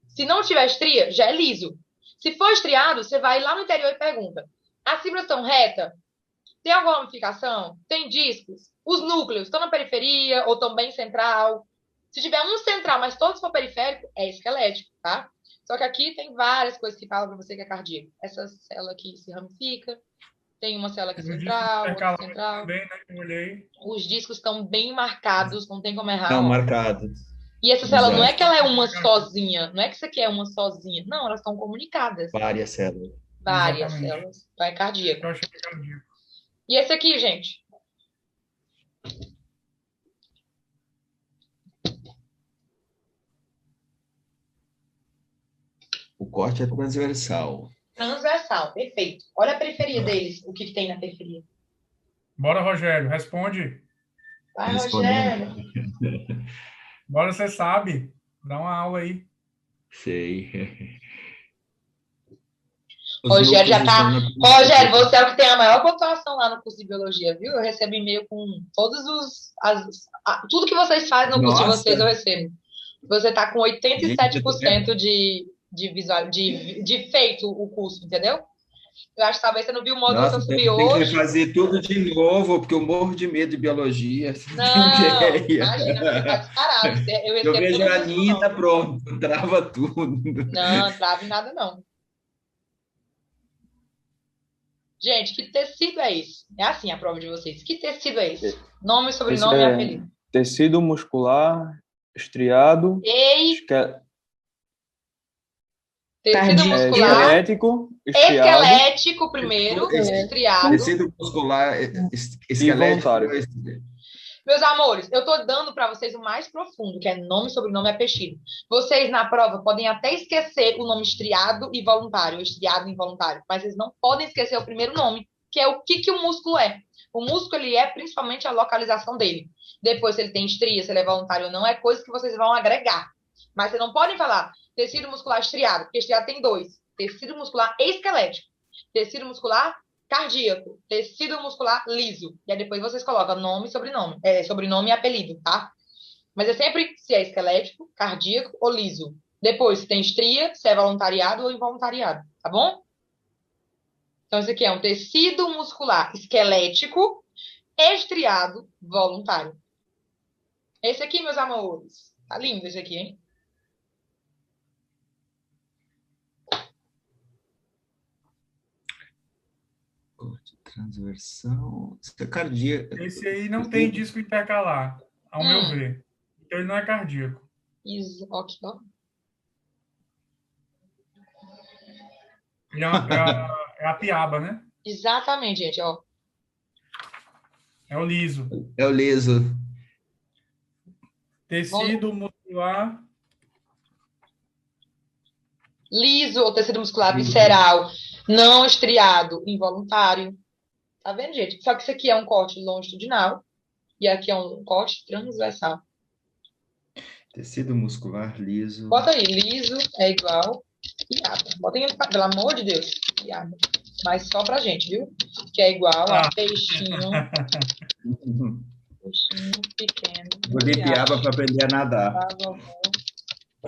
Se não tiver estria, já é liso. Se for estriado, você vai lá no interior e pergunta, as fibras estão retas? Tem alguma ramificação? Tem discos? Os núcleos estão na periferia ou estão bem central? Se tiver um central, mas todos for periférico, é esquelético, tá? Só que aqui tem várias coisas que falam para você que é cardíaco. Essa célula aqui se ramifica, tem uma célula aqui central, outra central. Também, né, que eu olhei. Os discos estão bem marcados, não tem como errar. Estão marcados. E essa célula não é que ela é uma sozinha, não é que isso aqui é uma sozinha. Não, elas estão comunicadas. Várias células. Várias células. Então é cardíaco. Eu achei que é cardíaco. E esse aqui, gente? O corte é transversal. Transversal, perfeito. Olha a periferia deles, o que tem na periferia. Bora, Rogério, responde. Vai, Rogério. Bora, você sabe. Dá uma aula aí. Sei. Rogério já tá. músculos estão Rogério, você é o que tem a maior pontuação lá no curso de biologia, viu? Eu recebo e-mail com todos tudo que vocês fazem no curso de vocês, eu Nossa, recebo. Você tá com gente, eu tô 87% de feito o curso, entendeu? Eu acho que talvez você não viu o módulo que eu Nossa, subi tem que hoje. refazer tudo de novo, porque eu morro de medo de biologia. Você não tem Não, ideia. imagina, você tá disparado. Eu Eu recebo vejo todo a mundo Nina, não. pronto, trava tudo. Não, trave nada, não. Gente, que tecido é esse? É assim a prova de vocês. Que tecido é esse? Nome, Esse sobrenome e é apelido. tecido muscular estriado, Ei, esque- tecido muscular, esquelético, estriado esquelético primeiro, estriado. Tecido muscular e voluntário. esquelético. Meus amores, eu tô dando para vocês o mais profundo, que é nome, sobrenome e apelido. Vocês na prova podem até esquecer o nome estriado e voluntário, ou estriado e involuntário, mas vocês não podem esquecer o primeiro nome, que é o que o músculo é. O músculo, ele é principalmente a localização dele. Depois, se ele tem estria, se ele é voluntário ou não, é coisa que vocês vão agregar. Mas vocês não podem falar tecido muscular estriado, porque estriado tem dois. Tecido muscular esquelético. Tecido muscular cardíaco, tecido muscular liso. E aí depois vocês colocam nome e sobrenome. Sobrenome e apelido, tá? Mas é sempre se é esquelético, cardíaco ou liso. Depois, se tem estria, se é voluntariado ou involuntariado, tá bom? Então, esse aqui é um tecido muscular esquelético, estriado, voluntário. Esse aqui, meus amores. Tá lindo esse aqui, hein? Transversal. Isso é cardíaco. Esse aí não tem disco intercalar, ao meu ver. Então ele não é cardíaco. Isso, aqui, ó. Ele é a piaba, né? Exatamente, gente, ó. É o liso. É o liso. Tecido muscular. Liso ou tecido muscular visceral, não estriado, involuntário. Tá vendo, gente? Só que isso aqui é um corte longitudinal e aqui é um corte transversal. Tecido muscular liso. Bota aí, liso é igual piaba. Bota aí, pelo amor de Deus, piaba. Mas só pra gente, viu? Que é igual a peixinho. Peixinho pequeno. Vou de piaba para aprender a nadar.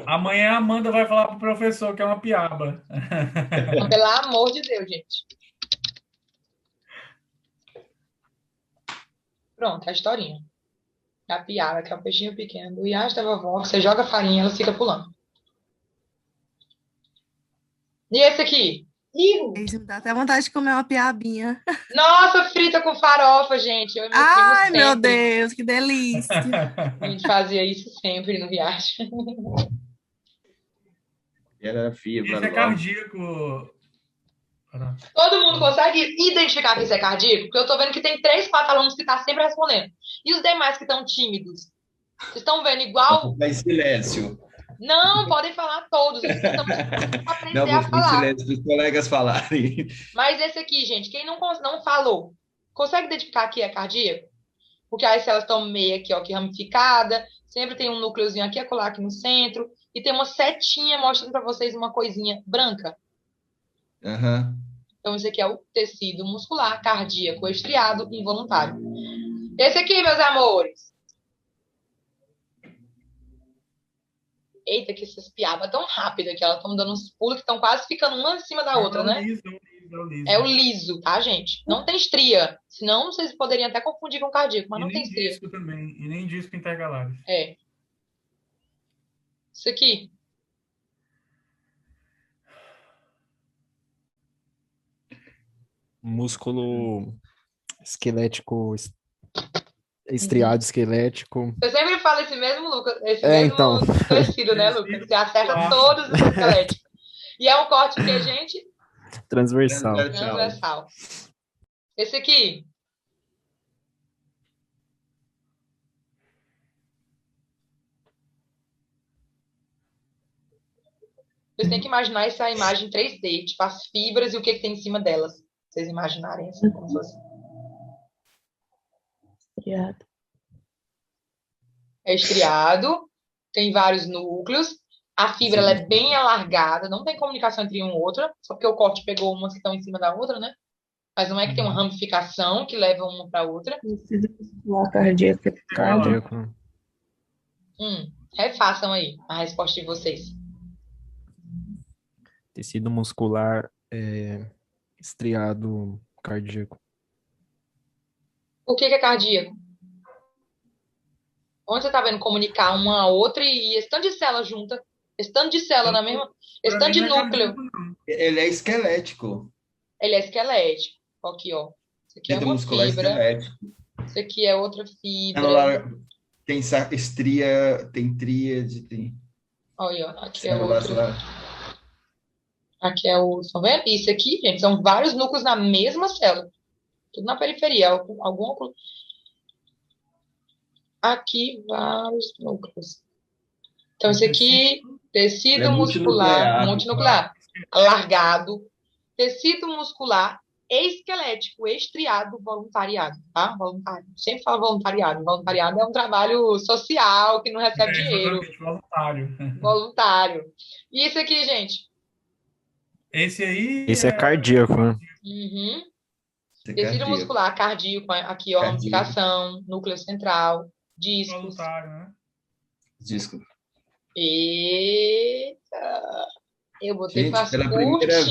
Amanhã a Amanda vai falar pro professor que é uma piaba. Então, pelo amor de Deus, gente. Pronto, a historinha. A piaba, que é um peixinho pequeno. O Iás da vovó, você joga farinha, ela fica pulando. E esse aqui? Isso me dá até vontade de comer uma piabinha. Nossa, frita com farofa, gente. Eu e meu primo Ai, meu sempre. Deus, que delícia. A gente fazia isso sempre no viagem. Era fibra. Esse é cardíaco. Todo mundo consegue identificar que isso é cardíaco? Porque eu tô vendo que tem 3, 4 alunos que estão sempre respondendo. E os demais que estão tímidos? Vocês estão vendo igual? Vai em silêncio. Não, podem falar todos. Estamos aprender Não, a vou em falar. silêncio para os colegas falarem. Mas esse aqui, gente, quem não falou, consegue identificar que é cardíaco? Porque as células estão meio aqui, ó, aqui ramificada. Sempre tem um núcleozinho aqui, acolá, aqui no centro. E tem uma setinha mostrando para vocês uma coisinha branca. Uhum. Então, esse aqui é o tecido muscular cardíaco estriado involuntário. Esse aqui, meus amores. Eita, que essas piabas tão rápidas que elas estão dando uns pulos que estão quase ficando uma em cima da outra, né? É o liso, tá, gente? Não tem estria. Senão, vocês poderiam até confundir com cardíaco, mas não tem estria. Disco também. E nem disco intercalares. É. Isso aqui. Músculo esquelético, estriado esquelético. Eu sempre falo esse mesmo, Lucas. Esse mesmo então. tecido, né, Lucas? Você acerta todos os esqueléticos. E é um corte que a gente... Transversal. Transversal. Esse aqui. Vocês têm que imaginar essa imagem 3D, tipo as fibras e o que tem em cima delas. Vocês imaginarem assim, como se fosse. Estriado. É estriado, tem vários núcleos, A fibra ela é bem alargada, não tem comunicação entre uma e outra, só porque o corte pegou umas que estão em cima da outra, né? Mas não é que tem uma ramificação que leva uma para outra. Tecido muscular cardíaco. Cardíaco. Refaçam aí a resposta de vocês. Tecido muscular estriado cardíaco. O que é cardíaco? Onde você está vendo comunicar uma a outra e esse tanto de célula junta, esse tanto de célula na mesma, esse tanto de núcleo. Ele é esquelético. Ele é esquelético. Aqui, ó. Isso aqui é Tecido uma muscular fibra. esquelético. Isso aqui é outra fibra. Célula tem estria, tem tríade, tem Olha, ó, aqui é célula outra. Aqui é o. Estão vendo? Isso aqui, gente, são vários núcleos na mesma célula. Tudo na periferia. Algum. Aqui, vários núcleos. Então, esse aqui, tecido muscular, multinuclear, alargado, tecido muscular esquelético, estriado, voluntariado, tá? Voluntário. Sempre falo voluntariado. Voluntariado é um trabalho social que não recebe dinheiro. Voluntário. Voluntário. E esse aqui, gente? Esse é cardíaco, né? Uhum. Tecido cardíaco. muscular cardíaco, aqui, ó, ramificação, núcleo central, discos. Voluntário, né? Disco. Eita! Eu botei Gente, faz pela primeira curtinho.